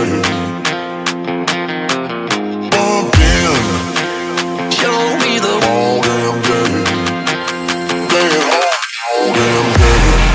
day. Bumped in. Show me the all damn day. Playing all damn day.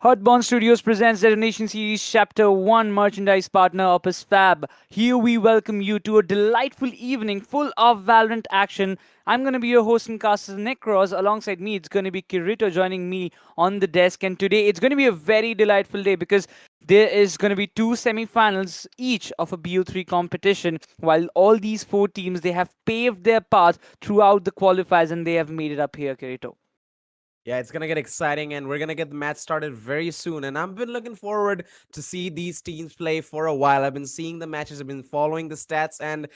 Hearthborn Studios presents Detonation Series Chapter 1 merchandise partner Opus Fab. Here we welcome you to a delightful evening full of Valorant action. I'm going to be your host and caster Nick Ross. Alongside me, it's going to be Kirito joining me on the desk. And today, it's going to be a very delightful day because there is going to be two semi-finals each of a BO3 competition. While all these four teams, they have paved their path throughout the qualifiers and they have made it up here, Kirito. Yeah, it's gonna get exciting, and we're gonna get the match started very soon. And I've been looking forward to see these teams play for a while. I've been seeing the matches, I've been following the stats, and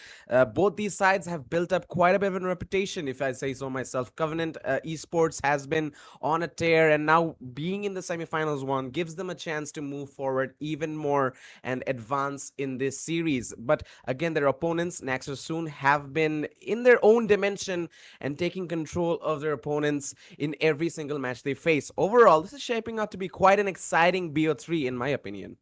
both these sides have built up quite a bit of a reputation, if I say so myself. Covenant Esports has been on a tear, and now being in the semifinals one gives them a chance to move forward even more and advance in this series. But again, their opponents, NAXR soon, have been in their own dimension and taking control of their opponents in every single match they face. Overall, this is shaping up to be quite an exciting BO3 in my opinion.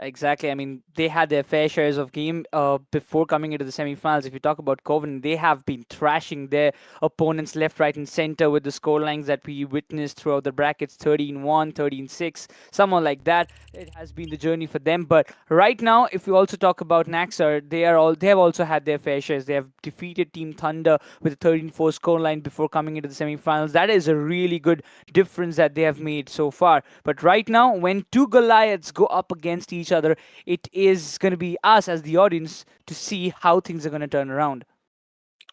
Exactly. I mean, they had their fair shares of game before coming into the semifinals. If you talk about Covenant, they have been thrashing their opponents left, right, and center with the score lines that we witnessed throughout the brackets 13-1, 13-6, someone like that. It has been the journey for them. But right now, if we also talk about Naxar, they have also had their fair shares. They have defeated Team Thunder with a 13-4 score line before coming into the semifinals. That is a really good difference that they have made so far. But right now, when two Goliaths go up against each other, it is going to be us as the audience to see how things are going to turn around.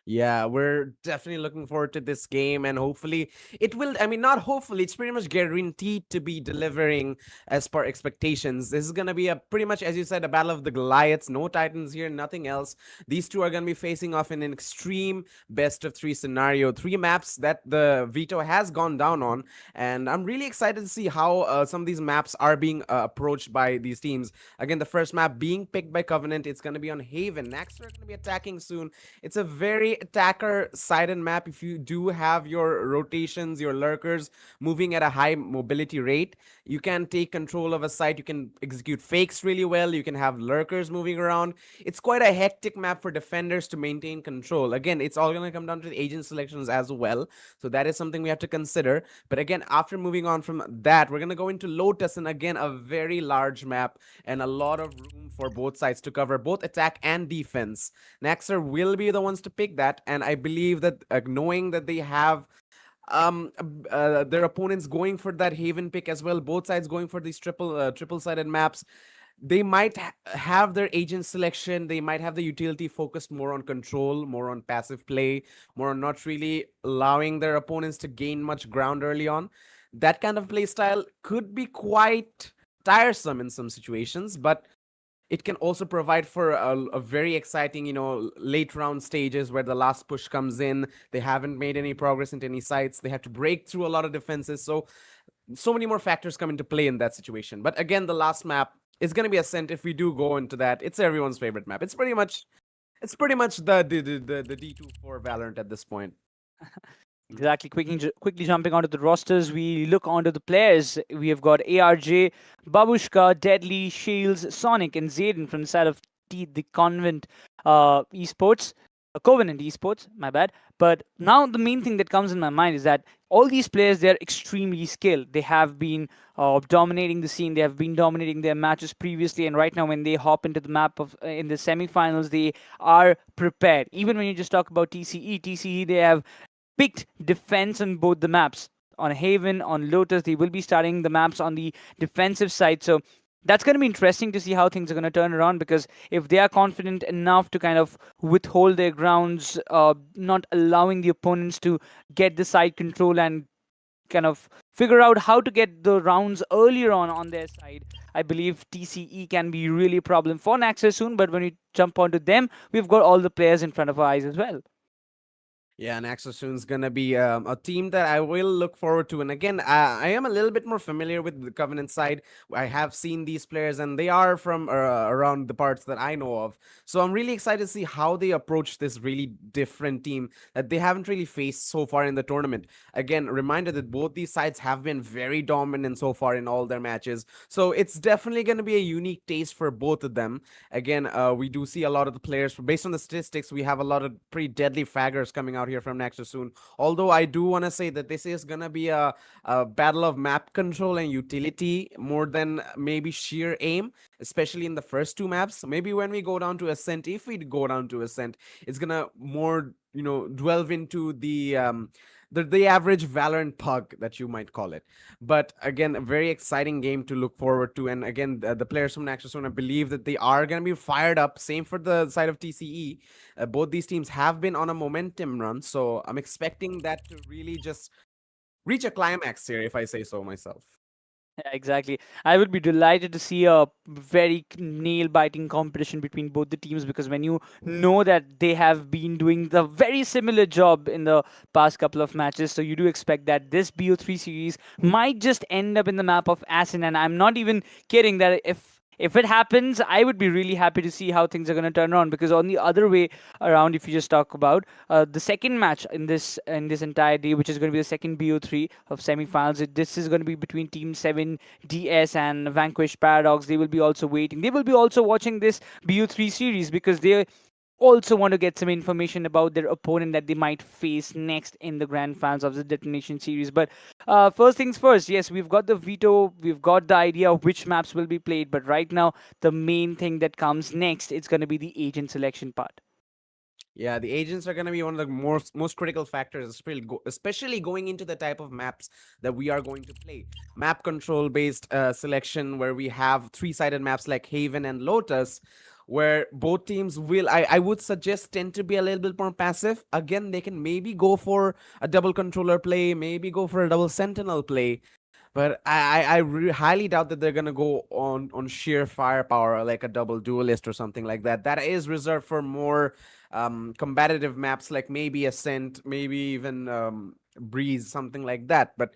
Yeah, we're definitely looking forward to this game, and hopefully it will. I mean, not hopefully, it's pretty much guaranteed to be delivering as per expectations. This is going to be a pretty much, as you said, a battle of the Goliaths. No Titans here, nothing else. These two are going to be facing off in an extreme best of three scenario, three maps that the veto has gone down on. And I'm really excited to see how some of these maps are being approached by these teams. Again, the first map being picked by Covenant, it's going to be on Haven. Naxter are going to be attacking soon. It's a very attacker sided map. If you do have your rotations, your lurkers moving at a high mobility rate, you can take control of a site. You can execute fakes really well. You can have lurkers moving around. It's quite a hectic map for defenders to maintain control. Again, it's all going to come down to the agent selections as well. So that is something we have to consider. But again, after moving on from that, we're going to go into Lotus, and again, a very large map and a lot of room for both sides to cover both attack and defense. Naxer will be the ones to pick that, and I believe that knowing that they have their opponents going for that Haven pick as well, both sides going for these triple sided maps, they might have their agent selection. They might have the utility focused more on control, more on passive play, more on not really allowing their opponents to gain much ground early on. That kind of play style could be quite tiresome in some situations, but it can also provide for a very exciting, late round stages where the last push comes in. They haven't made any progress into any sites. They have to break through a lot of defenses. So many more factors come into play in that situation. But again, the last map is going to be Ascent. If we do go into that, it's everyone's favorite map. It's pretty much the D2 for Valorant at this point. Exactly. Quickly jumping onto the rosters, we look onto the players. We have got ARJ, Babushka, Deadly, Shields, Sonic, and Zayden from the side of the Convent Esports. Covenant Esports, my bad. But now the main thing that comes in my mind is that all these players, they're extremely skilled. They have been dominating the scene. They have been dominating their matches previously, and right now when they hop into the map of in the semifinals, they are prepared. Even when you just talk about TCE, they have picked defense on both the maps. On Haven, on Lotus, they will be starting the maps on the defensive side. So that's going to be interesting to see how things are going to turn around, because if they are confident enough to kind of withhold their grounds, not allowing the opponents to get the side control and kind of figure out how to get the rounds earlier on their side, I believe TCE can be really a problem for Naxos soon. But when we jump onto them, we've got all the players in front of our eyes as well. Yeah, and Exosoon's gonna be a team that I will look forward to. And again, I am a little bit more familiar with the Covenant side. I have seen these players, and they are from around the parts that I know of. So I'm really excited to see how they approach this really different team that they haven't really faced so far in the tournament. Again, reminder that both these sides have been very dominant so far in all their matches. So it's definitely going to be a unique taste for both of them. Again, we do see a lot of the players, based on the statistics, we have a lot of pretty deadly fraggers coming out out here from NAXR soon. Although I do want to say that this is gonna be a battle of map control and utility more than maybe sheer aim, especially in the first two maps. Maybe when we go down to Ascent, if we go down to Ascent, it's gonna more, you know, delve into the average Valorant pug that you might call it. But again, a very exciting game to look forward to. And again, the players from NAXR, I believe that they are going to be fired up. Same for the side of TCE. Both these teams have been on a momentum run. So I'm expecting that to really just reach a climax here, if I say so myself. Yeah, exactly. I would be delighted to see a very nail-biting competition between both the teams, because when you know that they have been doing the very similar job in the past couple of matches, so you do expect that this BO3 series might just end up in the map of Asin. And I'm not even kidding that if it happens, I would be really happy to see how things are going to turn around. Because on the other way around, if you just talk about the second match in this entire day, which is going to be the second BO3 of semifinals, this is going to be between Team 7 DS and Vanquished Paradox. They will be also waiting. They will be also watching this BO3 series, because they also want to get some information about their opponent that they might face next in the grand finals of the Detonation series. But first things first, yes, we've got the veto, we've got the idea of which maps will be played, but right now the main thing that comes next, it's going to be the agent selection part. Yeah, the agents are going to be one of the most critical factors, especially going into the type of maps that we are going to play. Map control based selection, where we have three-sided maps like Haven and Lotus, where both teams will, I would suggest, tend to be a little bit more passive. Again, they can maybe go for a double controller play, maybe go for a double sentinel play. But I highly doubt that they're gonna go on sheer firepower like a double duelist or something like that. That is reserved for more combative maps like maybe Ascent, maybe even Breeze, something like that. But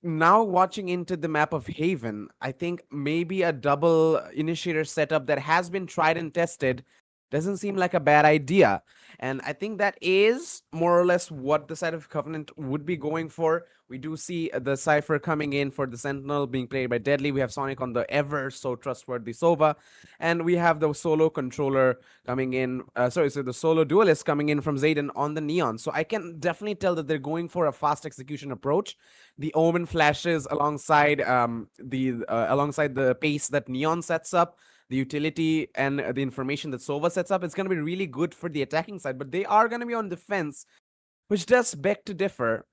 now watching into the map of Haven, I think maybe a double initiator setup that has been tried and tested doesn't seem like a bad idea. And I think that is more or less what the side of Covenant would be going for. We do see the Cypher coming in for the Sentinel being played by Deadly. We have Sonic on the ever so trustworthy Sova. And we have the solo controller coming in. So the solo duelist coming in from Zayden on the Neon. So I can definitely tell that they're going for a fast execution approach. The Omen flashes alongside alongside the pace that Neon sets up, the utility and the information that Sova sets up. It's going to be really good for the attacking side, but they are going to be on defense, which does beg to differ.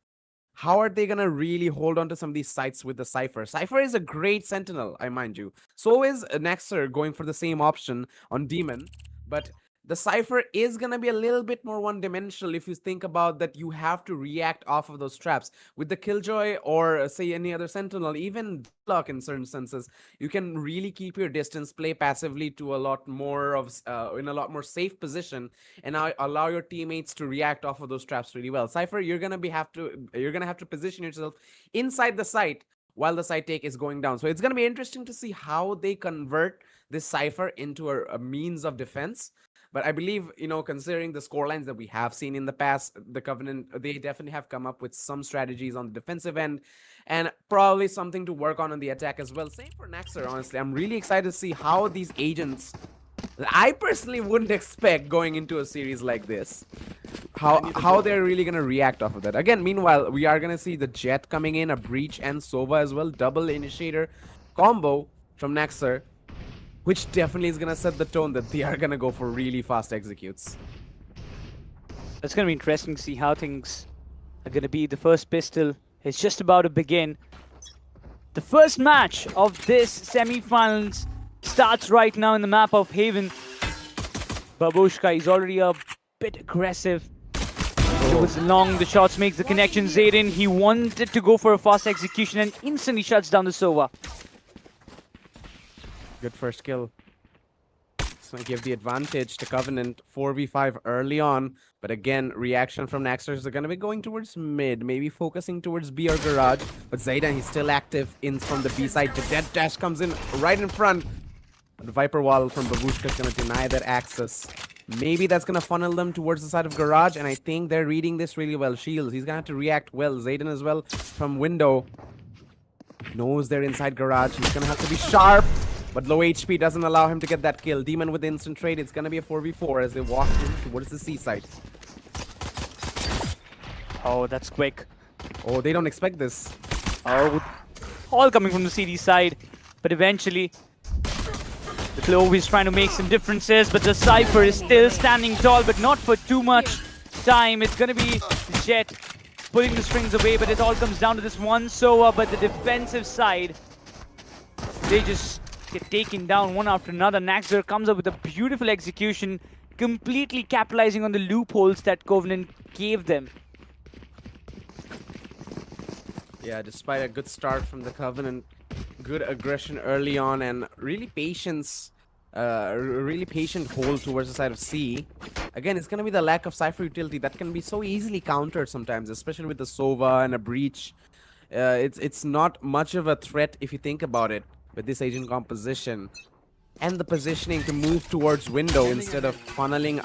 How are they going to really hold on to some of these sites with the Cypher? Cypher is a great sentinel, I mind you. So is NAXR going for the same option on Demon, but the Cypher is going to be a little bit more one-dimensional if you think about that. You have to react off of those traps. With the Killjoy or say any other Sentinel, even Deadlock in certain senses, you can really keep your distance, play passively to a lot more of in a lot more safe position, and allow your teammates to react off of those traps really well. Cypher, you're gonna have to position yourself inside the site while the site take is going down. So it's gonna be interesting to see how they convert this Cypher into a means of defense. But I believe, considering the scorelines that we have seen in the past, the Covenant, they definitely have come up with some strategies on the defensive end and probably something to work on the attack as well. Same for NAXR, honestly. I'm really excited to see how these agents, I personally wouldn't expect going into a series like this, how they're really going to react off of that. Again, meanwhile, we are going to see the Jet coming in, a Breach and Sova as well, double initiator combo from NAXR, which definitely is going to set the tone that they are going to go for really fast executes. It's going to be interesting to see how things are going to be. The first pistol is just about to begin. The first match of this semi-finals starts right now in the map of Haven. Babushka is already a bit aggressive. It was long, the shots makes the connection. Zayden, he wanted to go for a fast execution and instantly shuts down the Sova. Good first kill. It's going to give the advantage to Covenant 4v5 early on. But again, reaction from NAXR is going to be going towards mid, maybe focusing towards B or Garage. But Zayden, he's still active in from the B side. The Dead Dash comes in right in front. The Viper Wall from Babushka is going to deny that access. Maybe that's going to funnel them towards the side of Garage, and I think they're reading this really well. Shields, he's going to have to react well. Zayden as well from window. Knows they're inside Garage. He's going to have to be sharp. But low HP doesn't allow him to get that kill. Demon with the instant trade. It's going to be a 4v4 as they walk in towards the C site. Oh, that's quick. Oh, they don't expect this. Oh, all coming from the CD side. But eventually, the Clove is trying to make some differences, but the Cypher is still standing tall, but not for too much time. It's going to be Jet pulling the strings away, but it all comes down to this one Sova. But the defensive side, they just get taken down one after another. NAXR comes up with a beautiful execution, completely capitalizing on the loopholes that Covenant gave them. Yeah, despite a good start from the Covenant, good aggression early on, and really patience, really patient hold towards the side of C. Again, it's going to be the lack of Cypher utility that can be so easily countered sometimes, especially with the Sova and a Breach. It's not much of a threat if you think about it with this agent composition. And the positioning to move towards window instead of funneling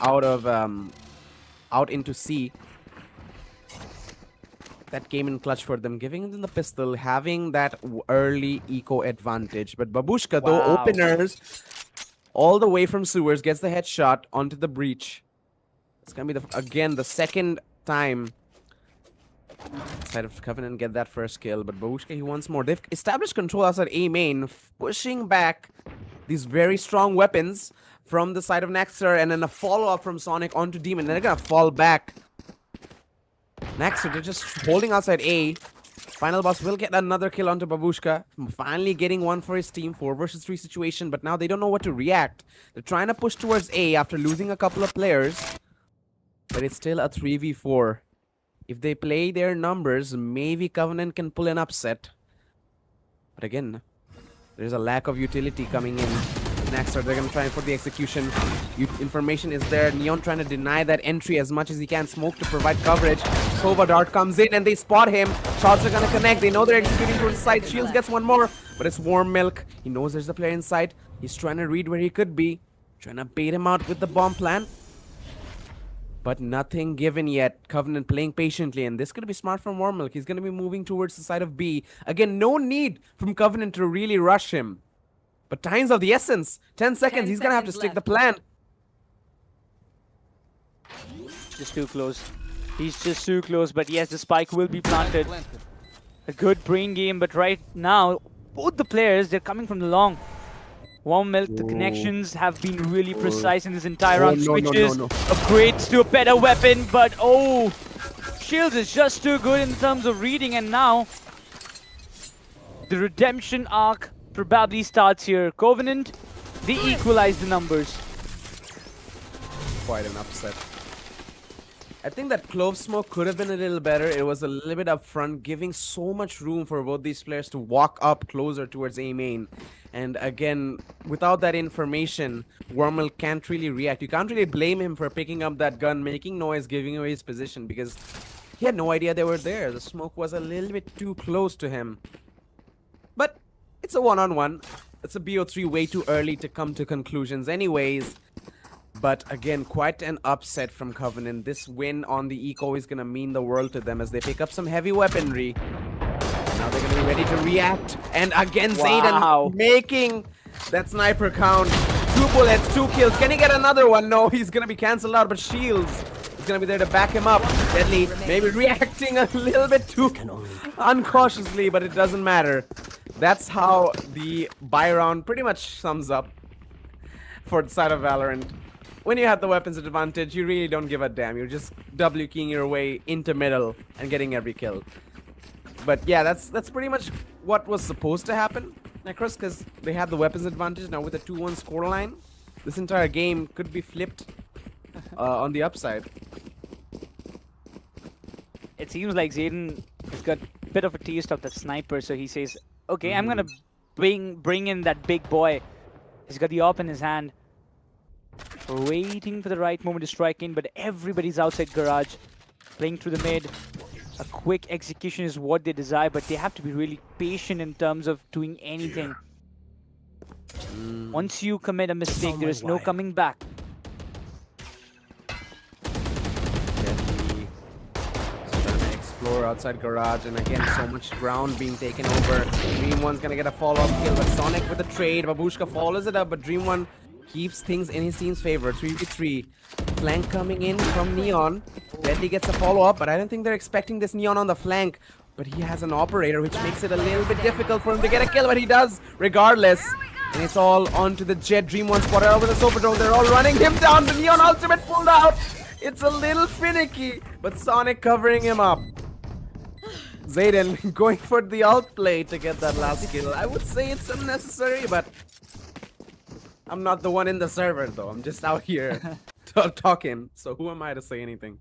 out into C. That came in clutch for them, giving them the pistol, having that early eco advantage. But Babushka, though, Wow. openers all the way from sewers, gets the headshot onto the breach. It's gonna be again the second time side of Covenant get that first kill. But Babushka, he wants more. They've established control outside A main, pushing back these very strong weapons from the side of NAXR, and then a follow-up from Sonic onto Demon. They're gonna fall back. NAXR, they're just holding outside A. Final boss will get another kill onto Babushka. Finally getting one for his team. 4 versus 3 situation, but now they don't know what to react. They're trying to push towards A after losing a couple of players. But it's still a 3v4. If they play their numbers, maybe Covenant can pull an upset. But again, there's a lack of utility coming in. NAXR, they're going to try for the execution. Information is there. Neon trying to deny that entry as much as he can. Smoke to provide coverage. Sova Dart comes in and they spot him. Shots are going to connect. They know they're executing towards the side. Shields gets one more, but it's Warm Milk. He knows there's a player inside. He's trying to read where he could be. Trying to bait him out with the bomb plan. But nothing given yet. Covenant playing patiently, and this is going to be smart from Warm Milk. He's going to be moving towards the side of B. Again, no need from Covenant to really rush him. But time's of the essence. 10 seconds. He's going to have to stick the plan. Just too close. He's just too close, but yes, the spike will be planted. A good brain game, but right now, both the players, they're coming from the long. Warm Milk, the connections have been really precise in this entire round. Switches, upgrades to a better weapon, but oh, Shields is just too good in terms of reading, and now the redemption arc probably starts here. Covenant, they equalize the numbers. Quite an upset. I think that Clove Smoke could have been a little better. It was a little bit up front, giving so much room for both these players to walk up closer towards A main. And again, without that information, Wormel can't really react. You can't really blame him for picking up that gun, making noise, giving away his position, because he had no idea they were there. The smoke was a little bit too close to him. But it's a one-on-one. It's a BO3 way too early to come to conclusions anyways. But again, quite an upset from Covenant. This win on the eco is going to mean the world to them as they pick up some heavy weaponry. Now they're going to be ready to react. And again, Wow. Zayden making that sniper count. 2 bullets, 2 kills. Can he get another one? No, he's going to be cancelled out. But Shields is going to be there to back him up. Deadly maybe reacting a little bit too uncautiously, but it doesn't matter. That's how the buy round pretty much sums up for the side of Valorant. When you have the weapons advantage, you really don't give a damn. You're just W keying your way into middle and getting every kill. But yeah, that's pretty much what was supposed to happen, Necros, because they had the weapons advantage. Now with a 2-1 scoreline, this entire game could be flipped on the upside. It seems like Zayden has got a bit of a taste of that sniper, so he says, okay, I'm gonna bring in that big boy. He's got the AWP in his hand, waiting for the right moment to strike in, but everybody's outside garage, playing through the mid. A quick execution is what they desire, but they have to be really patient in terms of doing anything. Once you commit a mistake, there is no coming back. Deadly. Just trying to explore outside garage, and again, so much ground being taken over. Dream One's gonna get a follow-up kill, but Sonic with the trade. Babushka follows it up, but Dream One keeps things in his team's favor. 3v3. flank coming in from Neon. Deadly gets a follow-up, but I don't think they're expecting this Neon on the flank. But he has an operator, which makes it a little bit difficult for him to get a kill, but he does regardless. And it's all onto the Jet. Dream One spotted over the Super Drone. They're all running him down. The Neon ultimate pulled out. It's a little finicky, but Sonic covering him up. Zayden going for the ult play to get that last kill. I would say it's unnecessary, but I'm not the one in the server though. I'm just out here talking. So who am I to say anything?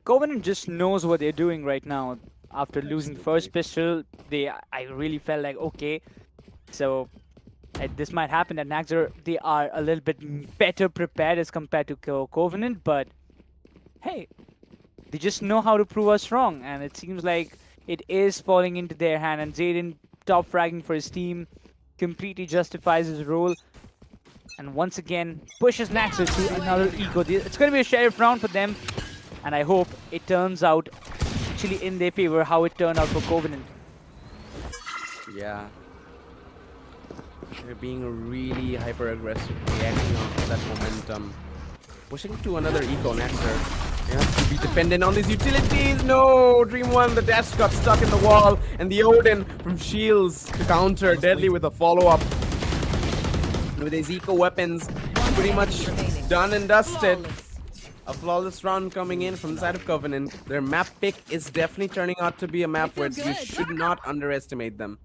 Covenant just knows what they're doing right now. After losing first pistol, I really felt like, okay, so this might happen at NAXR. They are a little bit better prepared as compared to Covenant, but hey, they just know how to prove us wrong, and it seems like it is falling into their hand. And Zayden top fragging for his team completely justifies his role, and once again pushes NAXR to another eco. It's going to be a sheriff round for them, and I hope it turns out actually in their favor how it turned out for Covenant. Yeah. They're being really hyper aggressive, reacting on that momentum. Pushing to another eco NAXR. They have to be dependent on these utilities. No! Dream One, the dash got stuck in the wall, and the Odin from Shields to counter. Deadly with a follow-up. With his eco weapons, pretty much done and dusted. A flawless round coming in from the side of Covenant. Their map pick is definitely turning out to be a map where you should not underestimate them.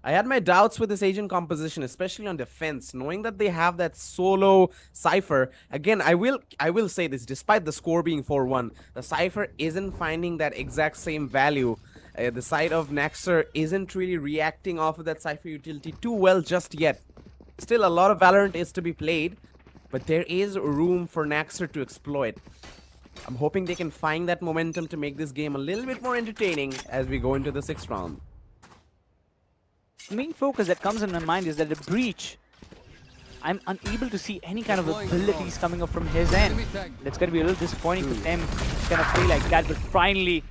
I had my doubts with this agent composition, especially on defense, knowing that they have that solo Cypher. Again, I will say this, despite the score being 4-1, the Cypher isn't finding that exact same value. The side of NAXR isn't really reacting off of that Cypher utility too well just yet. Still, a lot of Valorant is to be played, but there is room for NAXR to exploit. I'm hoping they can find that momentum to make this game a little bit more entertaining as we go into the 6th round. The main focus that comes in my mind is that the breach, I'm unable to see any kind of abilities coming up from his end. That's going to be a little disappointing for them. It's going to play like that, but finally,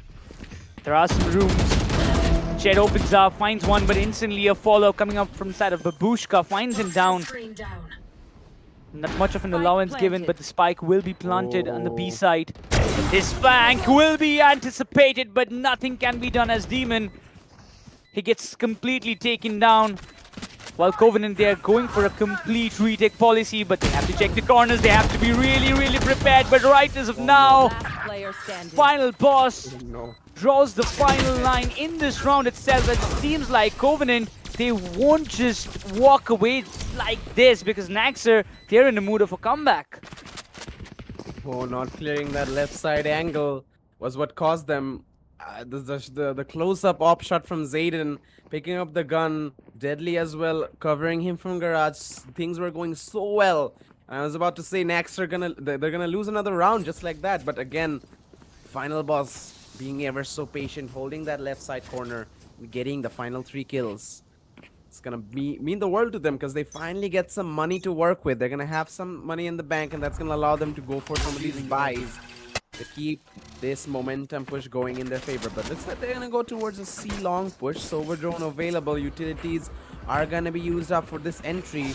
there are some rooms. Jet opens up, finds one, but instantly a follow coming up from the side of Babushka, finds him down. Not much of an allowance given, but the spike will be planted on the B side. This flank will be anticipated, but nothing can be done as Demon. He gets completely taken down. While Covenant, they are going for a complete retake policy, but they have to check the corners. They have to be really, really prepared. But right as of now, final boss draws the final line in this round itself. It seems like Covenant, they won't just walk away like this because NAXR, they're in the mood of a comeback. Oh, not clearing that left side angle was what caused them. The close-up op shot from Zayden, picking up the gun, Deadly as well, covering him from garage. Things were going so well. I was about to say NAXR they're gonna lose another round just like that, but again, final boss being ever so patient, holding that left side corner, getting the final 3 kills. It's gonna mean the world to them because they finally get some money to work with. They're gonna have some money in the bank, and that's gonna allow them to go for some of these buys to keep this momentum push going in their favor. But looks like they're gonna go towards a C-long push. So overdrone available, utilities are gonna be used up for this entry.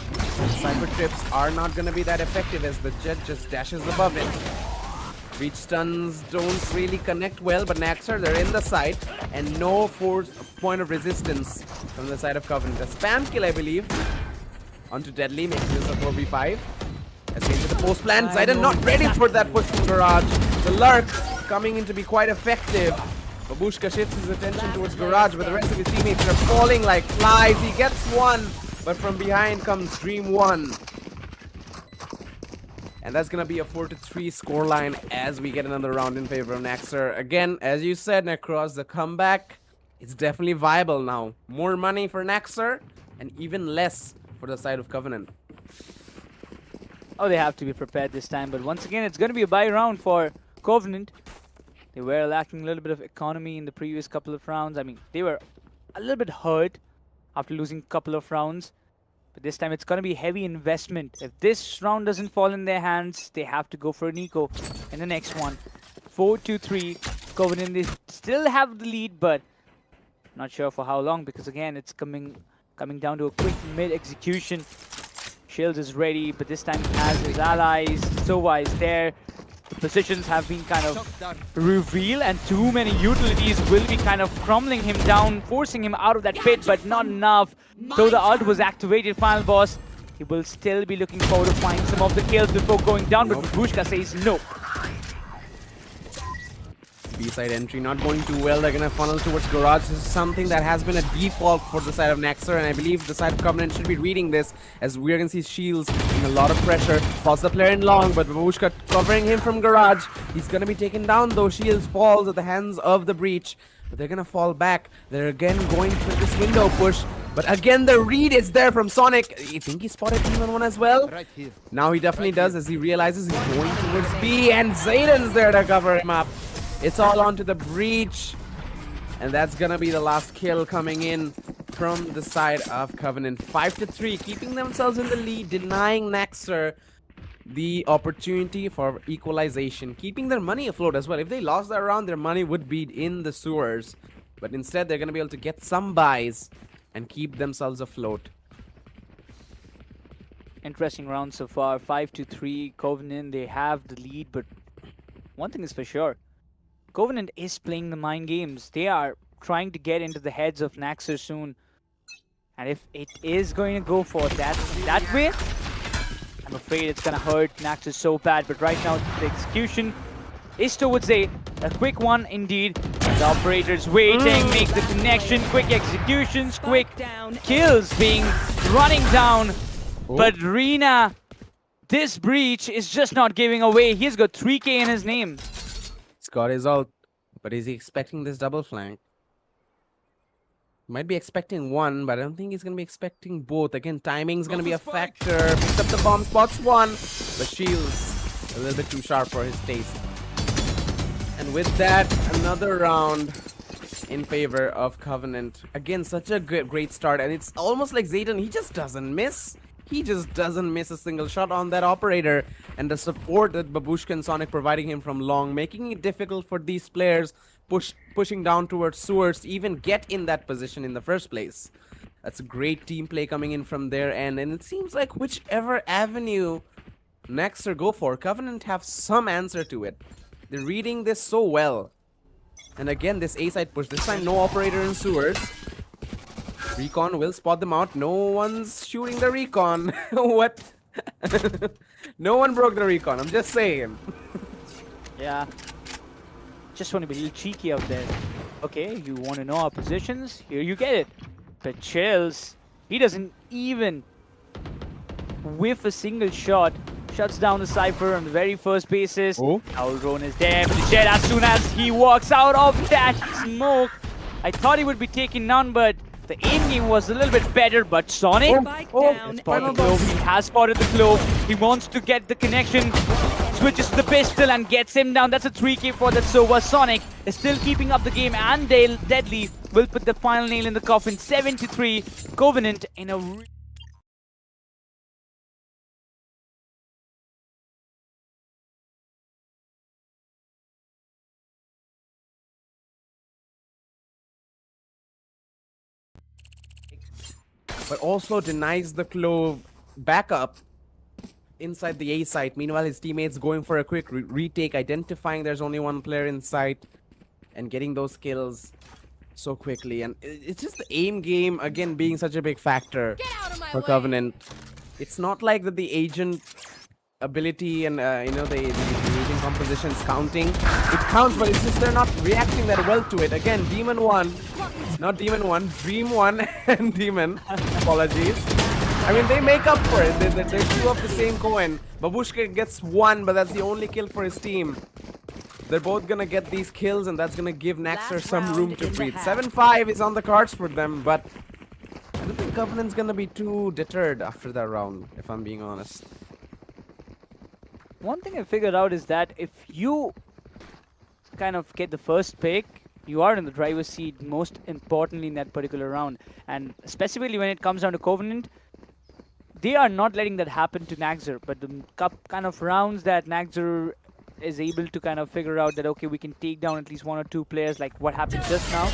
Cypher trips are not gonna be that effective as the Jet just dashes above it. Reach stuns don't really connect well, but NAXR, they're in the side, and no point of resistance from the side of Covenant. A spam kill, I believe, onto Deadly, making this a 4v5. As we into the post plant, Zayden not ready for that push from Garage. The Lurk coming in to be quite effective. Babushka shifts his attention towards Garage, but the rest of his teammates are falling like flies. He gets one, but from behind comes Dream One. And that's going to be a 4-3 scoreline as we get another round in favor of NAXR. Again, as you said, Necros, the comeback, it's definitely viable now. More money for NAXR and even less for the side of Covenant. Oh, they have to be prepared this time. But once again, it's going to be a buy round for Covenant. They were lacking a little bit of economy in the previous couple of rounds. I mean, they were a little bit hurt after losing a couple of rounds. But this time, it's going to be heavy investment. If this round doesn't fall in their hands, they have to go for an eco in the next one. 4-3. Covenant, they still have the lead, but not sure for how long. Because again, it's coming down to a quick mid-execution. Shields is ready, but this time he has his allies. Sova is there. The positions have been kind of revealed, and too many utilities will be kind of crumbling him down, forcing him out of that pit, but not enough. Though the ult was activated, final boss, he will still be looking forward to finding some of the kills before going down, but Babushka says no. B-side entry not going too well. They're gonna funnel towards Garage. This is something that has been a default for the side of NAXR, and I believe the side of Covenant should be reading this, as we're gonna see Shields in a lot of pressure. Falls the player in long, but Babushka covering him from Garage. He's gonna be taken down though. Shields falls at the hands of the Breach, but they're gonna fall back. They're again going for this window push, but again the read is there from Sonic. You think he spotted Demon 1 as well? Right here. Now he definitely does, as he realizes he's going towards B, and Zayden's there to cover him up. It's all onto the Breach, and that's gonna be the last kill coming in from the side of Covenant. 5-3, keeping themselves in the lead, denying NAXR the opportunity for equalization, keeping their money afloat as well. If they lost that round, their money would be in the sewers, but instead they're gonna be able to get some buys and keep themselves afloat. Interesting round so far, 5-3. Covenant, they have the lead, but one thing is for sure. Covenant is playing the mind games. They are trying to get into the heads of NAXR soon. And if it is going to go for that way, I'm afraid it's going to hurt NAXR so bad. But right now, the execution is towards a quick one indeed. The operator's waiting, make the connection, quick executions, quick kills being running down. But Rina, this Breach is just not giving away. He's got 3K in his name. Got his ult, but is he expecting this double flank? Might be expecting one, but I don't think he's gonna be expecting both. Again, timing's gonna be a factor. Picks up the bomb, spots one, but Shields a little bit too sharp for his taste. And with that, another round in favor of Covenant. Again, such a great start, and it's almost like Zayden, he just doesn't miss. He just doesn't miss a single shot on that operator, and the support that Babushka and Sonic providing him from long, making it difficult for these players pushing down towards sewers to even get in that position in the first place. That's a great team play coming in from their end, and it seems like whichever avenue NAXR go for, Covenant have some answer to it. They're reading this so well. And again, this A-side push, this time no operator in sewers. Recon will spot them out. No one's shooting the recon. What? No one broke the recon. I'm just saying. Yeah. Just want to be a little cheeky out there. Okay, you want to know our positions? Here you get it. But Chills, he doesn't even whiff a single shot. Shuts down the Cypher on the very first basis. Now Drone is there, but the Jet, as soon as he walks out of that smoke, I thought he would be taken down, but the aim game was a little bit better. But Sonic, spotted the Clove. He has spotted the Clove. He wants to get the connection. Switches to the pistol and gets him down. That's a 3K for that Sova. Sonic is still keeping up the game, and Deadly will put the final nail in the coffin. 73, Covenant in a... But also denies the Clove backup inside the A site. Meanwhile, his teammates going for a quick retake, identifying there's only one player in sight, and getting those kills so quickly. And it's just the aim game, again, being such a big factor for Covenant. It's not like that the agent ability and, you know, the agent composition's counting. It counts, but it's just they're not reacting that well to it. Again, Demon 1, not Demon 1, Dream 1 and Demon. Apologies. I mean, they make up for it. They're two of the same coin. Babushka gets one, but that's the only kill for his team. They're both gonna get these kills, and that's gonna give NAXR some room to breathe. 7-5 is on the cards for them, but I don't think Covenant's gonna be too deterred after that round, if I'm being honest. One thing I figured out is that if you kind of get the first pick, you are in the driver's seat, most importantly in that particular round. And specifically when it comes down to Covenant, they are not letting that happen to NAXR. But the kind of rounds that NAXR is able to kind of figure out that, okay, we can take down at least one or two players, like what happened just now,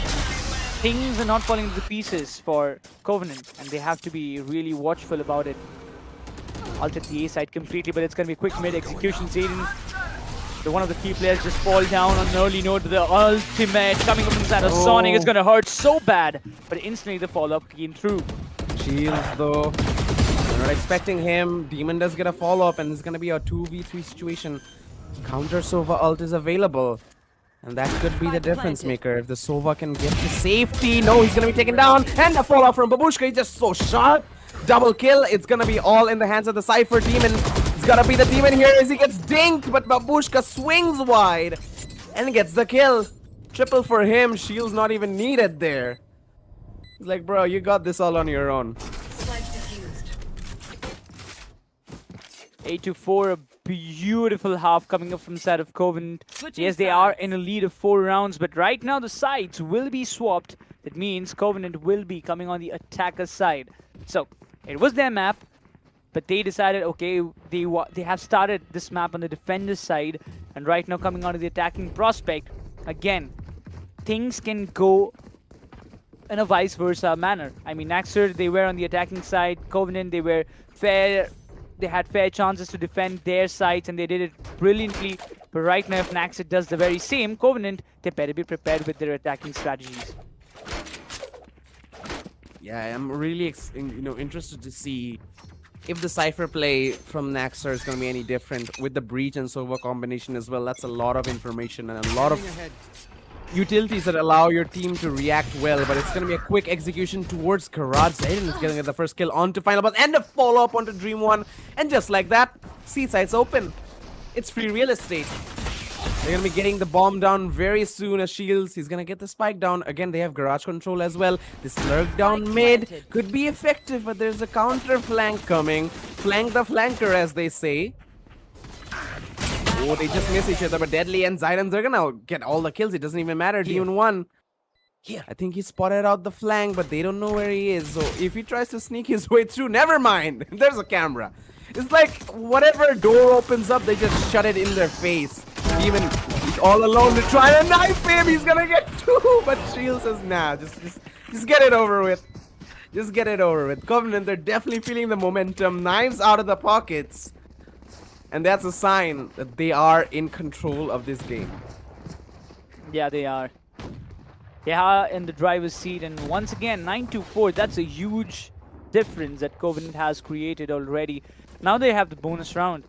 things are not falling to pieces for Covenant, and they have to be really watchful about it. ulted the A side completely, but it's going to be a quick mid execution. Zayden, one of the key players, just fall down on an early note. The ultimate coming up inside of Sonic is going to hurt so bad, but instantly the follow-up came through. Shields though. They're not expecting him. Demon does get a follow-up, and it's gonna be a 2v3 situation. Counter Sova ult is available. And that could be the difference maker if the Sova can get to safety. No, he's gonna be taken down. And a fallout from Babushka. He's just so sharp. Double kill. It's gonna be all in the hands of the Cypher Demon. It's gonna be the Demon here as he gets dinked, but Babushka swings wide and gets the kill. Triple for him. Shield's not even needed there. He's like, bro, you got this all on your own. 8-4, a beautiful half coming up from the side of Covenant. Yes, they are in a lead of 4 rounds, but right now the sides will be swapped. That means Covenant will be coming on the attacker side. So, it was their map, but they decided, okay, they have started this map on the defender's side, and right now coming onto the attacking prospect. Again, things can go in a vice versa manner. I mean, NAXR, they were on the attacking side. Covenant, they were fair. They had fair chances to defend their sides, and they did it brilliantly. But right now, if NAXR does the very same, Covenant, they better be prepared with their attacking strategies. Yeah, I'm really interested to see if the Cypher play from NAXR is going to be any different with the Breach and Sova combination as well. That's a lot of information and a lot of utilities that allow your team to react well, but it's going to be a quick execution towards Garage. Zayden is getting the first kill onto Final Boss and a follow-up onto Dream 1. And just like that, C-side's open. It's free real estate. They're going to be getting the bomb down very soon as Shields. He's going to get the spike down. Again, they have Garage control as well. This lurk down mid could be effective, but there's a counter flank coming. Flank the flanker, as they say. Oh, they just miss each other, but Deadly and Zidans are gonna get all the kills. It doesn't even matter. Demon 1. Here. I think he spotted out the flank, but they don't know where he is. So if he tries to sneak his way through, never mind. There's a camera. It's like whatever door opens up, they just shut it in their face. Demon is all alone to try to knife him. He's gonna get 2, but Shield says, nah, just get it over with. Just get it over with. Covenant, they're definitely feeling the momentum. Knives out of the pockets. And that's a sign that they are in control of this game. Yeah, they are. They are in the driver's seat, and once again, 9-4, that's a huge difference that Covenant has created already. Now they have the bonus round.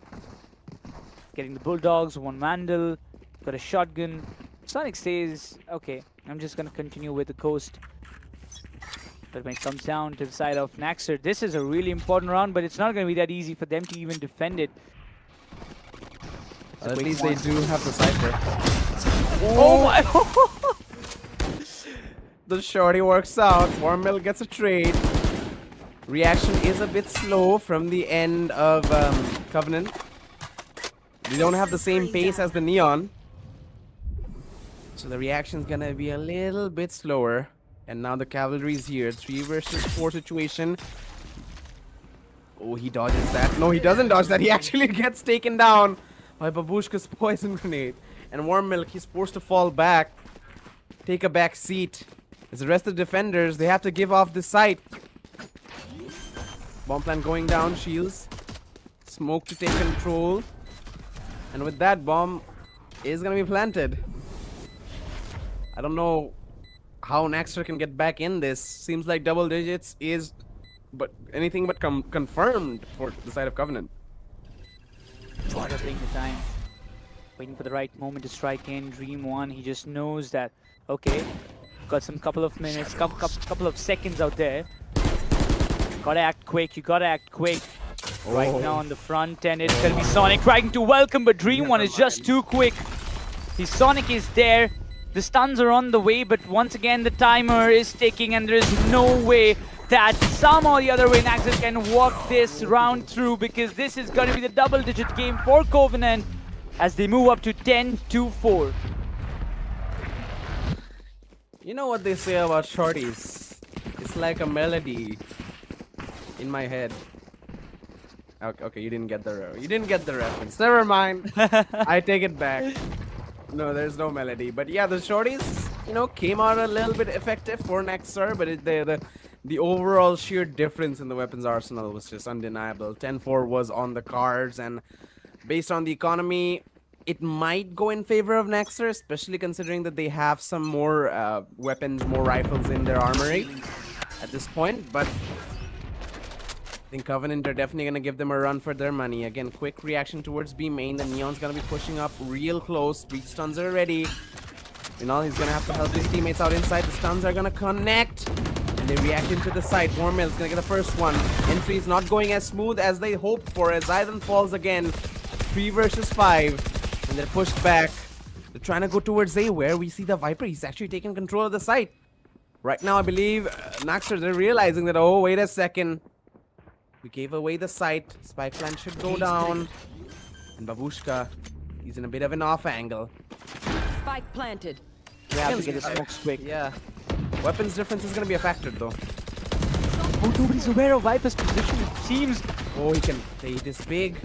Getting the Bulldogs, 1 Vandal, got a shotgun. Sonic stays, okay, I'm just gonna continue with the Coast. But when it comes down to the side of NAXR, this is a really important round, but it's not gonna be that easy for them to even defend it. At least they do have the Cypher. Oh my! The shorty works out. Warmill gets a trade. Reaction is a bit slow from the end of Covenant. They don't have the same pace as the Neon. So the reaction's gonna be a little bit slower. And now the cavalry's here. 3 versus 4 situation. Oh, he dodges that. No, he doesn't dodge that. He actually gets taken down by Babushka's poison grenade. And Warm Milk, he's forced to fall back. Take a back seat. As the rest of the defenders, they have to give off the site. Bomb plant going down, Shields. Smoke to take control. And with that, bomb is gonna be planted. I don't know how NAXR can get back in this. Seems like double digits is anything but confirmed for the side of Covenant. Taking the time, waiting for the right moment to strike in. Dream 1, he just knows that, okay, got some couple of minutes, couple of seconds out there. Gotta act quick, you gotta act quick. Right now on the front end, it's gonna be Sonic trying to welcome, but Dream 1 is just too quick. The Sonic is there, the stuns are on the way, but once again the timer is ticking and there is no way that somehow the other way NAXR can walk this round through, because this is going to be the double-digit game for Covenant as they move up to 10-4. You know what they say about shorties? It's like a melody in my head. Okay, you didn't get the reference. Never mind. I take it back. No, there's no melody. But yeah, the shorties, came out a little bit effective for NAXR, but the overall sheer difference in the weapons arsenal was just undeniable. 10-4 was on the cards, and based on the economy, it might go in favor of NAXR, especially considering that they have some more weapons, more rifles in their armory at this point. But I think Covenant are definitely going to give them a run for their money. Again, quick reaction towards B main. The Neon's going to be pushing up real close. 3 stuns are ready. He's going to have to help his teammates out inside. The stuns are going to connect. And they react into the site. Warmill's going to get the first one. Entry is not going as smooth as they hoped for, as Zayden falls again. 3 versus 5. And they're pushed back. They're trying to go towards A, where we see the Viper. He's actually taking control of the site. Right now, I believe NAXR, they're realizing that, oh, wait a second. We gave away the site. Spike plan should go down. And Babushka, he's in a bit of an off angle. Spike planted. We have to get his smokes quick. Yeah. Weapons difference is going to be a factor, though. Oh, nobody's aware of Viper's position, it seems. Oh, he can play this big.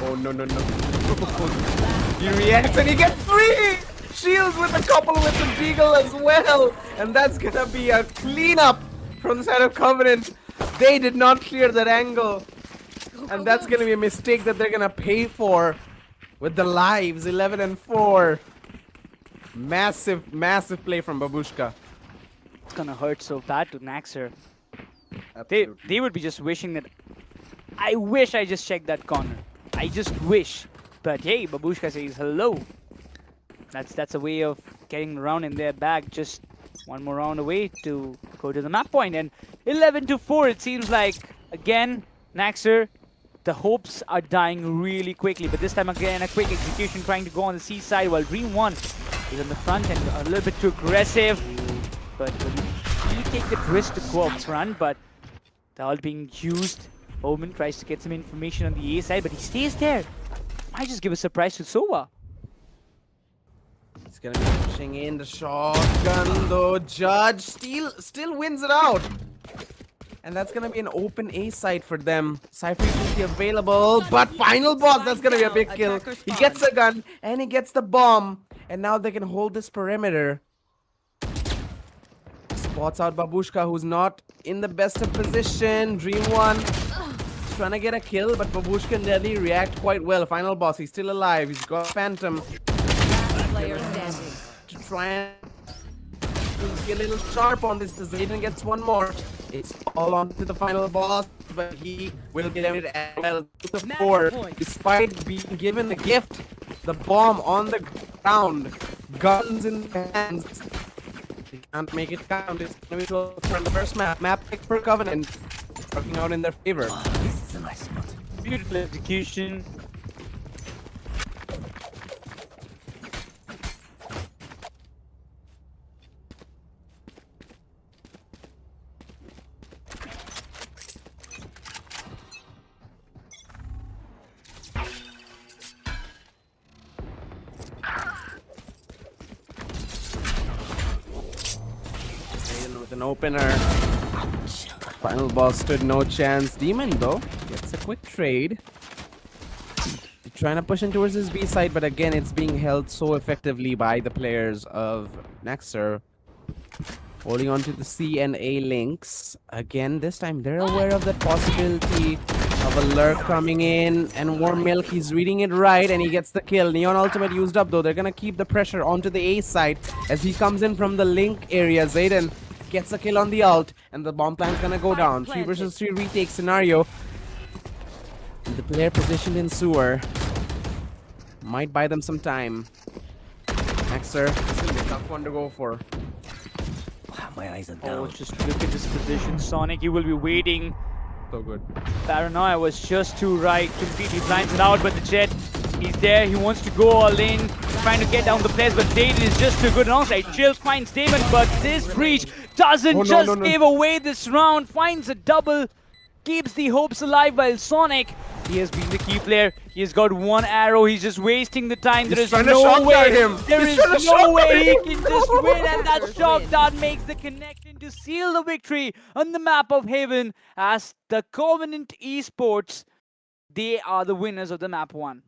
Oh, no. He reacts and he gets 3! Shields with a couple with the Deagle as well. And that's going to be a cleanup from the side of Covenant. They did not clear that angle. And that's going to be a mistake that they're going to pay for with the lives. 11-4. Massive play from Babushka. It's gonna hurt so bad to NAXR. Absolutely. They would be just wishing that... I wish I just checked that corner. I just wish. But hey, Babushka says hello. That's a way of getting around in their bag. Just one more round away to go to the map point. And 11-4, it seems like, again, NAXR, the hopes are dying really quickly. But this time again, a quick execution trying to go on the C side, while Dream 1 is on the front and a little bit too aggressive. But you take the risk to go up front, but the ult being used. Omen tries to get some information on the A side, but he stays there. Might just give a surprise to Sova. He's gonna be pushing in the shotgun though. Judge still wins it out. And that's gonna be an open A site for them. Cypher will be available, but final boss, that's gonna be a big kill. He gets a gun and he gets the bomb. And now they can hold this perimeter. Spots out Babushka, who's not in the best of position. Dream 1 trying to get a kill, but Babushka and Deadly react quite well. Final boss, he's still alive. He's got Phantom. Player standing. To try and be a little sharp on this. Zayden gets one more. It's all on to the final boss, but he will get it as well. To the 4, despite being given the gift, the bomb on the ground, guns in hands. They can't make it count. It's going to be close from the first map. Map pick for Covenant, working out in their favor. This is a nice spot. Beautiful execution. With an opener. Final boss stood no chance. Demon though gets a quick trade. They're trying to push in towards his B side, but again it's being held so effectively by the players of NAXR. Holding on to the C and A links. Again, this time they're aware of that possibility of a lurk coming in. And Warm Milk, he's reading it right and he gets the kill. Neon ultimate used up though. They're gonna keep the pressure onto the A side as he comes in from the link area. Zayden gets a kill on the ult and the bomb plan's gonna go down. 3 versus 3 retake scenario. And the player positioned in sewer might buy them some time. NAXR, this will be a tough one to go for. My eyes are Oh, down. just look at this position. Sonic, you will be waiting. So good. Paranoia was just too right. Completely blinded out, but the Jet, he's there. He wants to go all in, trying to get down the players, but Zayden is just too good. Alongside, Chills finds Damon, but this breach doesn't give away this round. Finds a double, keeps the hopes alive, while Sonic, he has been the key player. He has got one arrow. He's just wasting the time. There is trying to no shotgun way. him. There He's is trying to no way shotgun he him. can just win, and that shot dart makes the connection to seal the victory on the map of Haven as the Covenant Esports, they are the winners of the map 1.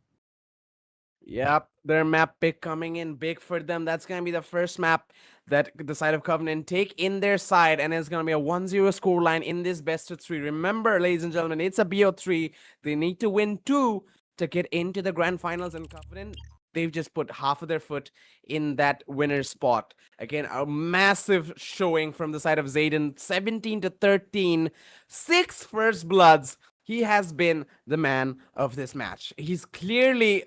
Yep, their map pick coming in big for them. That's going to be the first map that the side of Covenant take in their side, and it's going to be a 1-0 scoreline in this best of 3. Remember, ladies and gentlemen, it's a BO3. They need to win 2 to get into the grand finals, and Covenant, they've just put half of their foot in that winner spot. Again, a massive showing from the side of Zayden, 17 to 13, 6 first bloods. He has been the man of this match. He's clearly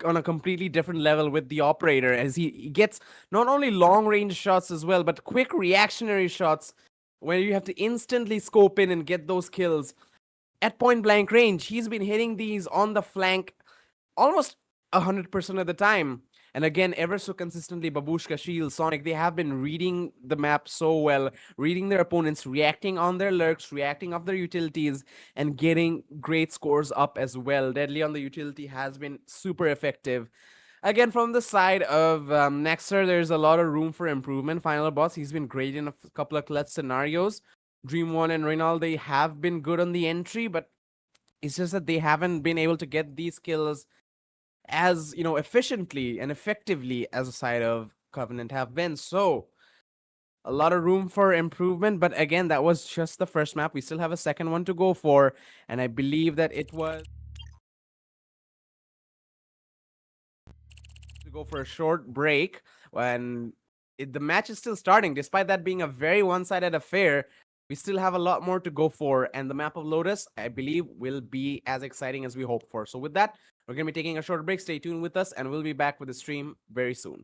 on a completely different level with the operator, as he gets not only long range shots as well, but quick reactionary shots where you have to instantly scope in and get those kills at point blank range. He's been hitting these on the flank almost 100% of the time. And again, ever so consistently, Babushka, Shield, Sonic, they have been reading the map so well, reading their opponents, reacting on their lurks, reacting off their utilities, and getting great scores up as well. Deadly on the utility has been super effective. Again, from the side of NAXR, there's a lot of room for improvement. Final Boss, he's been great in a couple of clutch scenarios. Dream One and Reynald, they have been good on the entry, but it's just that they haven't been able to get these kills as efficiently and effectively as a side of Covenant have been. So a lot of room for improvement, but again, that was just the first map. We still have a second one to go for, and I believe that it was to go for a short break when the match is still starting. Despite that being a very one-sided affair, we still have a lot more to go for, and the map of Lotus, I believe, will be as exciting as we hope for. So with that, we're going to be taking a short break. Stay tuned with us, and we'll be back with the stream very soon.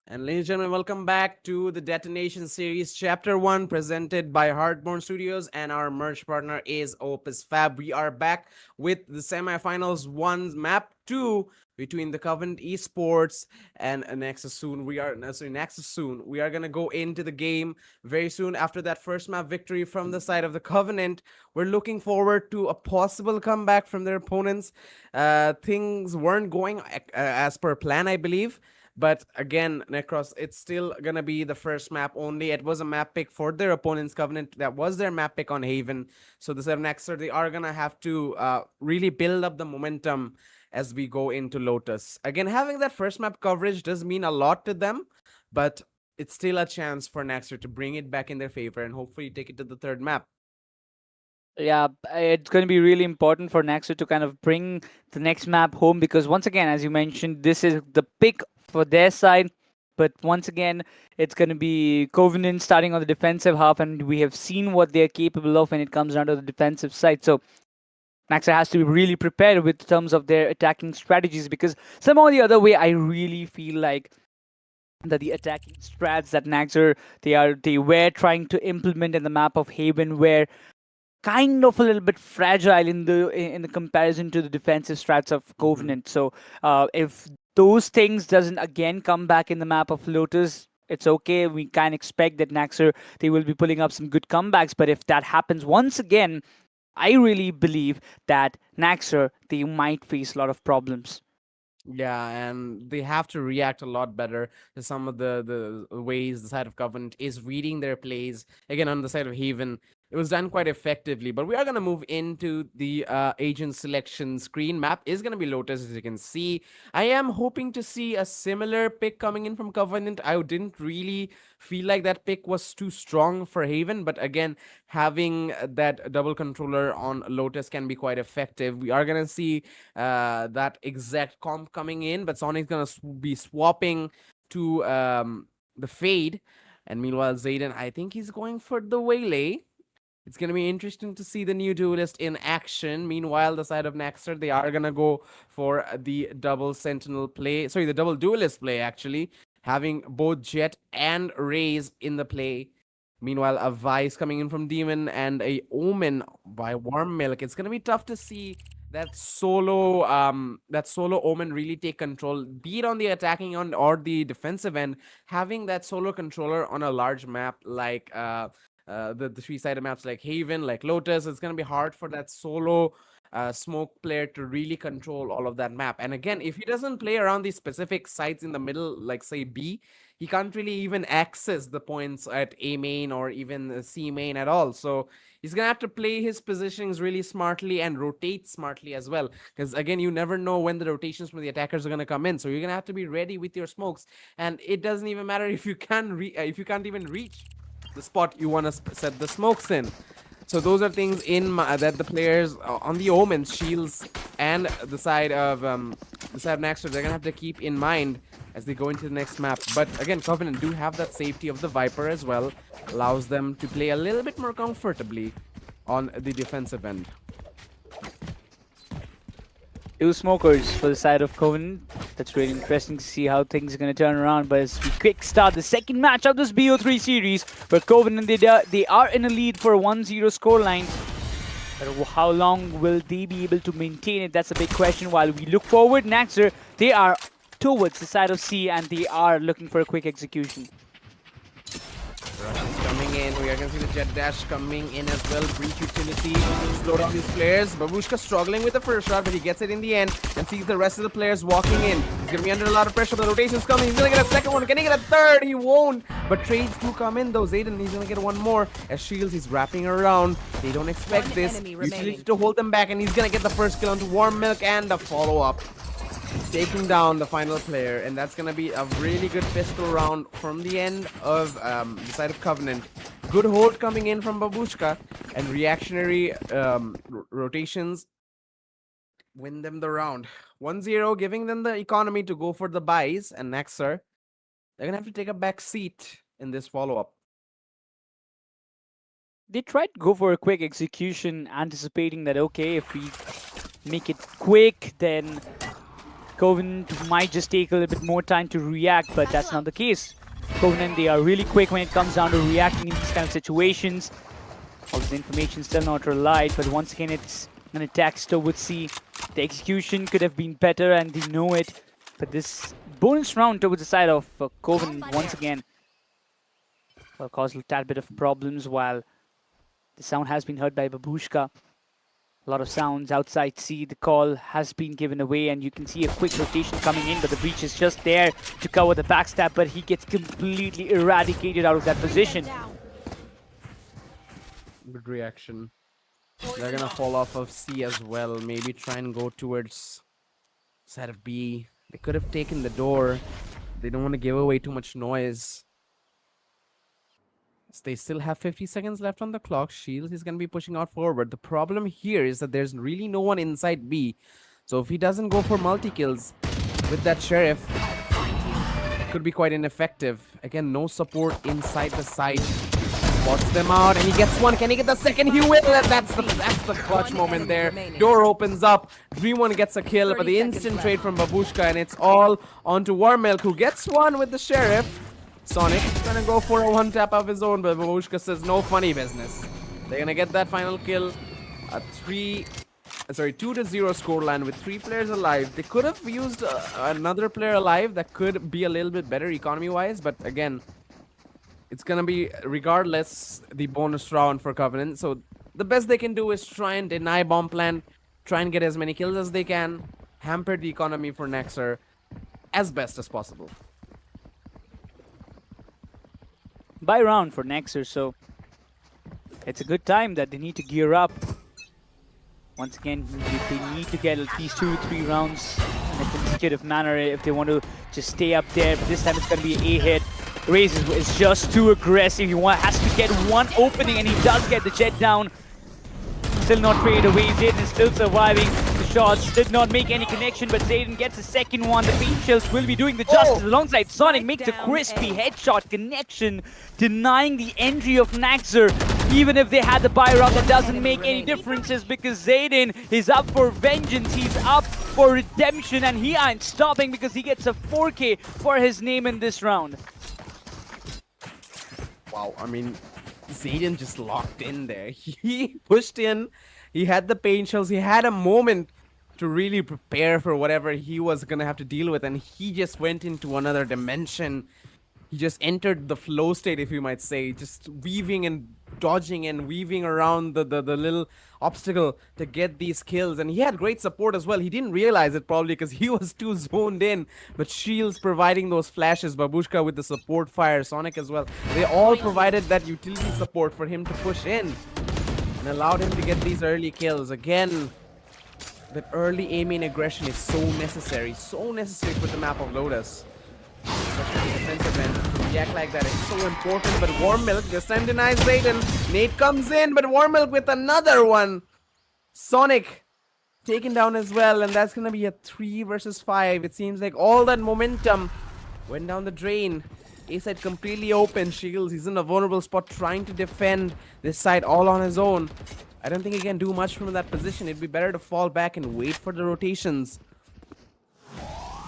And ladies and gentlemen, welcome back to the Detonation series, Chapter 1, presented by Hearthborn Studios, and our merch partner is Opus Fab. We are back with the semifinals 1 map 2 between the Covenant Esports and NAXR soon. NAXR soon. We are gonna go into the game very soon after that first map victory from the side of the Covenant. We're looking forward to a possible comeback from their opponents. Things weren't going as per plan, I believe. But again, Necros, it's still gonna be the first map only. It was a map pick for their opponent's Covenant. That was their map pick on Haven. So the 7xer, they are gonna have to really build up the momentum as we go into Lotus. Again, having that first map coverage does mean a lot to them, but it's still a chance for NAXR to bring it back in their favor and hopefully take it to the third map. Yeah, it's going to be really important for NAXR to kind of bring the next map home because once again, as you mentioned, this is the pick for their side. But once again, it's going to be Covenant starting on the defensive half, and we have seen what they're capable of when it comes down to the defensive side. So NAXR has to be really prepared with terms of their attacking strategies because somehow the other way, I really feel like that the attacking strats that NAXR they were trying to implement in the map of Haven were kind of a little bit fragile in the comparison to the defensive strats of Covenant. So if those things doesn't again come back in the map of Lotus, it's okay. We can expect that NAXR they will be pulling up some good comebacks. But if that happens once again, I really believe that NAXR they might face a lot of problems. Yeah, and they have to react a lot better to some of the ways the side of Covenant is reading their plays. Again, on the side of Haven, it was done quite effectively. But we are going to move into the agent selection screen. Map is going to be Lotus, as you can see. I am hoping to see a similar pick coming in from Covenant. I didn't really feel like that pick was too strong for Haven. But again, having that double controller on Lotus can be quite effective. We are going to see that exact comp coming in. But Sonic's going to be swapping to the Fade. And meanwhile, Zayden, I think he's going for the Waylay. It's going to be interesting to see the new duelist in action. Meanwhile, the side of NAXR, they are going to go for the double sentinel play. Sorry, the double duelist play, actually. Having both Jet and Raze in the play. Meanwhile, a Vice coming in from Demon and a Omen by Warm Milk. It's going to be tough to see that solo Omen really take control, be it on the attacking end or the defensive end. Having that solo controller on a large map like the three-sided maps like Haven, like Lotus, it's going to be hard for that solo smoke player to really control all of that map. And again, if he doesn't play around these specific sites in the middle, like say B, he can't really even access the points at A main or even C main at all. So he's going to have to play his positionings really smartly and rotate smartly as well. Because again, you never know when the rotations from the attackers are going to come in. So you're going to have to be ready with your smokes. And it doesn't even matter if you can't even reach the spot you want to set the smokes in. So those are things that the players on the Omens, Shields, and the side of NAXR, they're gonna have to keep in mind as they go into the next map. But again, Covenant do have that safety of the Viper as well, allows them to play a little bit more comfortably on the defensive end. Two smokers for the side of Covenant. That's really interesting to see how things are going to turn around. But as we quick start the second match of this BO3 series, where Covenant they are in a lead for a 1-0 scoreline. But how long will they be able to maintain it? That's a big question. While we look forward, NAXR, they are towards the side of C and they are looking for a quick execution. Russians coming in. We are going to see the Jet Dash coming in as well. Breach utility. Slow down these players. Babushka struggling with the first shot, but he gets it in the end and sees the rest of the players walking in. He's going to be under a lot of pressure. The rotation's coming. He's going to get a second one. Can he get a third? He won't. But trades do come in though. Zayden, he's going to get one more. As Shields, he's wrapping around. They don't expect One this. enemy Utility remaining. to hold them back, and he's going to get the first kill onto Warm Milk and the follow-up. Taking down the final player, and that's gonna be a really good pistol round from the end of the side of Covenant. Good hold coming in from Babushka, and reactionary rotations win them the round. 1-0, giving them the economy to go for the buys, and NAXR, they're gonna have to take a back seat in this follow-up. They tried to go for a quick execution, anticipating that, okay, if we make it quick, then Covenant might just take a little bit more time to react, but that's not the case. Covenant, they are really quick when it comes down to reacting in these kind of situations. Although the information is still not relied, but once again, it's an attack towards C. The execution could have been better, and they know it. But this bonus round towards the side of Covenant once again will cause a tad bit of problems, while the sound has been heard by Babushka. A lot of sounds outside C. The call has been given away, and you can see a quick rotation coming in, but the breach is just there to cover the backstab, but he gets completely eradicated out of that position. Good reaction. They're gonna fall off of C as well. Maybe try and go towards side of B. They could have taken the door. They don't want to give away too much noise. So they still have 50 seconds left on the clock. Shields is going to be pushing out forward. The problem here is that there's really no one inside B. So if he doesn't go for multi-kills with that Sheriff, it could be quite ineffective. Again, no support inside the site. Spots them out and he gets one. Can he get the second? He will. That's the clutch moment there. Door opens up. Dream1 gets a kill, but the instant trade from Babushka, and it's all onto Warmilk, who gets one with the Sheriff. Sonic is gonna go for a one tap of his own, but Babushka says no funny business. They're gonna get that final kill. A 2-0 scoreline with 3 players alive. They could have used another player alive that could be a little bit better economy-wise, but again, it's gonna be regardless the bonus round for Covenant. So the best they can do is try and deny bomb plan, try and get as many kills as they can, hamper the economy for NAXR as best as possible. Buy round for NAXR, so it's a good time that they need to gear up. Once again, they need to get at least 2 to 3 rounds in a consecutive manner if they want to just stay up there. But this time it's going to be a hit. Raze is just too aggressive. He has to get one opening, and he does get the jet down. Still not traded away. Zayden is still surviving. The shots did not make any connection, but Zayden gets a second one. The paint shells will be doing the justice alongside Sonic. Makes a crispy headshot connection, denying the entry of NAXR. Even if they had the buy round, that doesn't make any differences because Zayden is up for vengeance. He's up for redemption, and he ain't stopping because he gets a 4K for his name in this round. Wow, I mean, Zayden just locked in there. He pushed in, he had the paint shells, he had a moment to really prepare for whatever he was gonna have to deal with, and he just went into another dimension. He just entered the flow state, if you might say, just weaving and dodging and weaving around the little obstacle to get these kills. And he had great support as well. He didn't realize it probably because he was too zoned in, but Shields providing those flashes, Babushka with the support fire, Sonic as well. They all provided that utility support for him to push in and allowed him to get these early kills. Again, that early aiming aggression is so necessary for the map of Lotus. Especially the defensive end. To react like that is so important, but Warmilk this time denies Zayden. Nate comes in, but Warmilk with another one. Sonic taken down as well, and that's gonna be a 3 versus 5. It seems like all that momentum went down the drain. A-side completely open. Shields, he's in a vulnerable spot trying to defend this side all on his own. I don't think he can do much from that position. It'd be better to fall back and wait for the rotations,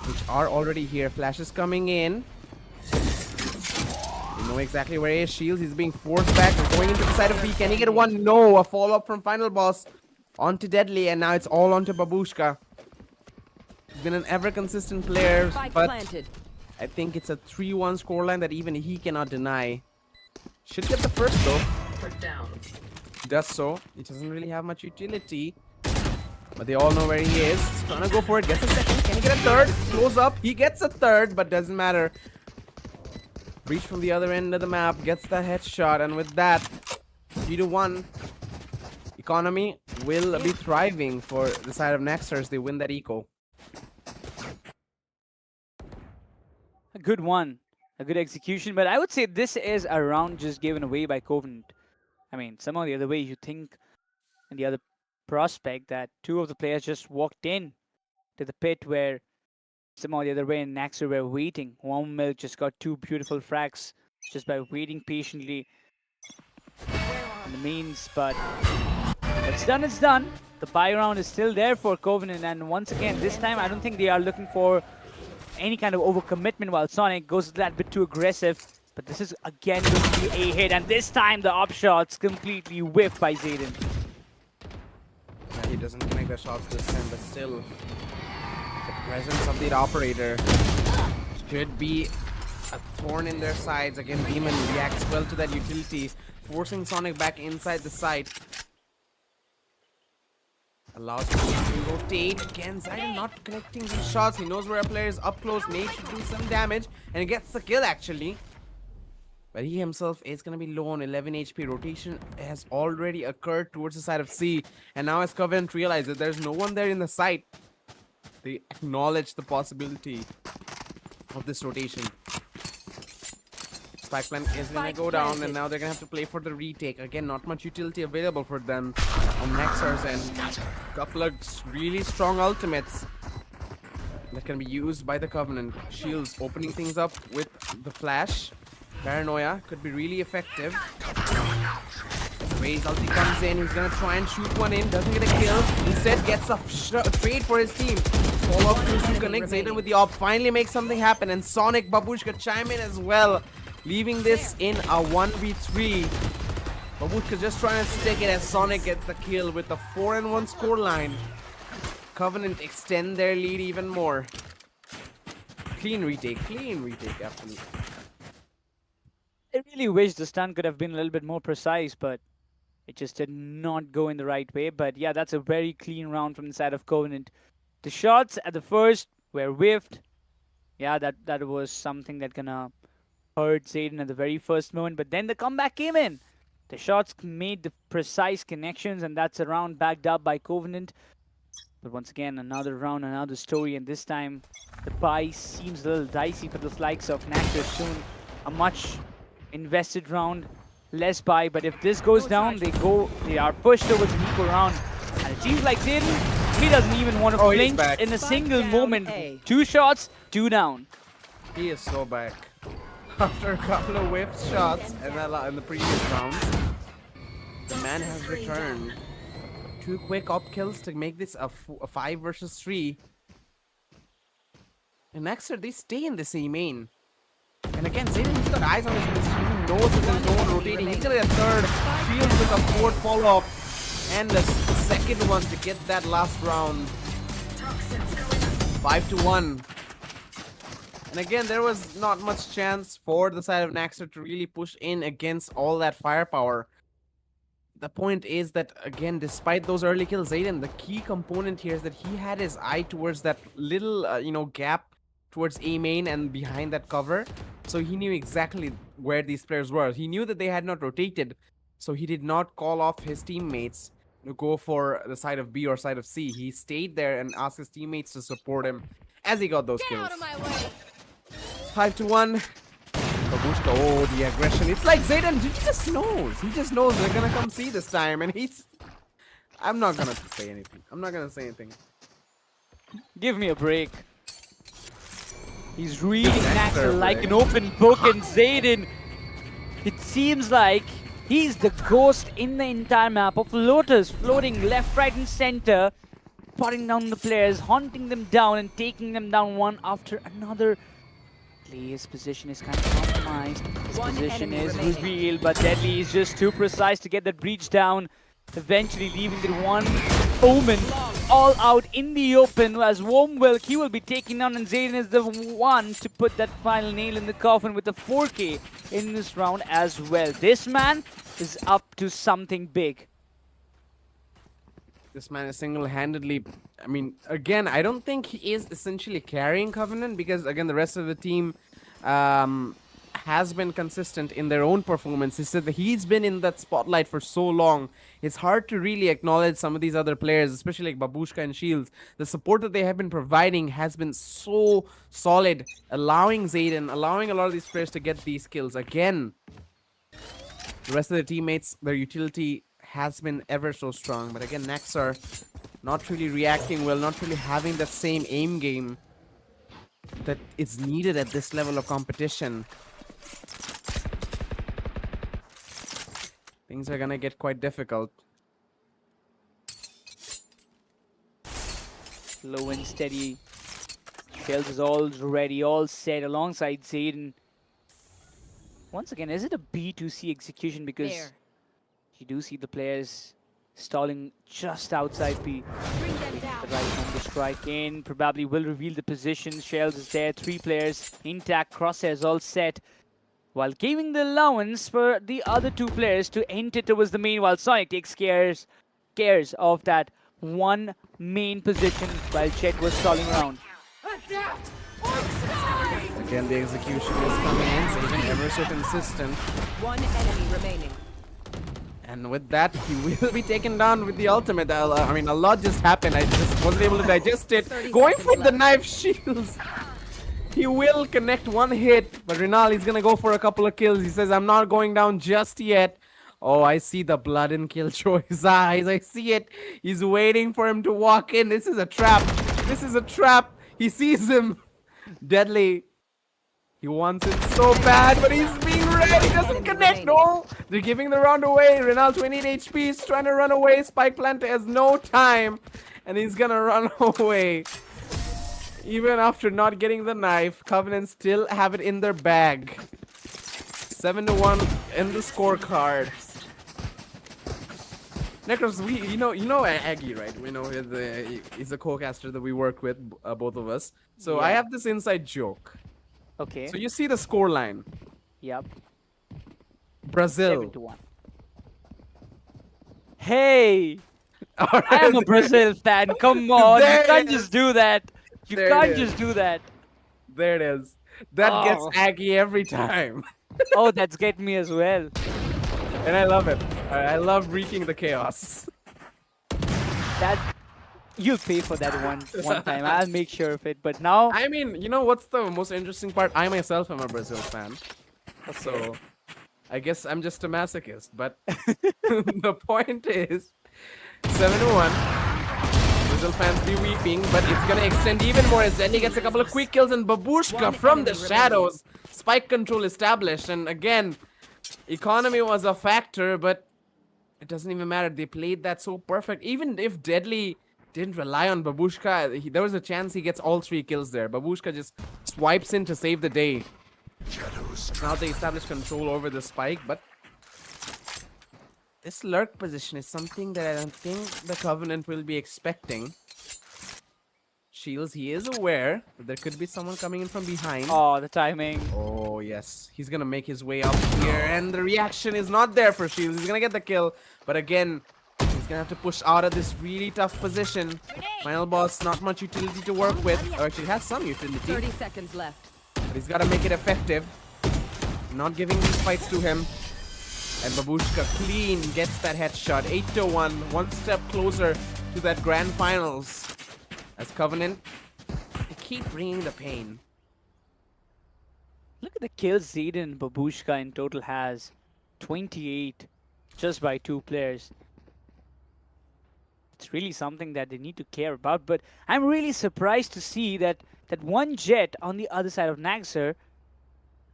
which are already here. Flashes coming in. You know exactly where he is. Shields, he's being forced back. We're going into the side of B. Can he get one? No. A follow-up from Final Boss onto Deadly, and now it's all onto Babushka. He's been an ever-consistent player, but I think it's a 3-1 scoreline that even he cannot deny. Should get the first, though. Does so. It doesn't really have much utility, but they all know where he is. He's trying to go for it. Gets a second. Can he get a third? Close up. He gets a third, but doesn't matter. Breach from the other end of the map. Gets the headshot. And with that, 3-1. Economy will be thriving for the side of NAXR as they win that eco. A good one. A good execution. But I would say this is a round just given away by Covenant. I mean, somehow the other way you think, and the other prospect that 2 of the players just walked in to the pit where somehow the other way and NAXR were waiting. Warmilk just got 2 beautiful frags just by waiting patiently in the mains, but it's done, it's done. the buy round is still there for Covenant, and once again, this time I don't think they are looking for any kind of overcommitment while Sonic goes that bit too aggressive. But this is again going to be a hit, and this time the up shots completely whiffed by Zayden. Yeah, he doesn't connect the shots this time, but still, the presence of the operator should be a thorn in their sides. Again, Demon reacts well to that utility, forcing Sonic back inside the site. Allows him to rotate. Again, Zayden not connecting these shots. He knows where a player is up close. Nate should do some damage, and he gets the kill actually. But he himself is going to be low on 11 HP. Rotation has already occurred towards the side of C. And now as Covenant realizes that there's no one there in the site, they acknowledge the possibility of this rotation. Spike plant is going to go down, and now they're going to have to play for the retake. Again, not much utility available for them on NAXR's end. Couple of really strong ultimates that can be used by the Covenant. Shields opening things up with the flash. Paranoia could be really effective. Ray's ulti comes in. He's gonna try and shoot one in. Doesn't get a kill. Instead gets a trade for his team. Follow up to connect. Zayden with the op. Finally makes something happen. And Sonic, Babushka chime in as well. Leaving this in a 1v3. Babushka just trying to stick it as Sonic gets the kill with a 4-1 scoreline. Covenant extend their lead even more. Clean retake, absolutely. I really wish the stun could have been a little bit more precise, but it just did not go in the right way. But yeah, that's a very clean round from the side of Covenant. The shots at the first were whiffed. Yeah, that was something that gonna hurt Zayden at the very first moment. But then the comeback came in. The shots made the precise connections, and that's a round backed up by Covenant. But once again, another round, another story, and this time the buy seems a little dicey for the likes of NAXR. Soon a much invested round, less buy, but if this goes down, they are pushed over the Nico round. And it seems like Zayden, he doesn't even want to flinch in a single moment. 2 shots, 2 down. He is so back. After a couple of whiffed shots in the previous round, the man has returned. 2 quick op kills to make this a 5 versus 3. And NAXR, they stay in the same main. And again, Zayden's got eyes on his position. He knows that there's no one rotating. He's gonna get a third. Shields with a 4th follow-up. And the second one to get that last round. 5-1. And again, there was not much chance for the side of NAXR to really push in against all that firepower. The point is that, again, despite those early kills, Zayden, the key component here is that he had his eye towards that little, gap towards A main and behind that cover. So he knew exactly where these players were. He knew that they had not rotated. So he did not call off his teammates to go for the side of B or side of C. He stayed there and asked his teammates to support him as he got those kills. 5-1. Babushka, oh, the aggression. It's like Zayden, he just knows. He just knows they're gonna come see this time. And he's... I'm not gonna say anything. I'm not gonna say anything. Give me a break. He's reading NAXR like an open book, and Zayden, it seems like he's the ghost in the entire map of Lotus, floating left, right, and center, potting down the players, hunting them down, and taking them down one after another. His position is kind of compromised. His position is revealed, but Deadly is just too precise to get that breach down, eventually leaving the one Omen all out in the open. As Wormwell, he will be taking down, and Zayden is the one to put that final nail in the coffin with a 4K in this round as well. This man is up to something big. This man is single-handedly, I mean, again, I don't think he is essentially carrying Covenant because, again, the rest of the team has been consistent in their own performance. He said that he's been in that spotlight for so long. It's hard to really acknowledge some of these other players, especially like Babushka and Shields. The support that they have been providing has been so solid, allowing Zayden, allowing a lot of these players to get these kills. Again, the rest of the teammates, their utility has been ever so strong, but again, NAXR not really reacting well, not really having that same aim game that is needed at this level of competition. Things are gonna get quite difficult. Slow and steady. Shells is all ready, all set alongside Zayden. Once again, is it a B2C execution? Because There. you do see the players stalling just outside B. Bring them down. The right one to strike in. Probably will reveal the position. Shells is there. 3 players intact. Crosshairs all set. While giving the allowance for the other 2 players to enter towards the main, while Sonic takes cares of that one main position while Chet was stalling around. Again, the execution is coming in. Zayden ever so consistent. One enemy remaining. And with that, he will be taken down with the ultimate. I mean, a lot just happened. I just wasn't able to digest it. 30 Going seconds for the left. knife shields. He will connect one hit, but Rinal, he's gonna go for a couple of kills. He says, I'm not going down just yet. Oh, I see the blood in Killjoy's eyes. I see it. He's waiting for him to walk in. This is a trap. This is a trap. He sees him. Deadly. He wants it so bad, but he's being ready. He doesn't connect. No. They're giving the round away. Rinal, 28 HP. He's trying to run away. Spike Planter has no time. And he's gonna run away. Even after not getting the knife, Covenant still have it in their bag. 7-1 in the scorecard. Necros, you know Aggie, right? We know he's a co-caster that we work with, both of us. So I Yeah. have this inside joke. Okay. So you see the score line. Yep. Brazil. 7-1. Hey! All I am a right. Brazil fan. Come on. There You it can't is. just do that. You There it can't is. just do that. There it is. That gets Oh. Aggie every time. Oh, that's get me as well. And I love it. I love wreaking the chaos. That you'll pay for that one time. I'll make sure of it. But now, I mean, you know what's the most interesting part? I myself am a Brazil fan. So I guess I'm just a masochist. But the point is 7-1. Brazil fans be weeping, but it's gonna extend even more as Zenny gets a couple of quick kills and Babushka One from the enemy remaining. shadows. Spike control established, and again, economy was a factor, but it doesn't even matter. They played that so perfect. Even if Deadly didn't rely on Babushka, there was a chance he gets all 3 kills there. Babushka just swipes in to save the day. Now they establish control over the Spike, but this lurk position is something that I don't think the Covenant will be expecting. Shields, he is aware that there could be someone coming in from behind. oh, the timing. Oh, yes. He's gonna make his way up here, and the reaction is not there for Shields. He's gonna get the kill, but again, he's gonna have to push out of this really tough position. Final boss, not much utility to work with. Or actually, has some utility, 30 seconds left. but he's gotta make it effective. Not giving these fights to him. And Babushka clean gets that headshot. 8-1, one step closer to that grand finals. As Covenant, they keep bringing the pain. Look at the kills Zayden and Babushka in total has. 28 just by 2 players. It's really something that they need to care about. But I'm really surprised to see that one Jet on the other side of NAXR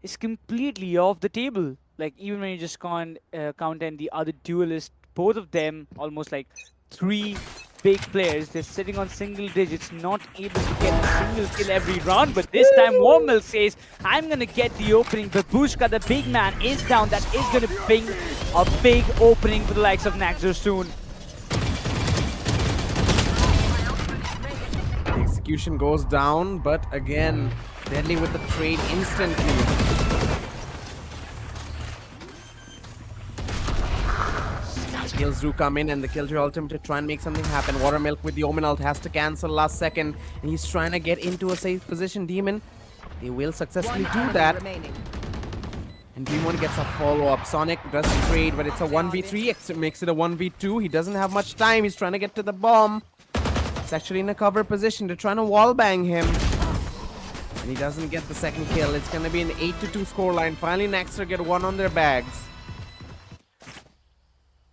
is completely off the table. Like, even when you just count in the other duelist, both of them almost like 3 big players. They're sitting on single digits, not able to get a single kill every round. But this time, Warmel says, I'm going to get the opening. Babushka, the big man, is down. That is going to bring a big opening for the likes of NAXR soon. The execution goes down, but again, Deadly with the trade instantly. Kills do come in, and the Killjoy ultimate to try and make something happen. Watermilk with the Omen ult has to cancel last second, and he's trying to get into a safe position. Demon, they will successfully One do enemy that. remaining. And Demon gets a follow-up. Sonic does trade, but it's a 1v3. It makes it a 1v2. He doesn't have much time. He's trying to get to the bomb. It's actually in a cover position. They're trying to wallbang him. And he doesn't get the second kill. It's going to be an 8-2 scoreline. Finally, NAXR get one on their bags.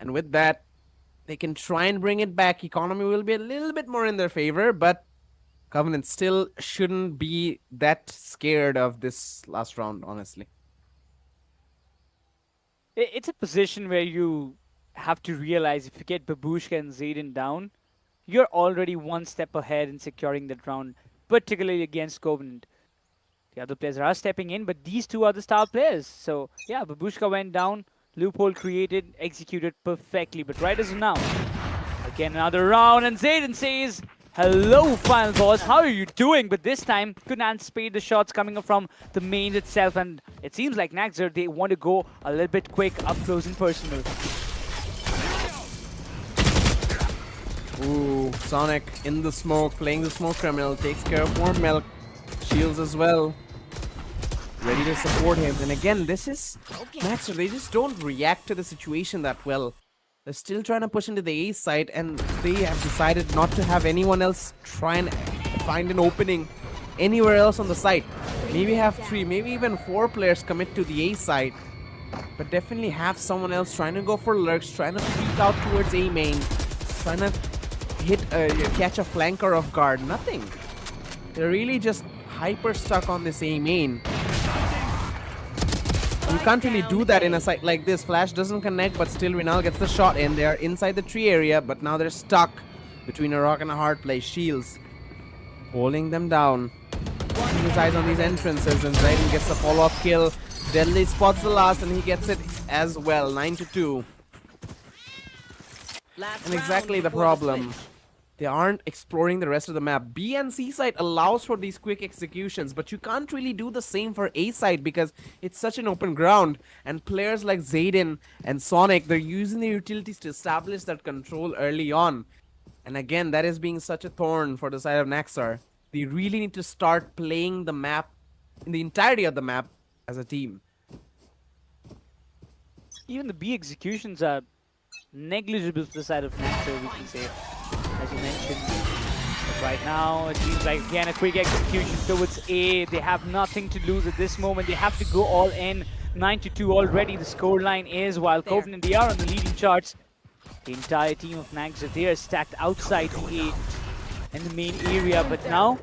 And with that, they can try and bring it back. Economy will be a little bit more in their favor, but Covenant still shouldn't be that scared of this last round, honestly. It's a position where you have to realize if you get Babushka and Zayden down, you're already one step ahead in securing that round, particularly against Covenant. The other players are stepping in, but these two are the star players. So yeah, Babushka went down, loophole created, executed perfectly. But right as of now, again another round, and Zayden says, "Hello, final boss. How are you doing?" But this time, couldn't anticipate the shots coming up from the main itself, and it seems like NAXR, they want to go a little bit quick, up close and personal. Ooh, Sonic in the smoke, playing the smoke criminal, takes care of more milk, shields as well. Ready to support him. And again, this is NAXR, they just don't react to the situation that well. They're still trying to push into the A side, and they have decided not to have anyone else try and find an opening anywhere else on the site. Maybe have 3, maybe even 4 players commit to the A side. But definitely have someone else trying to go for lurks, trying to peek out towards A main, trying to catch a flanker off guard. Nothing. They're really just hyper stuck on this A main. You can't really do that in a site like this. Flash doesn't connect, but still Rinal gets the shot in. They are inside the tree area, but now they're stuck between a rock and a hard place. Shields holding them down. Keeping his eyes on these entrances, and Zayden gets the follow-up kill. Deadly spots the last, and he gets it as well. 9-2. And exactly the problem. They aren't exploring the rest of the map. B and C side allows for these quick executions, but you can't really do the same for A side because it's such an open ground. And players like Zayden and Sonic, they're using the utilities to establish that control early on. And again, that is being such a thorn for the side of NAXR. They really need to start playing the map, in the entirety of the map, as a team. Even the B executions are negligible for the side of NAXR, we can say, as you mentioned. But right now, it seems like, again, a quick execution towards A. They have nothing to lose at this moment. They have to go all in. 9-2 already, the scoreline is, while Covenant, they are on the leading charts. The entire team of NAXR, they are stacked outside the A in the main area, but now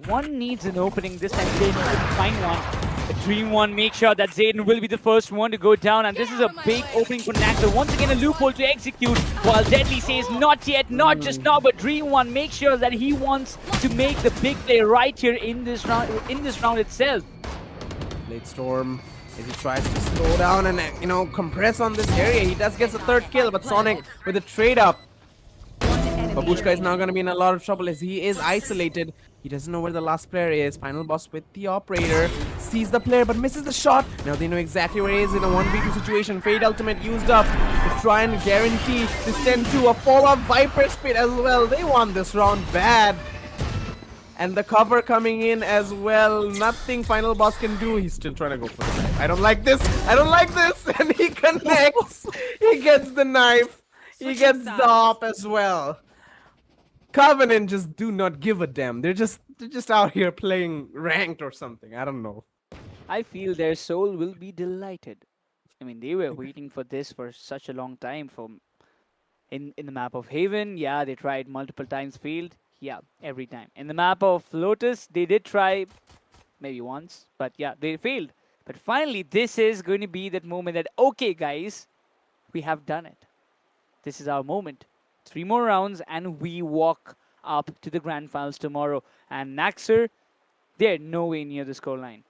one needs an opening. This time Zayden couldn't find one. The Dream One make sure that Zayden will be the first one to go down, and this is a big opening for NAXR. Once again a loophole to execute, while Deadly says not yet, not just now, but Dream One makes sure that he wants to make the big play right here in this round itself. Late Storm, as he tries to slow down and compress on this area, he does get the third kill, but Sonic with a trade up. Babushka is now going to be in a lot of trouble as he is isolated. He doesn't know where the last player is. Final boss with the operator. Sees the player but misses the shot. Now they know exactly where he is in a 1v2 situation. Fade ultimate used up to try and guarantee this 10-2. A follow-up Viper Spit as well. They want this round bad. And the cover coming in as well. Nothing Final Boss can do. He's still trying to go for the knife. I don't like this. I don't like this. And he connects. He gets the knife. He gets the op as well. Covenant just do not give a damn. They're just out here playing ranked or something. I don't know. I feel their soul will be delighted. I mean, they were waiting for this for such a long time. In the map of Haven, yeah, they tried multiple times, failed. Yeah, every time. In the map of Lotus, they did try maybe once, but yeah, they failed. But finally, this is going to be that moment that, okay, guys, we have done it. This is our moment. 3 more rounds, and we walk up to the grand finals tomorrow. And NAXR, they're nowhere near the scoreline.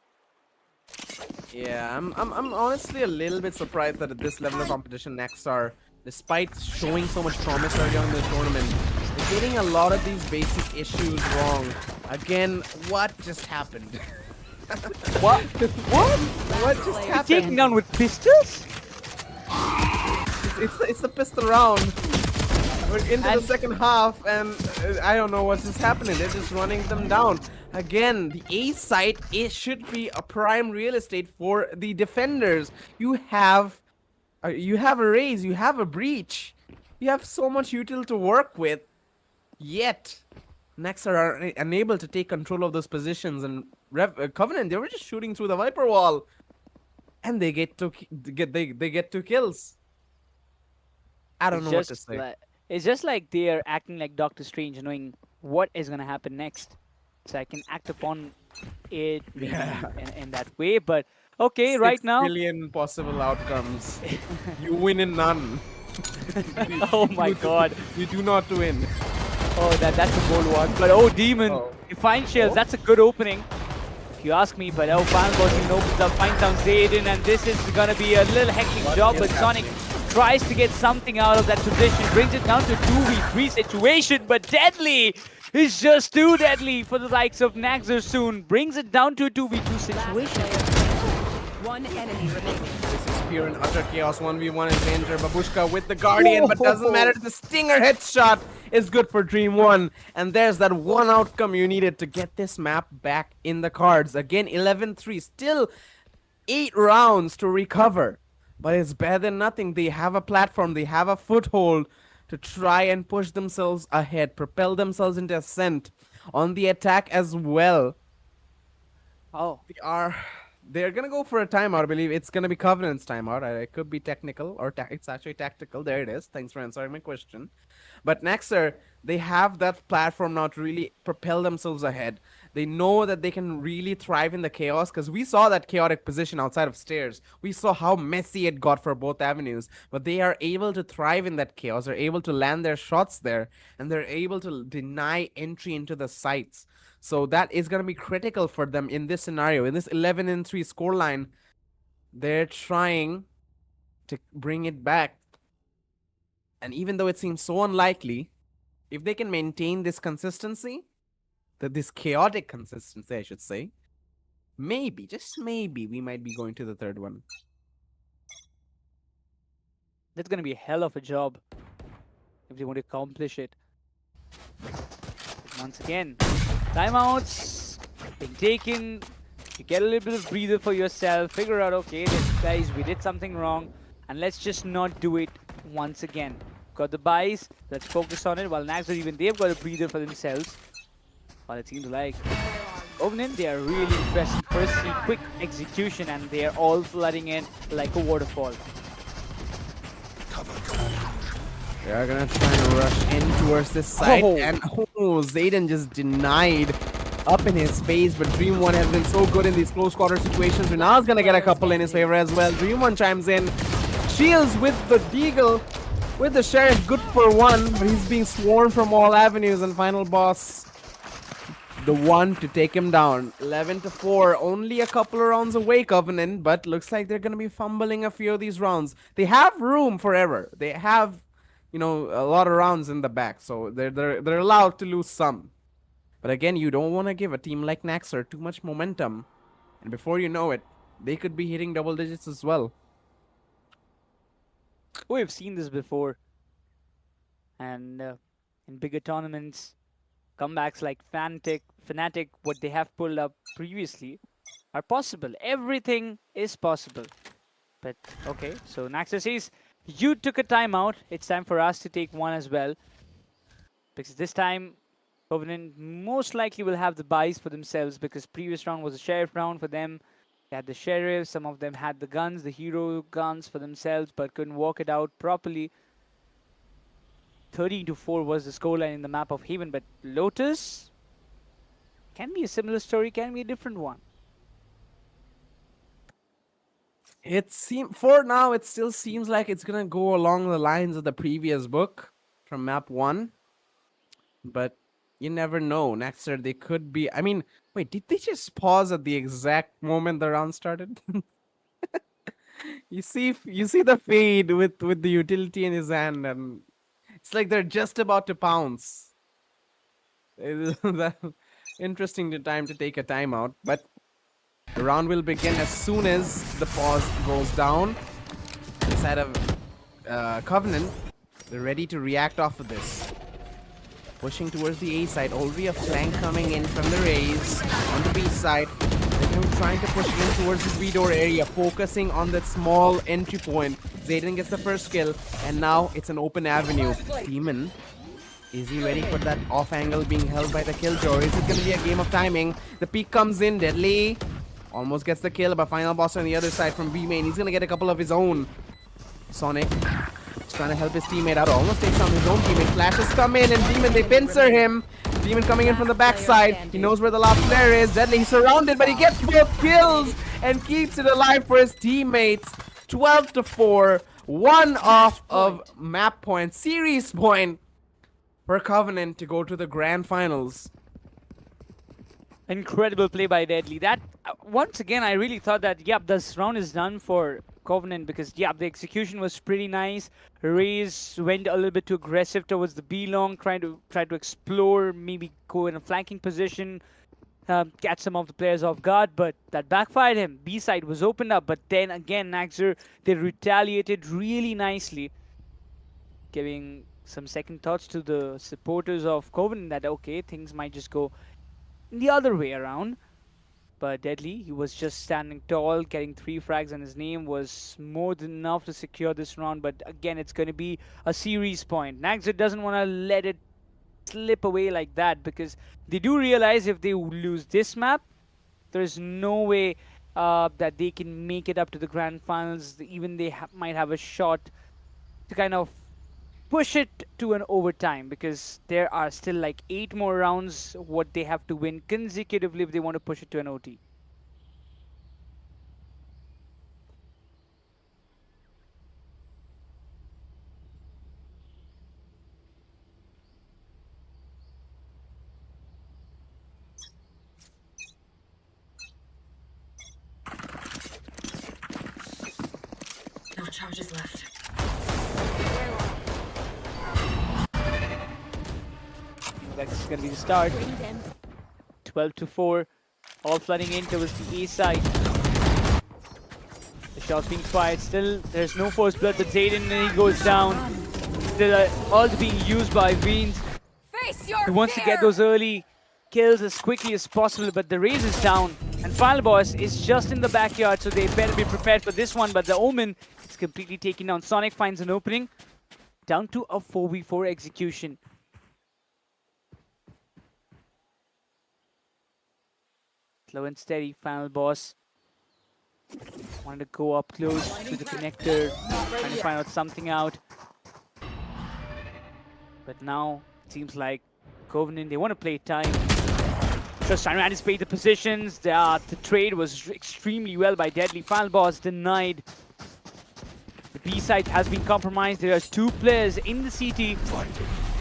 Yeah, I'm honestly a little bit surprised that at this level of competition, NAXR, despite showing so much promise early on in the tournament, they're getting a lot of these basic issues wrong. Again, what just happened? What? What just happened? Taken down with pistols? It's the pistol round. We're into the second half, and I don't know what's just happening. They're just running them down. Again, the A site, it should be a prime real estate for the defenders. You have a raise, you have a breach, you have so much util to work with. Yet, NAXR are unable to take control of those positions, and Covenant, they were just shooting through the Viper wall, and they get 2 kills. I don't know what to say. It's just like they are acting like Doctor Strange, knowing what is going to happen next. So I can act upon it maybe in that way. But okay, right now, 6 billion possible outcomes. You win in none. Oh my god. You do not win. Oh, that's a bold one. But oh, Demon, he finds Shells. That's a good opening, if you ask me. But oh, Final Boss even opens up, finds down Zayden, and this is gonna be a little hectic job. But Sonic tries to get something out of that position, brings it down to a 2v3 situation. But Deadly is just too deadly for the likes of NAXR soon. Brings it down to a 2v2 situation. One enemy remaining. This is pure and utter chaos. 1v1 is danger. Babushka with the Guardian, but doesn't matter. The Stinger headshot is good for Dream 1. And there's that one outcome you needed to get this map back in the cards. Again, 11-3. Still 8 rounds to recover. But it's better than nothing. They have a platform. They have a foothold to try and push themselves ahead. Propel themselves into ascent on the attack as well. Oh. They're gonna go for a timeout. I believe it's gonna be Covenant's timeout. It could be technical or it's actually tactical. There it is. Thanks for answering my question. But NAXR, they have that platform now to really propel themselves ahead. They know that they can really thrive in the chaos because we saw that chaotic position outside of stairs. We saw how messy it got for both avenues. But they are able to thrive in that chaos. They're able to land their shots there, and they're able to deny entry into the sites. So that is going to be critical for them in this scenario. In this 11-3 scoreline, they're trying to bring it back. And even though it seems so unlikely, if they can maintain this consistency, this chaotic consistency, I should say, maybe, just maybe, we might be going to the third one. That's going to be a hell of a job if they want to accomplish it. Once again, timeouts being taken. You get a little bit of breather for yourself. Figure out, okay, guys, we did something wrong, and let's just not do it once again. Got the buys. Let's focus on it. While NAXR, even they've got a breather for themselves. But it seems like Covenant, they are really impressive. Firstly, quick execution, and they are all flooding in like a waterfall. They are gonna try and rush in towards this side, and Zayden just denied up in his face. But Dream 1 has been so good in these close quarter situations. Renal's gonna get a couple in his favor as well. Dream 1 chimes in, shields with the Deagle, with the Sheriff, good for one, but he's being swarmed from all avenues. And Final Boss, the one to take him down. 11-4, only a couple of rounds away, Covenant, but looks like they're gonna be fumbling a few of these rounds. They have room forever. They have, you know, a lot of rounds in the back, so they're allowed to lose some. But again, you don't want to give a team like NAXR too much momentum, and before you know it, they could be hitting double digits as well. We've seen this before, and in bigger tournaments, comebacks like Fnatic, what they have pulled up previously, are possible. Everything is possible. But okay, so NAXR says, you took a timeout. It's time for us to take one as well. Because this time, Covenant most likely will have the buys for themselves, because previous round was a Sheriff round for them. They had the Sheriff, some of them had the guns, the hero guns for themselves, but couldn't work it out properly. 13-4 was the scoreline in the map of Haven, but Lotus can be a similar story, can be a different one. For now, it still seems like it's gonna go along the lines of the previous book from map 1, but you never know. NAXR, they could be. I mean, wait, did they just pause at the exact moment the round started? you see the fade with the utility in his hand, and it's like they're just about to pounce. That interesting time to take a timeout, but the round will begin as soon as the pause goes down. Inside of Covenant, they're ready to react off of this. Pushing towards the A side, already a flank coming in from the Rays. On the B side, they're trying to push in towards the B door area, focusing on that small entry point. Zayden gets the first kill, and now it's an open avenue. Demon, is he ready for that off angle being held by the Killjoy? Is it going to be a game of timing? The peek comes in, Deadly almost gets the kill, but Final Boss on the other side from B main. He's going to get a couple of his own. Sonic trying to help his teammate out. Almost takes on his own teammate. Flashes come in, and Demon, they pincer him. Demon coming in from the backside. He knows where the last player is. Deadly, he's surrounded, but he gets both kills and keeps it alive for his teammates. 12-4. one off of map point, series point for Covenant to go to the grand finals. Incredible play by Deadly. That once again, I really thought that this round is done for Covenant because the execution was pretty nice. Raze went a little bit too aggressive towards the B long, try to explore, maybe go in a flanking position, catch some of the players off guard, but that backfired him. B side was opened up, but then again, NAXR, they retaliated really nicely, giving some second thoughts to the supporters of Covenant that okay, things might just go the other way around. But Deadly, he was just standing tall, getting 3 frags, and his name was more than enough to secure this round. But again, it's going to be a series point. NAXR doesn't want to let it slip away like that because they do realize if they lose this map, there's no way that they can make it up to the grand finals. Even they might have a shot to kind of push it to an overtime because there are still like 8 more rounds what they have to win consecutively if they want to push it to an OT. No charges left. That's going to be the start. 12-4, all flooding in towards the A side. The shots being fired. Still, there's no force blood, but Zayden, and he goes down. Still, all being used by Veens. Face your He wants to get those early kills as quickly as possible, but the Raze is down. And Final Boss is just in the backyard, so they better be prepared for this one. But the Omen is completely taken down. Sonic finds an opening. Down to a 4v4 execution. Slow and steady, Final Boss. Wanted to go up close to the connector, trying to find out something out. But now, it seems like Covenant, they want to play time. Just trying to anticipate the positions. The trade was extremely well by Deadly. Final Boss denied. The B side has been compromised. There are 2 players in the CT.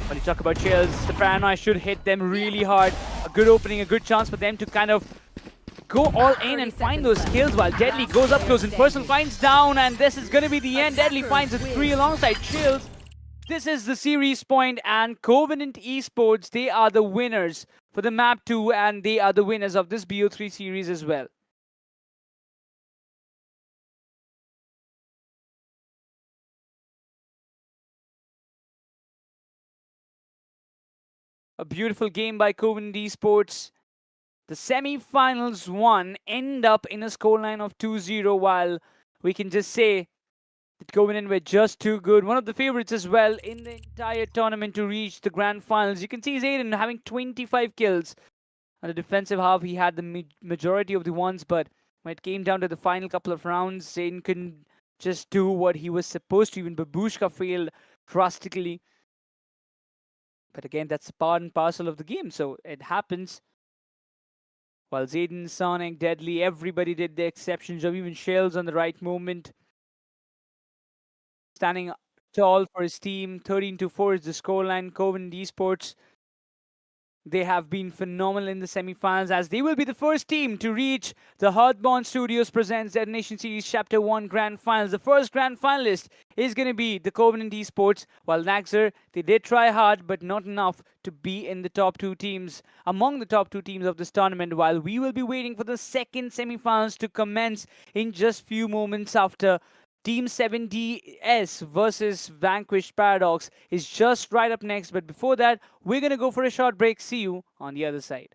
When you talk about Shells, the paranoia should hit them really hard. A good opening, a good chance for them to kind of go all in and find those kills while Deadly goes up close and personal finds down, and this is going to be the end. Deadly finds a 3 alongside Chills. This is the series point, and Covenant Esports, they are the winners for the map 2, and they are the winners of this BO3 series as well. A beautiful game by Covenant Esports. The semi-finals won end up in a scoreline of 2-0, while we can just say that Covenant were just too good. One of the favorites as well in the entire tournament to reach the grand finals. You can see Zayden having 25 kills. On the defensive half, he had the majority of the ones, but when it came down to the final couple of rounds, Zayden couldn't just do what he was supposed to. Even Babushka failed drastically. But again, that's part and parcel of the game, so it happens. While Zayden, Sonic, Deadly, everybody did the exception job, even Shells on the right moment. Standing tall for his team, 13-4 is the scoreline. Covenant Esports, they have been phenomenal in the semifinals, as they will be the first team to reach the Hearthborn Studios presents Detonation Series Chapter 1 Grand Finals. The first Grand Finalist is going to be the Covenant Esports, while NAXR, they did try hard, but not enough to be in the top 2 teams, among the top 2 teams of this tournament, while we will be waiting for the second semifinals to commence in just few moments after Team 7DS versus Vanquished Paradox is just right up next. But before that, we're going to go for a short break. See you on the other side.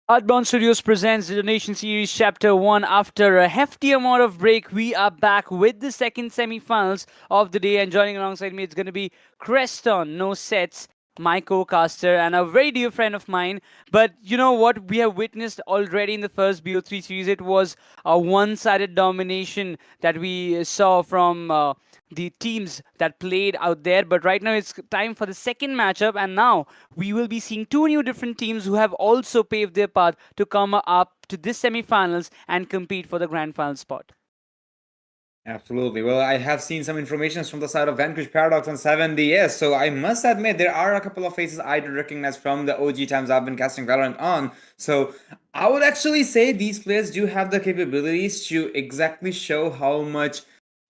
Hearthborn Studios presents Detonation Series Chapter 1. After a hefty amount of break, we are back with the second semi-finals of the day. And joining alongside me, it's going to be Creston, No Sets, my co-caster, and a very dear friend of mine. But you know what we have witnessed already in the first BO3 series? It was a one-sided domination that we saw from the teams that played out there. But right now, it's time for the second matchup. And now we will be seeing two new different teams who have also paved their path to come up to this semi-finals and compete for the grand final spot. Absolutely. Well, I have seen some information from the side of Vanquished Paradox on 7DS, so I must admit there are a couple of faces I do recognize from the OG times I've been casting Valorant on. So I would actually say these players do have the capabilities to exactly show how much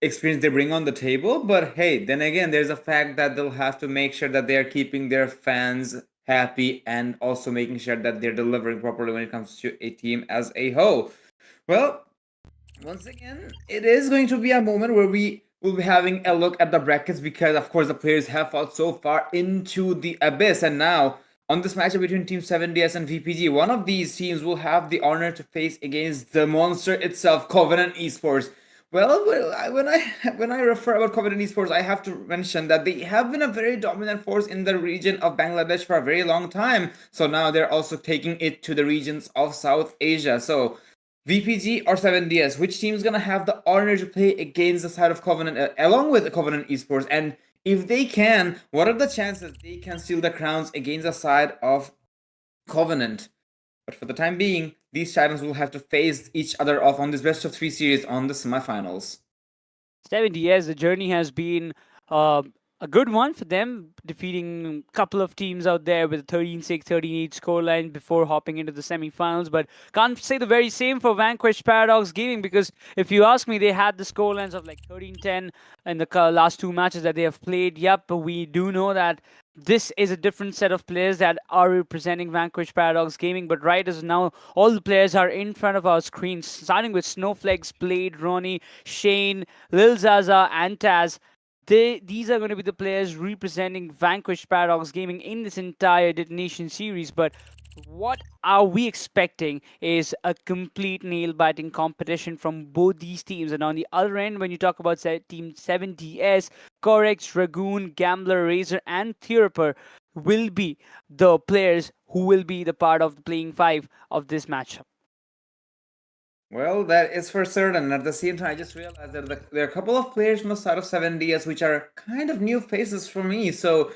experience they bring on the table. But hey, then again, there's a fact that they'll have to make sure that they're keeping their fans happy and also making sure that they're delivering properly when it comes to a team as a whole. Well, once again, it is going to be a moment where we will be having a look at the brackets because, of course, the players have fought so far into the abyss. And now, on this matchup between Team 7DS and VPG, one of these teams will have the honor to face against the monster itself, Covenant Esports. Well, when I refer about Covenant Esports, I have to mention that they have been a very dominant force in the region of Bangladesh for a very long time. So now they're also taking it to the regions of South Asia. So VPG or 7DS, which team is going to have the honor to play against the side of Covenant along with Covenant Esports? And if they can, what are the chances they can steal the crowns against the side of Covenant? But for the time being, these titans will have to face each other off on this best of 3 series on the semifinals. 7DS, the journey has been a good one for them, defeating a couple of teams out there with a 13-6, 13-8 scoreline before hopping into the semifinals. But can't say the very same for Vanquished Paradox Gaming, because if you ask me, they had the scorelines of like 13-10 in the last two matches that they have played. Yep, but we do know that this is a different set of players that are representing Vanquished Paradox Gaming. But right as now, all the players are in front of our screens, starting with Snowflakes, Blade, Ronnie, Shane, Lil Zaza, and Taz. These are going to be the players representing Vanquished Paradox Gaming in this entire Detonation series. But what are we expecting is a complete nail-biting competition from both these teams. And on the other end, when you talk about Team 7DS, Corex, Dragoon, Gambler, Razor, and Theraper will be the players who will be the part of the playing 5 of this matchup. Well, that is for certain. At the same time, I just realized that there are a couple of players from the side of 7DS which are kind of new faces for me. So,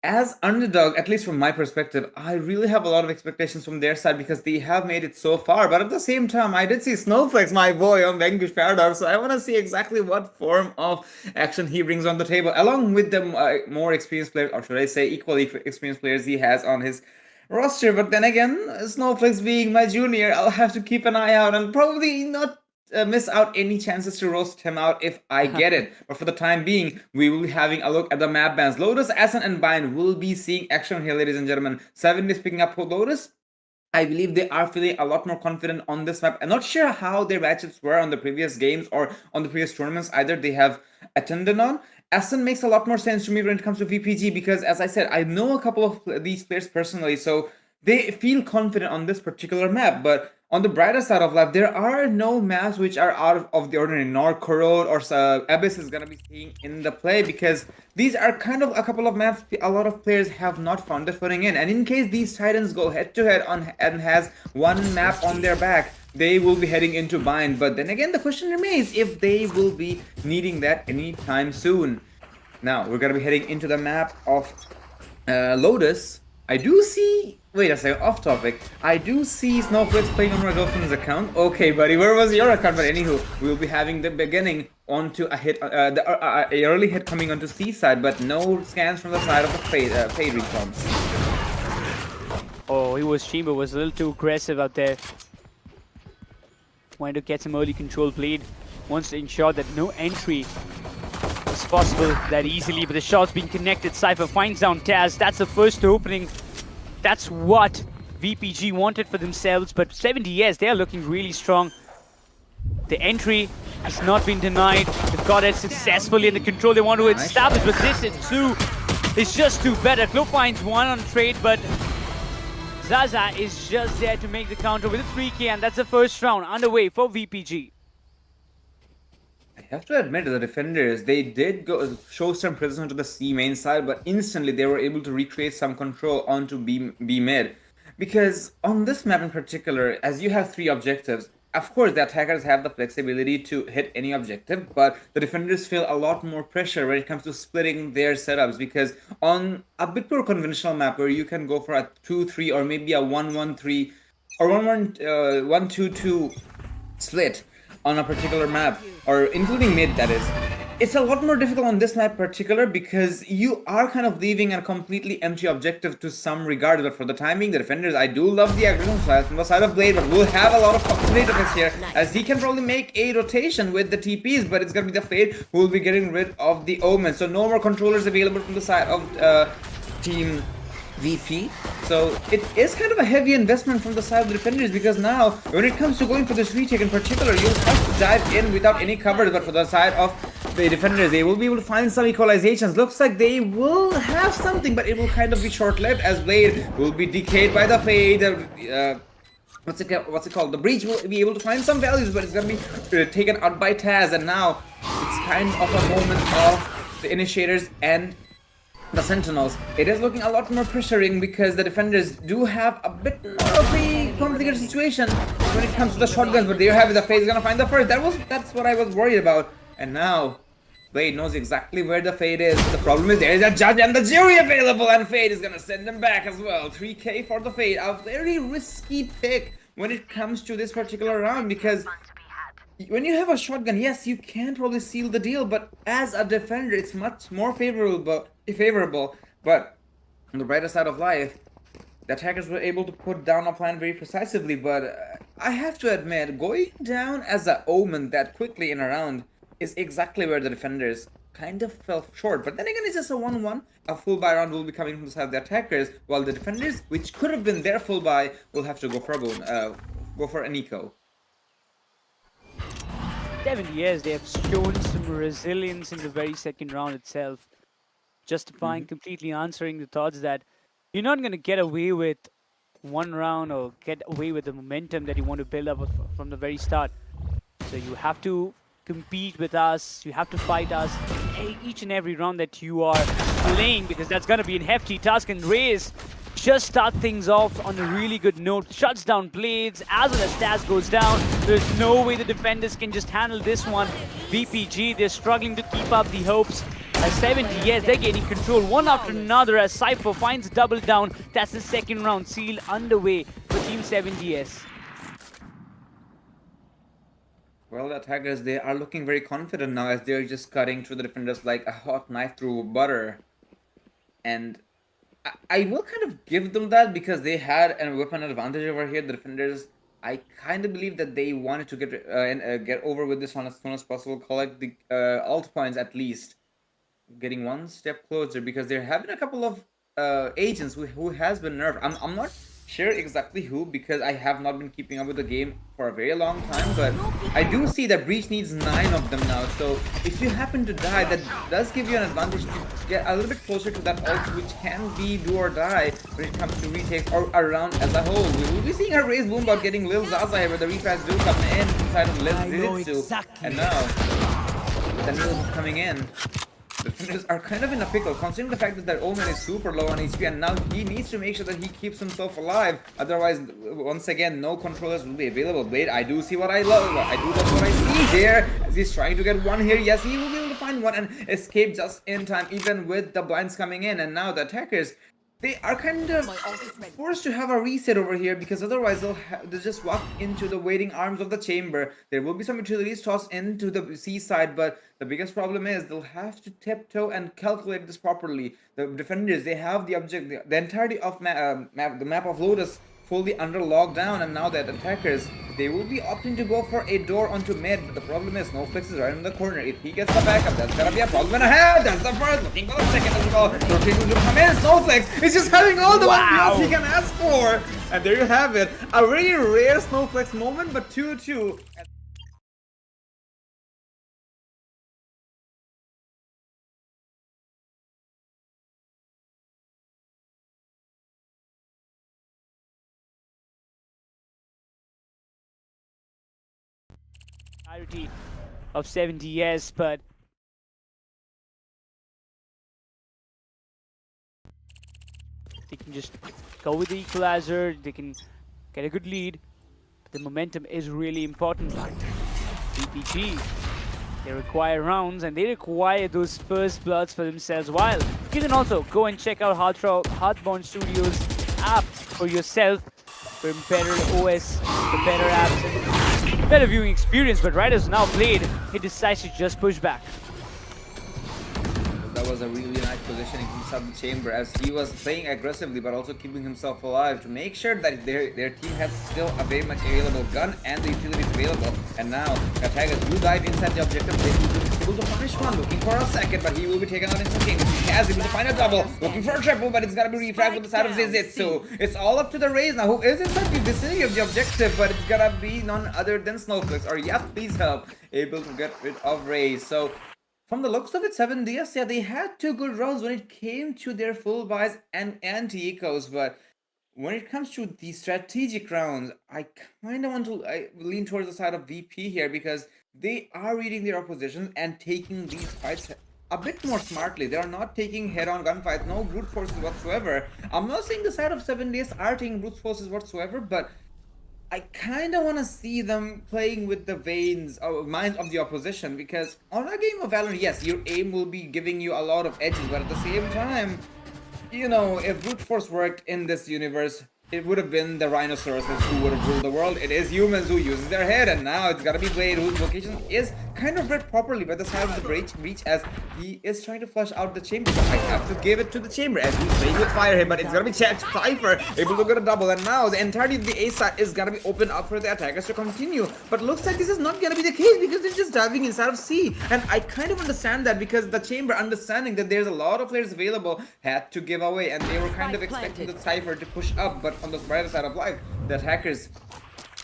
as underdog, at least from my perspective, I really have a lot of expectations from their side because they have made it so far. But at the same time, I did see Snowflakes, my boy, on Vanquished Paradox. So I want to see exactly what form of action he brings on the table, along with the more experienced players, or should I say equally experienced players he has on his roster. But then again, Snowflakes being my junior, I'll have to keep an eye out and probably not miss out any chances to roast him out if I get it. But for the time being, we will be having a look at the map bans. Lotus, Ascent, and Bind will be seeing action here, ladies and gentlemen. 7 is picking up for Lotus. I believe they are feeling a lot more confident on this map. I'm not sure how their matchups were on the previous games or on the previous tournaments either they have attended on. Ascent makes a lot more sense to me when it comes to VPG because, as I said, I know a couple of these players personally, so they feel confident on this particular map. But on the brighter side of life, there are no maps which are out of the ordinary. Nor Corrode or Abyss is going to be staying in the play because these are kind of a couple of maps a lot of players have not found their footing in. And in case these Titans go head-to-head on and has one map on their back, they will be heading into Bind. But then again, the question remains if they will be needing that anytime soon. Now, we're going to be heading into the map of Lotus. I do see... Wait a second, off topic. I do see Snowflakes playing on my girlfriend's account. Okay, buddy, where was your account? But anywho, we'll be having the beginning onto a hit, the early hit coming onto C-side, but no scans from the side of the Fade response. Oh, Chamber was a little too aggressive out there. Wanted to get some early control played. Wants to ensure that no entry is possible that easily, but the shot's being connected. Cypher finds down Taz. That's the first opening. That's what VPG wanted for themselves, but 7DS, they are looking really strong. The entry has not been denied. They've got it successfully in the control they want to establish, but this is two. It's just too better. Clo finds one on trade, but Zaza is just there to make the counter with a 3K, and that's the first round underway for VPG. I have to admit, the defenders, they did go show some presence onto the C main side, but instantly they were able to recreate some control onto B mid. Because on this map in particular, as you have 3 objectives, of course the attackers have the flexibility to hit any objective, but the defenders feel a lot more pressure when it comes to splitting their setups, because on a bit more conventional map where you can go for a 2-3 or maybe a 1-1-3 or 1-2-2 split on a particular map, or including mid, that is, it's a lot more difficult on this map particular because you are kind of leaving a completely empty objective to some regard. But for the timing, the defenders, I do love the aggression side from the side of Blade, but we'll have a lot of opportunity to this here, as he can probably make a rotation with the TPs, but it's gonna be the Fade who will be getting rid of the Omen. So no more controllers available from the side of Team VP. So it is kind of a heavy investment from the side of the defenders, because now when it comes to going for this retake in particular, you'll have to dive in without any cover. But for the side of the defenders, they will be able to find some equalizations. Looks like they will have something, but it will kind of be short-lived, as Blade will be decayed by the Fade. What's it called? The Breach will be able to find some values, but it's gonna be taken out by Taz, and now it's kind of a moment of the initiators and the Sentinels. It is looking a lot more pressuring because the defenders do have a bit more of a complicated situation when it comes to the shotguns, but they're having the Fade is gonna find the first. That's what I was worried about. And now Blade knows exactly where the Fade is. The problem is there is a judge and the jury available, and Fade is gonna send them back as well. 3K for the Fade. A very risky pick when it comes to this particular round, because when you have a shotgun, yes, you can probably seal the deal, but as a defender, it's much more favorable. But on the brighter side of life, the attackers were able to put down a plan very precisely. But I have to admit, going down as an Omen that quickly in a round is exactly where the defenders kind of fell short. But then again, it's just a 1-1. A full buy round will be coming from the side of the attackers, while the defenders, which could have been their full buy, will have to go for an eco. 7 years, they have shown some resilience in the very second round itself, justifying completely answering the thoughts that you're not going to get away with one round or get away with the momentum that you want to build up from the very start. So you have to compete with us, you have to fight us each and every round that you are playing, because that's going to be a hefty task. And Raze just start things off on a really good note, shuts down Blades as well as Taz goes down. There's no way the defenders can just handle this one. VPG, they're struggling to keep up the hopes. 70, yes, they're gaining control one after another as Cypher finds a double down. That's the second round seal underway for Team 70s. Well, the attackers, they are looking very confident now, as they're just cutting through the defenders like a hot knife through butter. And I will kind of give them that, because they had a weapon advantage over here. The defenders, I kind of believe that they wanted to get over with this one as soon as possible, collect the alt points at least, getting one step closer, because they're having a couple of agents who has been nerfed. I'm not sure exactly who, because I have not been keeping up with the game for a very long time, but I do see that Breach needs 9 of them now. So if you happen to die, that does give you an advantage to get a little bit closer to that ult, which can be do or die when it comes to retakes or around as a whole. We will be seeing a Raze Boombot getting Lil Zaza here, where the retries do come in inside of Lil Zizitsu. And now Daniel coming in. The defenders are kind of in a pickle, considering the fact that their Omen is super low on HP, and now he needs to make sure that he keeps himself alive. Otherwise, once again, no controllers will be available. Blade, I do see what I love. I do love what I see here, as he's trying to get one here. Yes, he will be able to find one and escape just in time, even with the blinds coming in. And now the attackers, they are kind of forced to have a reset over here, because otherwise they'll just walk into the waiting arms of the chamber. There will be some utilities tossed into the seaside, but the biggest problem is they'll have to tiptoe and calculate this properly. The defenders, they have the entirety of the map of Lotus fully under lockdown, and now that attackers, they will be opting to go for a door onto mid, but the problem is Snowflakes is right in the corner. If he gets the backup, that's gonna be a problem and a half. That's the first, looking for the second as well. Rotation will come in. Snowflakes is just having all the 1 he can ask for, and there you have it, a really rare Snowflakes moment, but 2-2. entirety of 70s, but they can just go with the equalizer, they can get a good lead. But the momentum is really important. VPG, they require rounds and they require those first bloods for themselves. While you can also go and check out Hearthborn Studios app for yourself for better OS, for better apps, and better viewing experience. But Riders now played, he decides to just push back. That was a really nice positioning inside the chamber as he was playing aggressively but also keeping himself alive to make sure that their team has still a very much available gun and the utilities available. And now Katagas do dive inside the objective. They will be able to punish one, looking for a second, but he will be taken out in some game. He has able to find a double, looking for a triple, but it's gotta be refragged with the side of Zizit. So it's all up to the Raze now, who is inside the vicinity of the objective, but it's gotta be none other than Snowflakes. Or yeah, please help, able to get rid of Raze. So from the looks of it, 7DS, yeah, they had 2 good rounds when it came to their full buys and anti-ecos, but when it comes to the strategic rounds, I kind of want to lean towards the side of VP here because they are reading their opposition and taking these fights a bit more smartly. They are not taking head-on gunfights, no brute forces whatsoever. I'm not saying the side of 7DS are taking brute forces whatsoever, but I kind of want to see them playing with the veins or minds of the opposition because on a game of Valorant, yes, your aim will be giving you a lot of edges, but at the same time, you know, if brute force worked in this universe, it would have been the rhinoceroses who would have ruled the world. It is humans who uses their head, and now it's gotta be Blade, whose location is kind of read properly by the side of the breach as he is trying to flush out the chamber. But I have to give it to the chamber as he's playing with fire here, but it's gonna be Cypher able to get a double, and now the entirety of the A side is gonna be opened up for the attackers to continue. But looks like this is not gonna be the case because they're just diving inside of C, and I kind of understand that because the chamber, understanding that there's a lot of players available, had to give away, and they were kind of expecting the Cypher to push up, but on the brighter side of life, the attackers,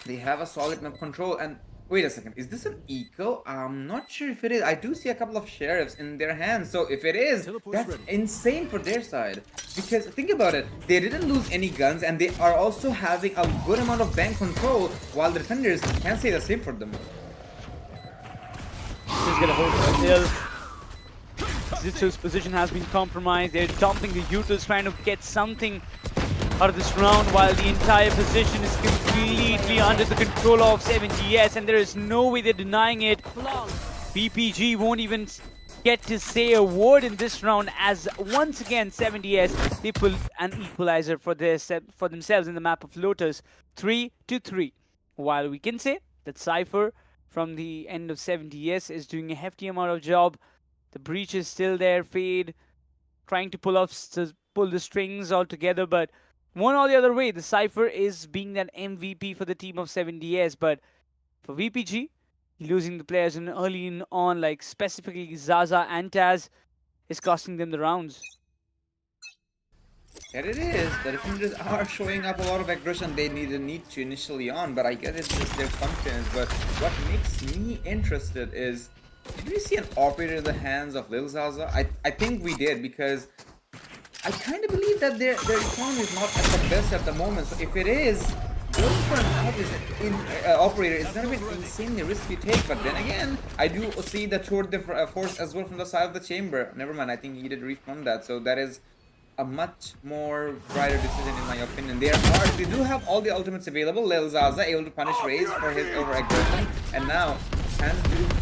they have a solid map control. And wait a second, is this an eco? I'm not sure if it is. I do see a couple of sheriffs in their hands, so if it is, that's insane for their side. Because think about it, they didn't lose any guns and they are also having a good amount of bank control, while the defenders can't say the same for them. He's gonna hold it still. Zitsu's position has been compromised. They're dumping the Utils, trying to get something out of this round, while the entire position is completely under the control of 7DS, and there is no way they're denying it. BPG won't even get to say a word in this round, as once again 7DS, they pull an equalizer for themselves in the map of Lotus, 3-3. While we can say that Cypher from the end of 7DS is doing a hefty amount of job. The breach is still there, Fade trying to pull the strings all together, but one or the other way, the Cypher is being that MVP for the team of 7DS. But for VPG, losing the players in early on, like specifically Zaza and Taz, is costing them the rounds. And it is. The defenders are showing up a lot of aggression they need to initially on, but I guess it's just their confidence. But what makes me interested is, did we see an operator in the hands of Lil Zaza? I think we did, because I kind of believe that their economy is not at the best at the moment. So if it is, going for an operator is going to be an insanely risky take. But then again, I do see the tour force as well from the side of the chamber. Never mind, I think he did refund that. So that is a much more brighter decision in my opinion. They do have all the ultimates available. Lil Zaza able to punish Raze for his over aggression, and now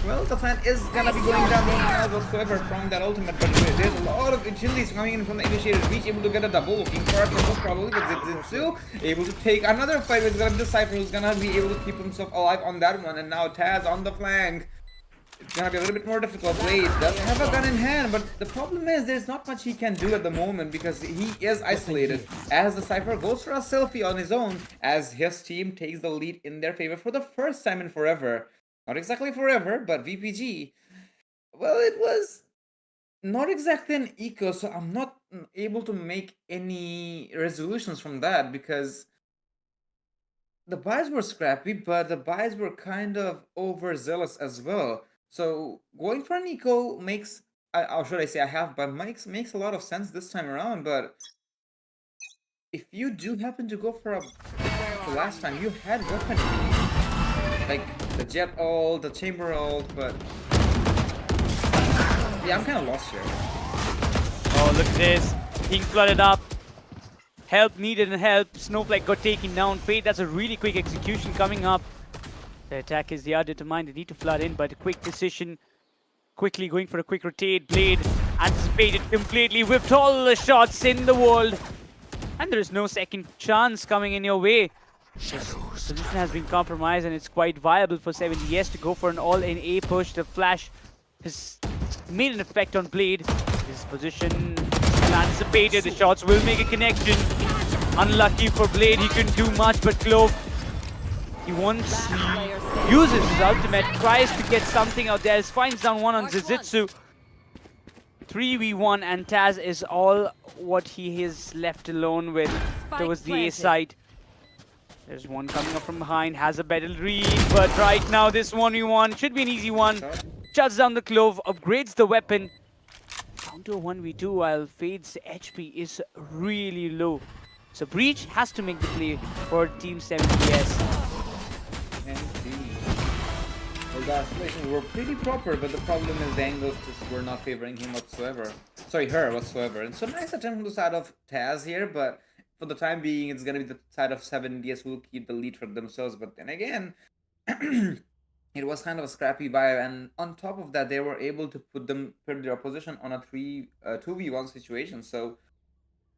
well, the fan is gonna be going down the whatsoever from that ultimate, but there's a lot of utilities coming in from the initiated reach, able to get a double, looking for a triple probably with Zitsu, able to take another fight with the Cypher, who's gonna be able to keep himself alive on that one, and now Taz on the flank. It's gonna be a little bit more difficult. Blade does have a gun in hand, but the problem is there's not much he can do at the moment because he is isolated as the Cypher goes for a selfie on his own as his team takes the lead in their favor for the first time in forever. Not exactly forever, but VPG, well, it was not exactly an eco, so I'm not able to make any resolutions from that because the buys were scrappy, but the buys were kind of overzealous as well. So going for an eco makes, or should I say I have, but makes a lot of sense this time around. But if you do happen to go for the last time, you had weapon. Like, the jet ult, the chamber ult, but yeah, I'm kind of lost here. Oh, look at this. Being flooded up. Help needed and help. Snowflake got taken down. Fate, that's a really quick execution coming up. The attackers, they are determined. They need to flood in, but a quick decision. Quickly going for a quick rotate. Blade anticipated completely. Whipped all the shots in the world. And there is no second chance coming in your way. This position has been compromised and it's quite viable for 70S to go for an all-in A push. The flash has made an effect on Blade. His position anticipated. The shots will make a connection. Unlucky for Blade. He couldn't do much, but Clove, he wants, he uses his ultimate, tries to get something out there. Finds down one on Zizitsu. 3v1 and Taz is all what he is left alone with towards the A side. There's one coming up from behind, has a better read, but right now this 1v1 should be an easy one. Shuts down the Clove, upgrades the weapon. Down to a 1v2 while Fade's HP is really low. So Breach has to make the play for Team 70S. Well, the oscillations were pretty proper, but the problem is the angles just were not favoring him whatsoever. Sorry, her whatsoever. And so nice attempt on the side of Taz here, but for the time being, it's gonna be the side of 7DS who will keep the lead for themselves. But then again, it was kind of a scrappy bio, and on top of that, they were able to put their opposition on a 2v1 situation. So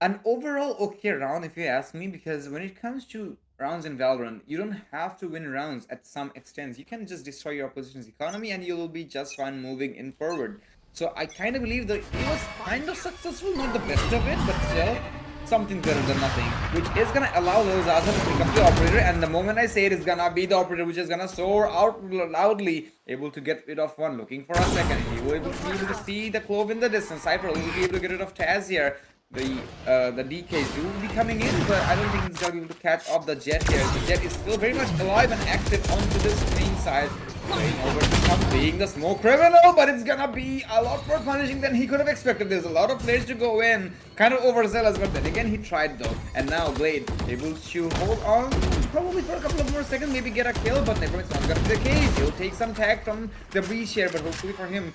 an overall okay round, if you ask me, because when it comes to rounds in Valorant, you don't have to win rounds at some extent. You can just destroy your opposition's economy and you will be just fine moving in forward. So I kind of believe that it was kind of successful, not the best of it, but still something better than nothing, which is gonna allow Lotus to pick up the operator, and the moment I say it is gonna be the operator which is gonna soar out loudly, able to get rid of one, looking for a second. He will be able to see the Clove in the distance. Cypher will be able to get rid of Taz here. The DKs will be coming in, but I don't think he's gonna be able to catch up the Jet here. The Jet is still very much alive and active onto this main side. Going over to some, being the smoke criminal, but it's gonna be a lot more punishing than he could have expected. There's a lot of players to go in, kind of overzealous, but then again he tried though. And now Blade able to hold on, probably for a couple of more seconds, maybe get a kill, but never, it's not gonna be the case. He'll take some tag from the breach here, but hopefully for him,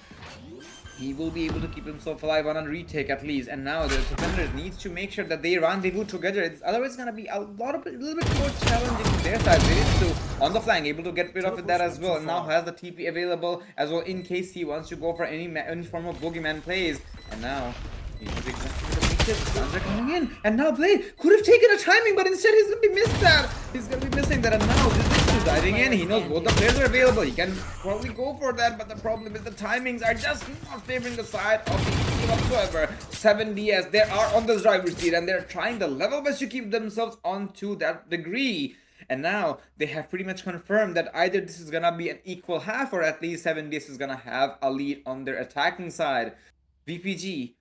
he will be able to keep himself alive on a retake at least. And now the defenders needs to make sure that they rendezvous together. It's otherwise gonna be a little bit more challenging to their side. They need to on the flank, able to get rid of that as well. And now has the TP available as well in case he wants to go for any form of boogeyman plays. And now he knows exactly what the stuns are coming in. And now Blade could have taken a timing, but instead he's gonna be missed that. He's gonna be missing that. And now this is diving in. He knows both the players are available. He can probably go for that, but the problem is the timings are just not favoring the side of the team whatsoever. 7DS, they are on the driver's seat and they're trying the level best to keep themselves onto that degree. And now they have pretty much confirmed that either this is gonna be an equal half, or at least 7DS is gonna have a lead on their attacking side. VPG,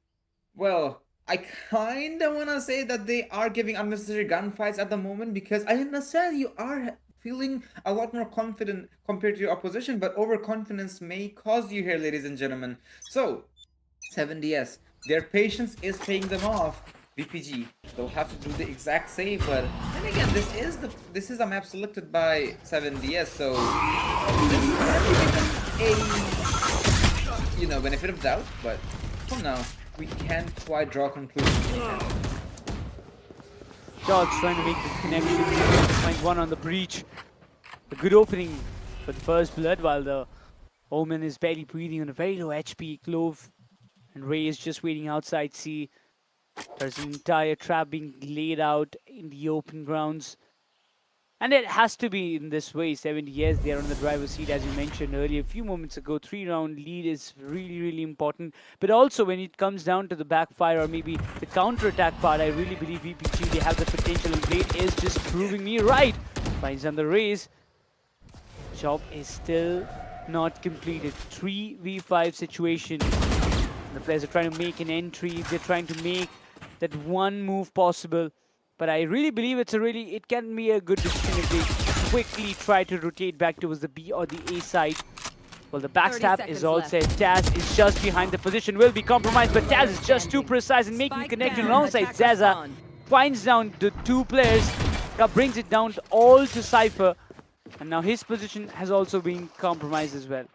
well, I kind of want to say that they are giving unnecessary gunfights at the moment, because I understand you are feeling a lot more confident compared to your opposition, but overconfidence may cause you here, ladies and gentlemen. So 7DS, their patience is paying them off. VPG, they'll have to do the exact same, but then again, this is a map selected by 7DS, so this is a benefit of doubt, but for now we can't quite draw conclusions. Dogs trying to make the connection. Find one on the breach. A good opening for the first blood, while the Omen is barely breathing on a very low HP. Clove and Ray is just waiting outside C. There's an entire trap being laid out in the open grounds. And it has to be in this way. 70S, they're on the driver's seat, as you mentioned earlier a few moments ago. 3-round lead is really, really important. But also when it comes down to the backfire or maybe the counter-attack part, I really believe VPG, they have the potential, and Blade is just proving me right. Finds on the raise. Job is still not completed. 3v5 situation. The players are trying to make an entry. They're trying to make that one move possible. But I really believe it can be a good decision if they quickly try to rotate back towards the B or the A side. Well, the backstab is all set. Taz is just behind the position, will be compromised, but Taz is just too precise in making the connection alongside Zaza. Finds down the two players, brings it down all to Cypher. And now his position has also been compromised as well.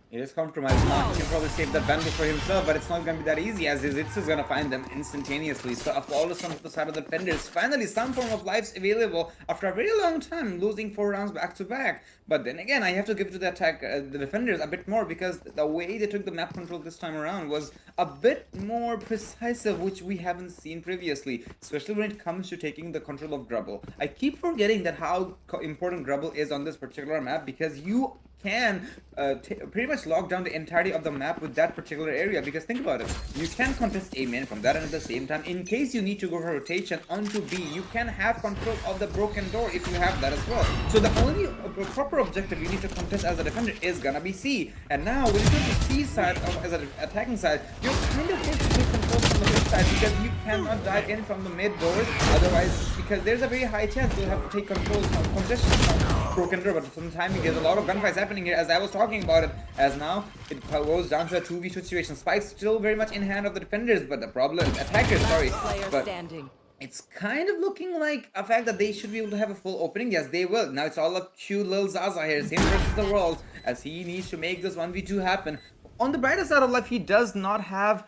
It is compromised now. He can probably save that Vanquished for himself, but it's not going to be that easy as his is going to find them instantaneously. So a flawless on the side of the defenders. Finally, some form of lives available after a very long time, losing 4 rounds back to back. But then again, I have to give to the attack, the defenders a bit more because the way they took the map control this time around was a bit more precise, which we haven't seen previously, especially when it comes to taking the control of Grubble. I keep forgetting that how important Grubble is on this particular map because you can pretty much lock down the entirety of the map with that particular area, because think about it, you can contest A main from that, and at the same time, in case you need to go for rotation onto B, you can have control of the broken door if you have that as well. So the only proper objective you need to contest as a defender is gonna be C. And now when you go to C side as an attacking side, you're kind of forced to take control from the mid side because you cannot dive in from the mid doors otherwise, because there's a very high chance you'll have to take control of congestion from broken door. But for some time there's a lot of gunfights happening here, as I was talking about it, as now it goes down to a 2v2 situation. Spike's still very much in hand of the defenders, but the problem attackers, sorry, Player but standing. it's kind of looking like a fact that they should be able to have a full opening. Yes, they will. Now it's all up to Lil Zaza here, same versus the world, as he needs to make this 1v2 happen. On the brighter side of life, he does not have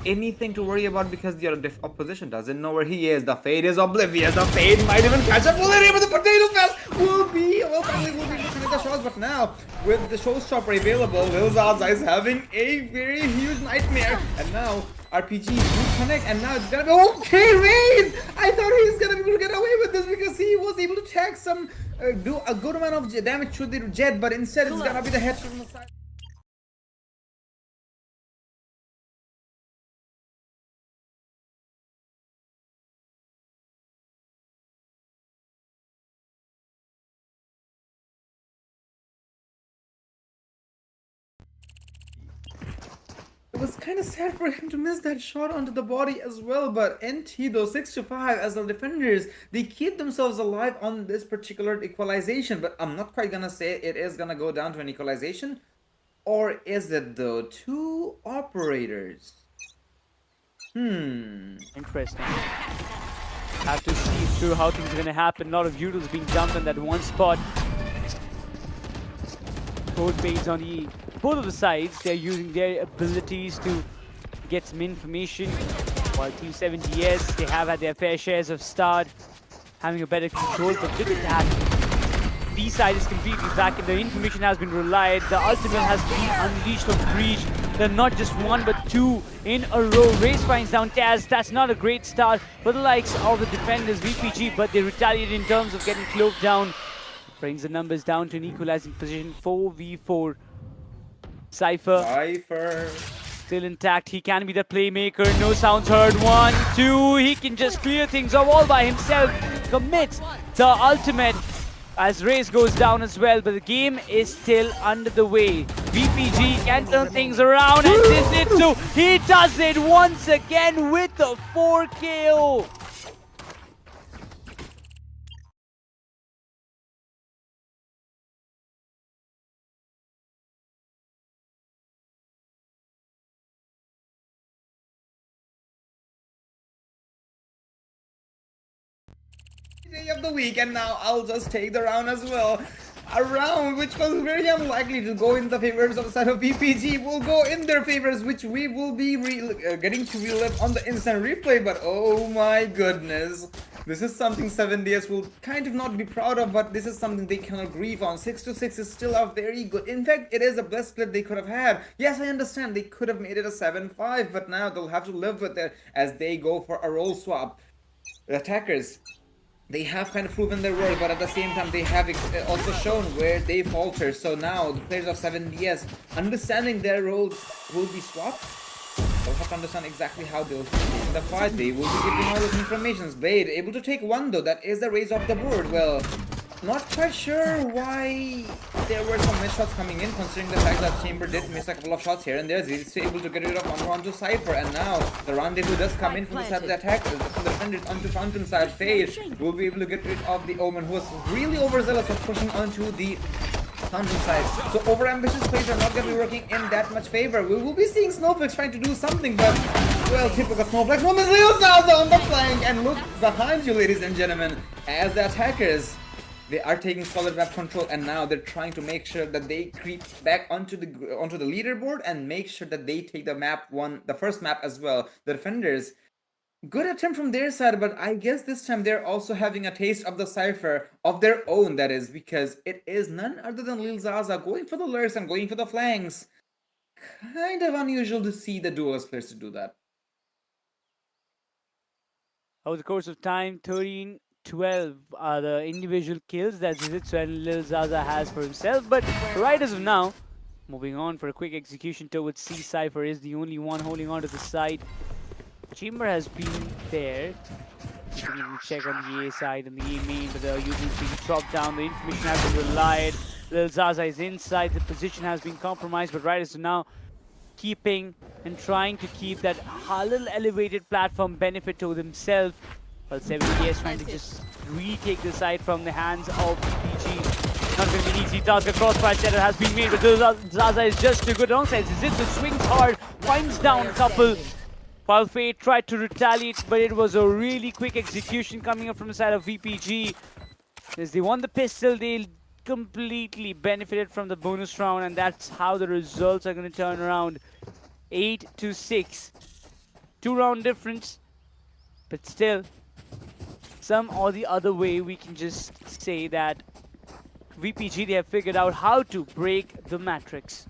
anything to worry about because the other opposition doesn't know where he is. The Fade is oblivious. The Fade might even catch up. Will it? But the potato fest will be, well, probably will be looking at the shots, but now with the showstopper available, Lil Zaza is having a very huge nightmare. And now RPG will connect, and now it's gonna be okay. Rain! I thought he's gonna be able to get away with this because he was able to tag some, do a good amount of damage to the jet, but instead it's gonna be the headshot from the side. It was kind of sad for him to miss that shot onto the body as well, but NT though 6-5 as the defenders, they keep themselves alive on this particular equalization, but I'm not quite gonna say it is gonna go down to an equalization, or is it though? 2 operators. Interesting. Have to see through how things are gonna happen. A lot of Utils being jumped on that one spot. Both fades on both of the sides. They're using their abilities to get some information. While Team 7DS, they have had their fair shares of start, having a better control. But look at that. B side is completely back, and the information has been relied. The ultimate has been unleashed on Breach. They're not just 1 but 2 in a row. Race finds down Taz. That's not a great start for the likes of the defenders, VPG, but they retaliate in terms of getting cloaked down. Brings the numbers down to an equalizing position, 4v4. Cypher still intact. He can be the playmaker. No sounds heard. 1, 2. He can just clear things up all by himself. Commits the ultimate as Race goes down as well. But the game is still under the way. VPG can turn things around, and this it too. He does it once again with the 4 KO. Day of the week, and now I'll just take the round as well. A round which was very unlikely to go in the favors of the side of VPG will go in their favors, which we will be getting to relive on the instant replay. But oh my goodness, this is something 7DS will kind of not be proud of, but this is something they cannot grieve on. 6-6 is still a very good, in fact it is the best split they could have had. Yes, I understand they could have made it a 7-5, but now they'll have to live with it as they go for a role swap. The attackers, they have kind of proven their worth, but at the same time they have also shown where they falter. So now the players of 7DS, understanding their roles will be swapped. They'll have to understand exactly how they'll in the fight. They will be giving all those informations. Blade able to take 1 though. That is the raise off the board. Well, not quite sure why there were some missed shots coming in, considering the fact that Chamber did miss a couple of shots here and there. He's still able to get rid of one onto Cypher, and now the rendezvous does come in from the side of the attack. From the defenders onto Fountain side. Fade will be able to get rid of the Omen, who was really overzealous of pushing onto the Fountain side. So overambitious plays are not going to be working in that much favor. We will be seeing Snowflakes trying to do something, but well, typical Snowflakes. Lil Zaza on the flank, and look behind you, ladies and gentlemen, as the attackers They are taking solid map control, and now they're trying to make sure that they creep back onto the leaderboard and make sure that they take the first map as well. The defenders, good attempt from their side, but I guess this time they're also having a taste of the Cypher of their own, that is, because it is none other than Lil Zaza going for the lurks and going for the flanks. Kind of unusual to see the duelist players to do that. Over the course of time, 13-12 are the individual kills that Zizitsu and Lil Zaza has for himself. But right as of now, moving on for a quick execution towards C. Cypher is the only one holding on to the side. Chamber has been there. You can even check on the A side and the A main, but the Yuzu's being dropped down. The information has been relied. Lil Zaza is inside. The position has been compromised, but right as of now, keeping and trying to keep that little elevated platform benefit to themselves. While 70S trying to just retake the side from the hands of PG. Not going to be an easy task. A crossfire setup has been made, but Zaza is just too good alongside. Zizitsu swings hard, winds down a couple. While Fate tried to retaliate, but it was a really quick execution coming up from the side of VPG. As they won the pistol, they completely benefited from the bonus round, and that's how the results are going to turn around. 8-6. 2-round difference, but still, some or the other way, we can just say that VPG, they have figured out how to break the matrix.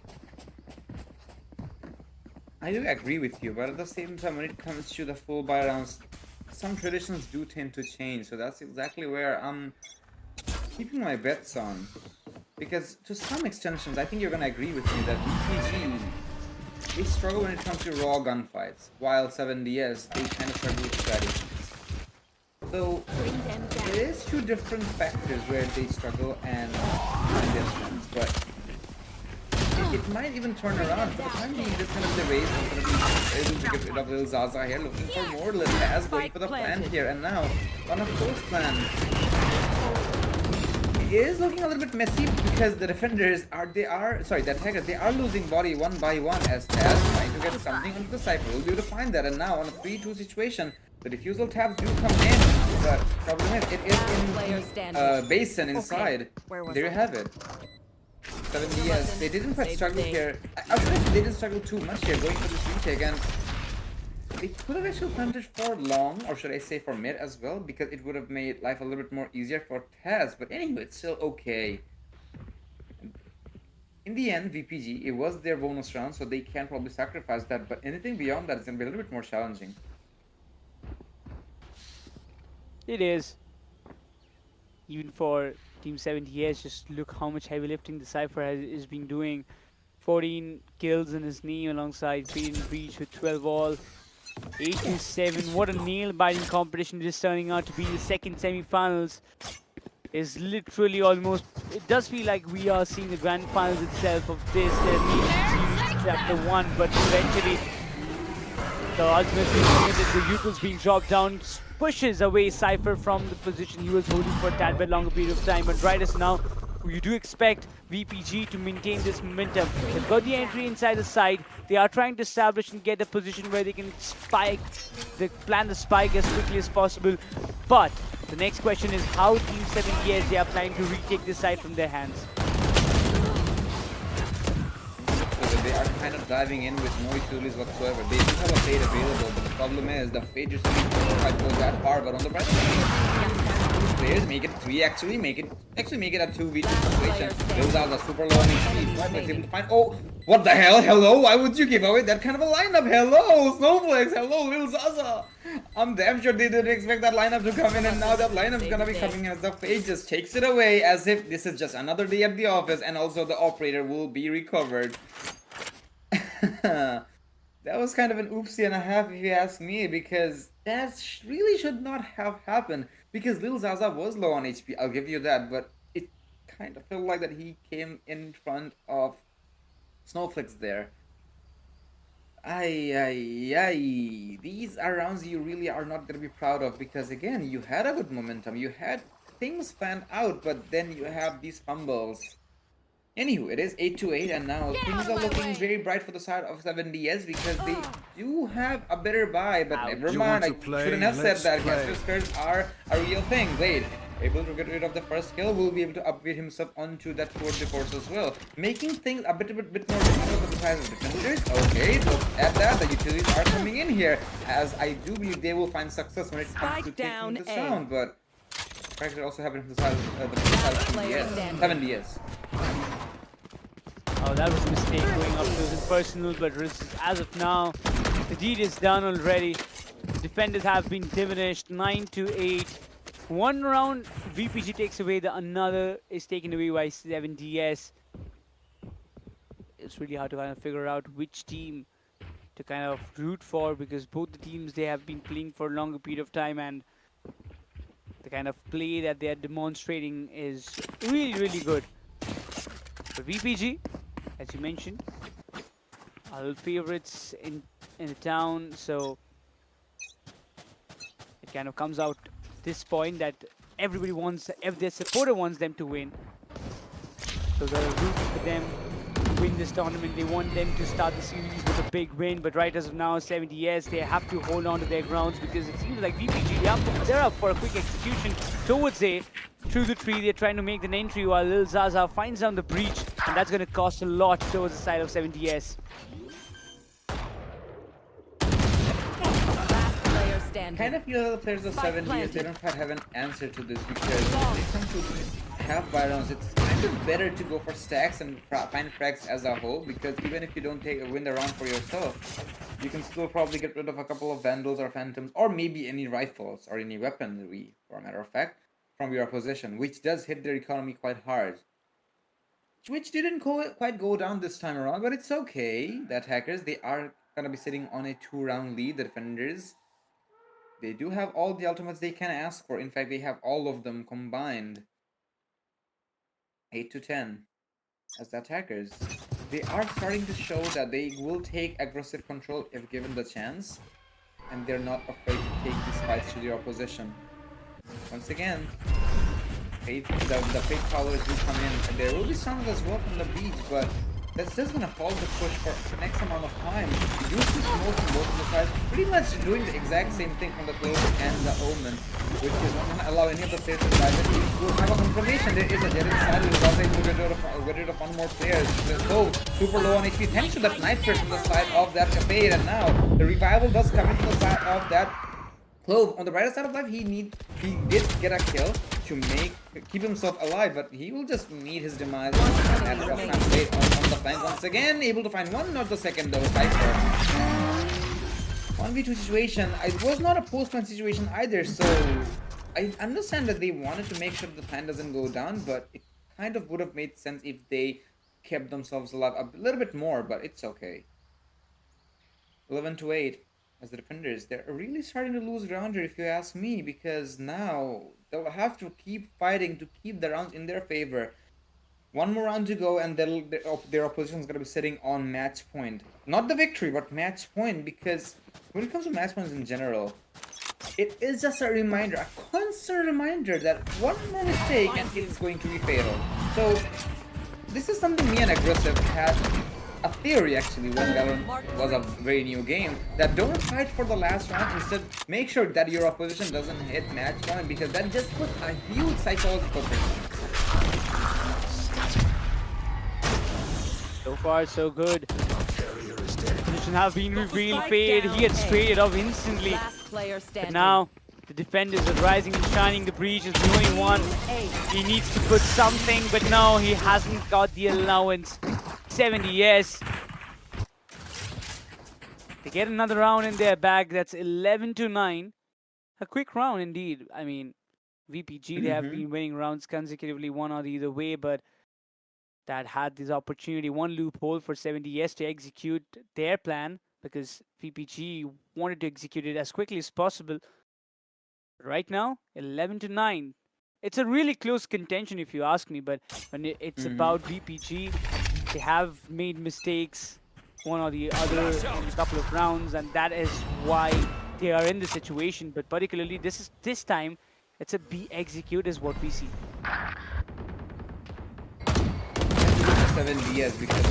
I do agree with you, but at the same time, when it comes to the full buy rounds, some traditions do tend to change, so that's exactly where I'm keeping my bets on. Because to some extensions, I think you're gonna agree with me that VPG, they struggle when it comes to raw gunfights, while 7DS, they kind of struggle with strategies. So, it is two different factors where they struggle and their strengths, but it might even turn around. For the time being, this kind of the race is going to be able to get rid of Lil Zaza here, looking for more. Lil Az going for the plant here, and now one of those plans is looking a little bit messy because the defenders the attackers, they are losing body one by one as Taz trying to get something onto the Cypher. We'll be able to find that, and now on a 3-2 situation, the defusal tabs do come in. The problem is, it is in the basin inside. There you have it. 7DS, they didn't quite struggle here. I should say they didn't struggle too much here going for this retake, and they could have actually planted for long, or should I say for mid as well, because it would have made life a little bit more easier for Taz, but anyway, it's still okay. In the end, VPG, it was their bonus round, so they can probably sacrifice that, but anything beyond that is going to be a little bit more challenging. It is. Even for Team 70S, just look how much heavy lifting the Cypher has been doing. 14 kills in his name alongside Fade and Breach with 12 all. 8-7. What a nail-biting competition it is turning out to be. The second semi-finals is literally almost... It does feel like we are seeing the grand finals itself of this Series Chapter 1, but eventually the ultimately the Utils being dropped down pushes away Cypher from the position he was holding for a tad bit longer period of time. But right as now, you do expect VPG to maintain this momentum. They've got the entry inside the side. They are trying to establish and get a position where they can spike, they plan the spike as quickly as possible. But the next question is how Team 70S, they are planning to retake this side from their hands. So they are kind of diving in with no utilities whatsoever. They do have a Fade available, but the problem is the Fade just doesn't quite go that far. But on the bright side, players make it 3, actually make it a 2v2 situation. Those are the super low on HP. Snowflakes able to find. Oh, what the hell? Hello? Why would you give away that kind of a lineup? Hello, Snowflakes. Hello, Lil Zaza. I'm damn sure they didn't expect that lineup to come in, and now that lineup's gonna be coming in as the Fade just takes it away as if this is just another day at the office, and also the operator will be recovered. That was kind of an oopsie and a half if you ask me, because that really should not have happened, because Lil Zaza was low on HP, I'll give you that, but it kind of felt like that he came in front of Snowflakes there. These are rounds you really are not going to be proud of, because again, you had a good momentum, you had things planned out, but then you have these fumbles. Anywho, it is 8-8, and now things are looking very bright for the side of 7DS, because they do have a better buy, but never mind, I shouldn't have said that. Caster Skirts are a real thing. Wait, able to get rid of the first kill, will be able to upgrade himself onto that tour de force as well, making things a bit more difficult for the side of defenders. Okay, look at that, the utilities are coming in here, as I do believe they will find success when it comes to Spike down taking this A. round, but practically also happened to the side of player DS, standing. 7DS. Oh, that was a mistake going up close and personal, but as of now, the deed is done already. The defenders have been diminished 9-8. One round, VPG takes away, the another is taken away by 7DS. It's really hard to kind of figure out which team to kind of root for, because both the teams, they have been playing for a longer period of time, and the kind of play that they are demonstrating is really, really good. But VPG, as you mentioned, are little favorites in the town, so it kind of comes out this point that everybody wants, if their supporter wants them to win, so they're rooting for them to win this tournament. They want them to start the series with a big win, but right as of now, 70S, they have to hold on to their grounds, because it seems like VPG, they're up for a quick execution towards A. Through the tree, they're trying to make an entry while Lil Zaza finds down the breach, and that's going to cost a lot towards the side of 70S. Last player standing. Kind of feel that the players of Spike 7DS, they planted. don't quite have an answer to this, because when it comes to these half buy rounds, it's kind of better to go for stacks and find frags as a whole, because even if you don't win the round for yourself, you can still probably get rid of a couple of vandals or phantoms, or maybe any rifles or any weaponry, for a matter of fact, from your opposition, which does hit their economy quite hard. Which didn't quite go down this time around, but it's okay. The attackers, they are gonna be sitting on a 2-round lead. The defenders, they do have all the ultimates they can ask for. In fact, they have all of them combined. 8-10. As the attackers, they are starting to show that they will take aggressive control if given the chance, and they're not afraid to take these fights to their opposition. Once again, the fake powers do come in, and there will be some as well from the beach, but that's just gonna halt the push for the next amount of time. You do see smoke from both of the sides, pretty much doing the exact same thing from the Clove and the Omen, which is not gonna allow any of the players to drive it. We'll have a confirmation. There is a Jet inside who is also able to get rid of one more player. The Clove super low on HP thanks to that Night First from the side of that Fade, and now the revival does come into the side of that Clove. On the brighter side of life, he did get a kill to keep himself alive, but he will just meet his demise at rough time state on the flank once again, able to find one, not the second though. Cypher. 1v2 situation. It was not a post-plant situation either, so I understand that they wanted to make sure the plan doesn't go down, but it kind of would have made sense if they kept themselves alive a little bit more, but it's okay. 11-8. As the defenders, they're really starting to lose ground here, if you ask me, because now they'll have to keep fighting to keep the rounds in their favor. One more round to go, and their opposition is going to be sitting on match point. Not the victory, but match point, because when it comes to match points in general, it is just a reminder, a constant reminder that one more mistake and it's going to be fatal. So this is something me and Aggressive had a theory actually when Valorant was a very new game, that don't fight for the last round, instead make sure that your opposition doesn't hit match point, because that just puts a huge psychological pressure. So far, so good. Position have been revealed. Fade, he gets traded off instantly. Last player But standing. now, the defenders are rising and shining. The breach is the only one. He needs to put something, but no, he hasn't got the allowance. 70S. They get another round in their bag. That's 11-9. A quick round indeed. I mean, VPG, they have been winning rounds consecutively, one or the other way, but that had this opportunity, one loophole for 70S to execute their plan, because VPG wanted to execute it as quickly as possible. Right now, 11-9. It's a really close contention if you ask me, but when it's about VPG, they have made mistakes, one or the other, in a couple of rounds, and that is why they are in this situation. But particularly this time, it's a B execute is what we see. 7DS, because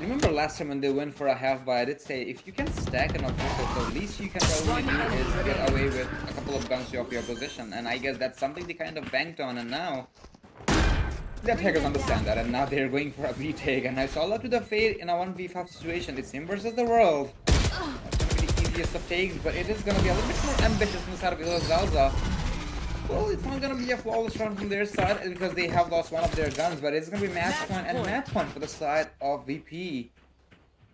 remember last time when they went for a half buy, I did say if you can stack an objective, the least you can probably do is get away with a couple of guns off your position. And I guess that's something they kind of banked on, and now the attackers understand that, and now they're going for a retake. And I saw that to the fate in a 1v5 situation. It's him versus the world. Not gonna be the easiest of takes, but it is gonna be a little bit more ambitious on the side of Zalza. Well, it's not gonna be a flawless run from their side because they have lost one of their guns, but it's gonna be match point and match point for the side of VP.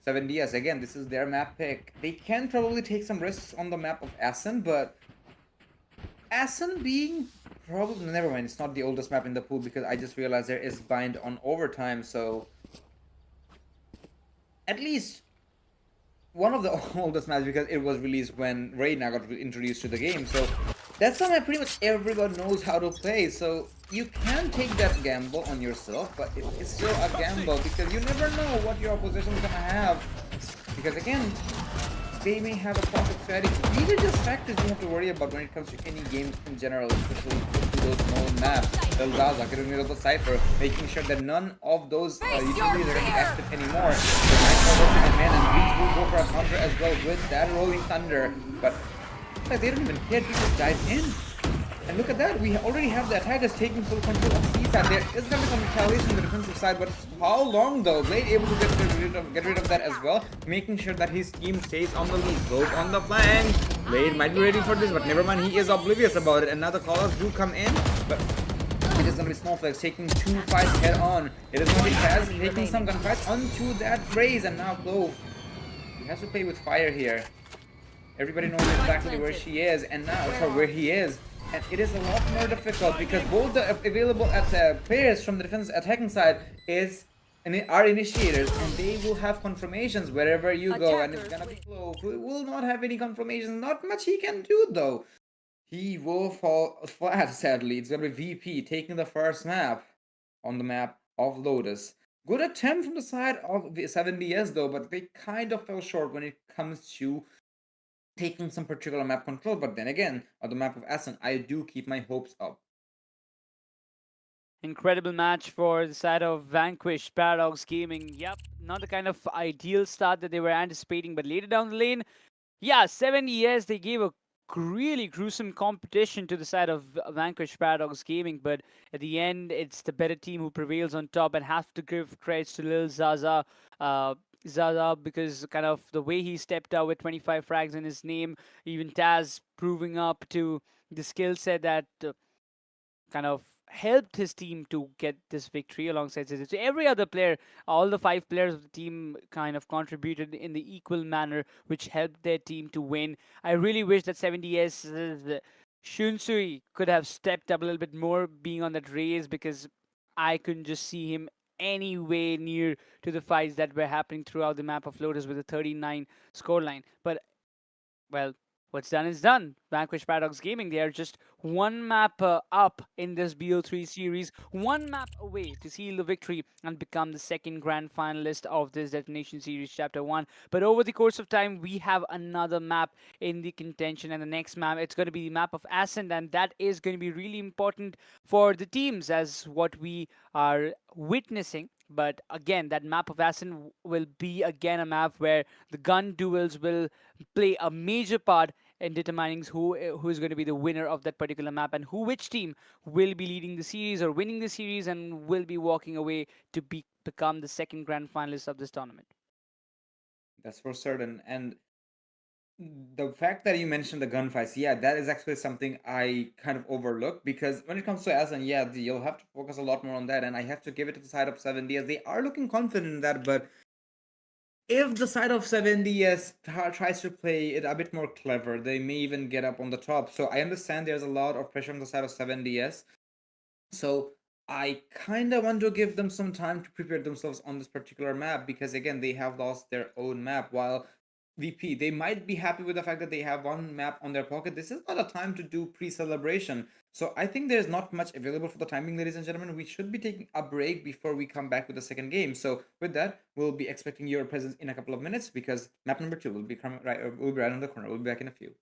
7DS, again, this is their map pick. They can probably take some risks on the map of Assen, but Assen being probably, never mind, it's not the oldest map in the pool because I just realized there is bind on overtime, so at least one of the oldest maps because it was released when Reina got introduced to the game, so that's something that pretty much everyone knows how to play. So you can take that gamble on yourself, but it's still a gamble because you never know what your opposition is gonna have. Because again, they may have a perfect strategy. These are just factors you have to worry about when it comes to any games in general, especially to those known maps. The Zaza, getting rid of the Cypher, making sure that none of those utilities are going to be active anymore. The Nightfall goes to the man, and Breach will go for a counter as well with that Rolling Thunder. But like, they don't even care, they just dive in. And look at that, we already have the attackers taking full control of C-side. There is going to be some retaliation on the defensive side, but how long though? Blade able to get rid of that as well, making sure that his team stays on the lead. Both on the flank. Blade might be ready for this, but never mind, he is oblivious about it. And now the callers do come in, but it is going to be Snowflakes taking 2 fights head on. It is going to be Taz taking some gunfights onto that Raze, and now Clove. He has to play with fire here. Everybody knows exactly where she is, and now, sorry, where he is. And it is a lot more difficult because both the available players from the defense attacking side are initiators, and they will have confirmations wherever you go. And it's gonna be Clove, who will not have any confirmations. Not much he can do though. He will fall flat, sadly. It's gonna be VP taking the first map on the map of Lotus. Good attempt from the side of the 7DS though, but they kind of fell short when it comes to taking some particular map control. But then again, on the map of Assen, I do keep my hopes up. Incredible match for the side of Vanquished, Paradox Gaming. Yep, not the kind of ideal start that they were anticipating, but later down the lane, yeah, 7 years, they gave a really gruesome competition to the side of Vanquished Paradox Gaming, but at the end, it's the better team who prevails on top, and have to give credits to Lil Zaza. Zaza, because kind of the way he stepped out with 25 frags in his name, even Taz proving up to the skill set that kind of helped his team to get this victory alongside Zizzy. So every other player, all the 5 players of the team kind of contributed in the equal manner, which helped their team to win. I really wish that 70S Shunsui could have stepped up a little bit more being on that race, because I couldn't just see him any way near to the fights that were happening throughout the map of Lotus with a 39 scoreline. But, well, what's done is done. Vanquish Paradox Gaming, they are just one map up in this BO3 series, one map away to seal the victory and become the second grand finalist of this Detonation series chapter 1. But over the course of time, we have another map in the contention, and the next map, it's going to be the map of Ascent, and that is going to be really important for the teams as what we are witnessing. But again, that map of Ascent will be again a map where the gun duels will play a major part in determining who is going to be the winner of that particular map, and which team will be leading the series or winning the series and will be walking away to become the second grand finalist of this tournament. That's for certain. And the fact that you mentioned the gunfights, yeah, that is actually something I kind of overlooked, because when it comes to Aslan, yeah, you'll have to focus a lot more on that, and I have to give it to the side of 7DS. They are looking confident in that, but if the side of 7DS tries to play it a bit more clever, they may even get up on the top. So I understand there's a lot of pressure on the side of 7DS. So I kind of want to give them some time to prepare themselves on this particular map, because again, they have lost their own map, while VP, they might be happy with the fact that they have one map on their pocket. This is not a time to do pre-celebration. So I think there's not much available for the timing, ladies and gentlemen. We should be taking a break before we come back with the second game. So with that, we'll be expecting your presence in a couple of minutes, because map number 2 will be right on the corner. We'll be back in a few.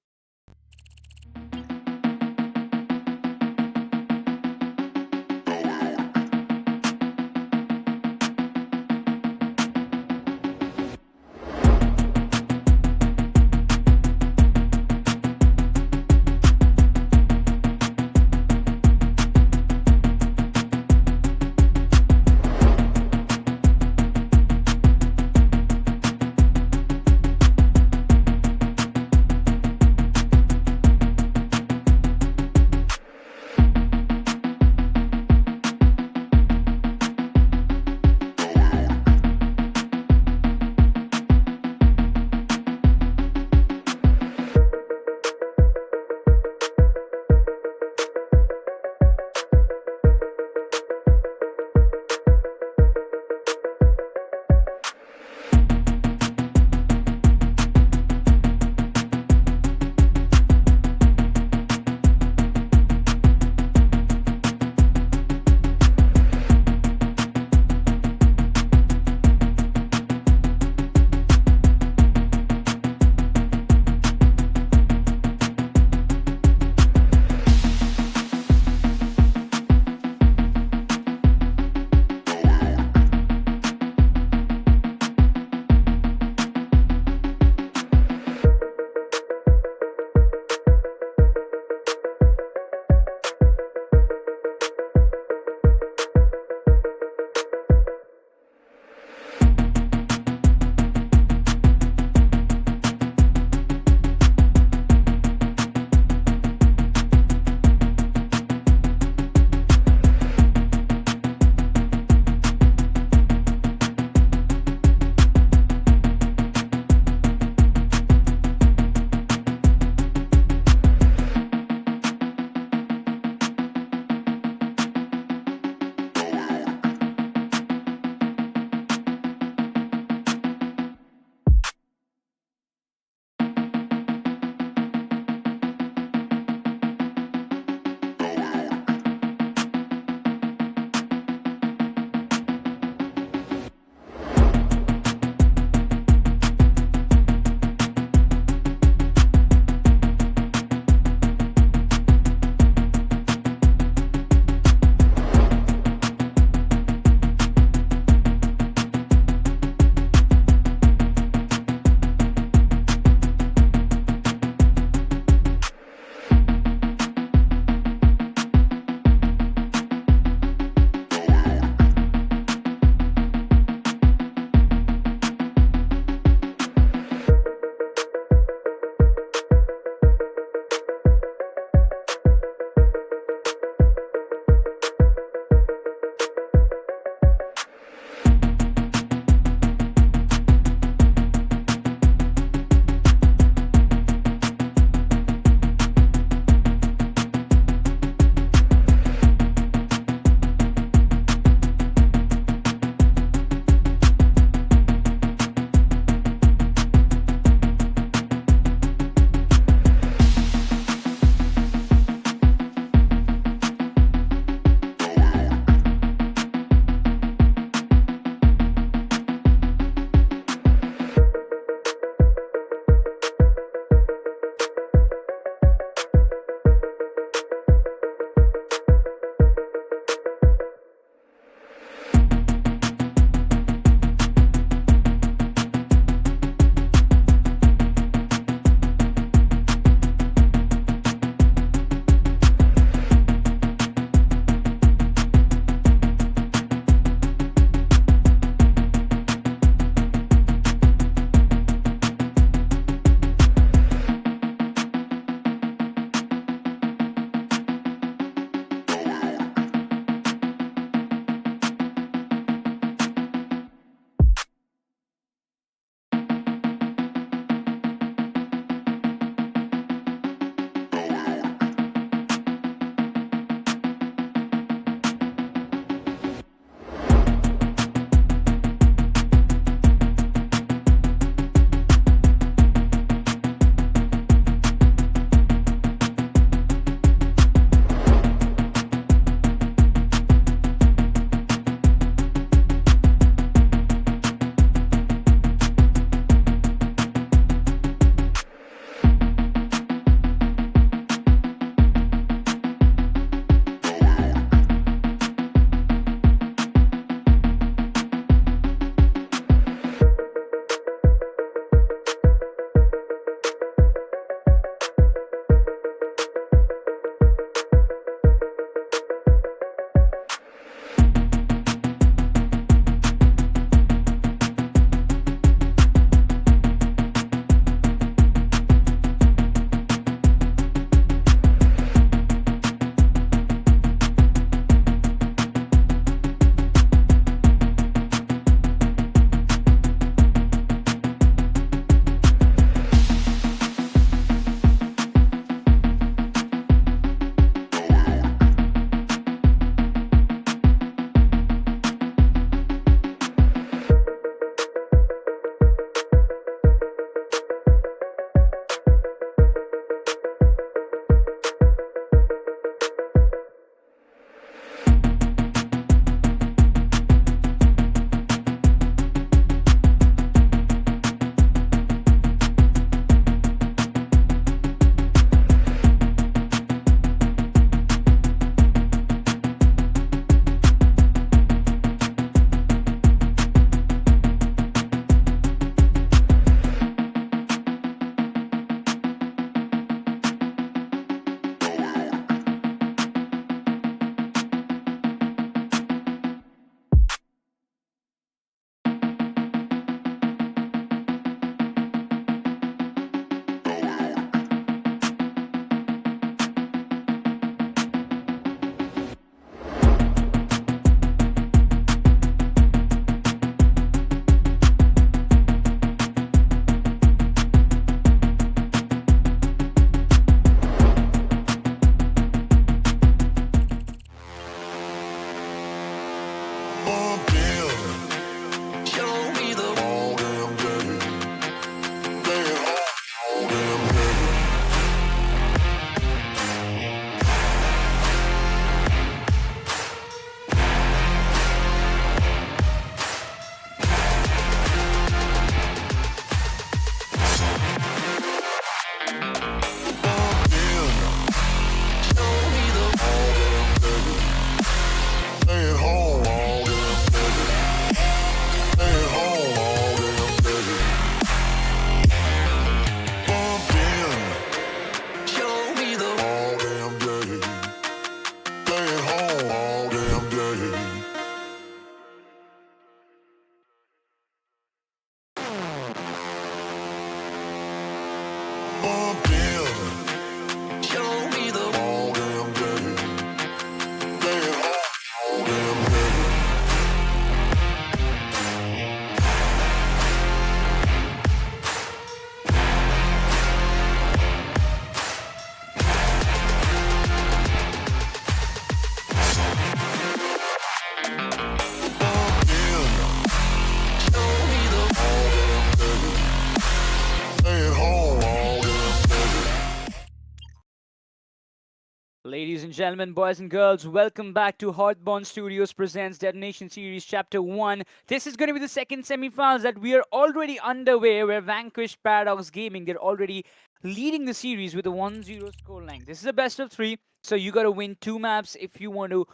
gentlemen, boys and girls, welcome back to Hearthborn Studios presents Detonation Series Chapter 1. This is going to be the second semi-finals that we are already underway, where Vanquished Paradox Gaming, they're already leading the series with a 1-0 scoreline. This is a best of 3, so you got to win 2 maps if you want to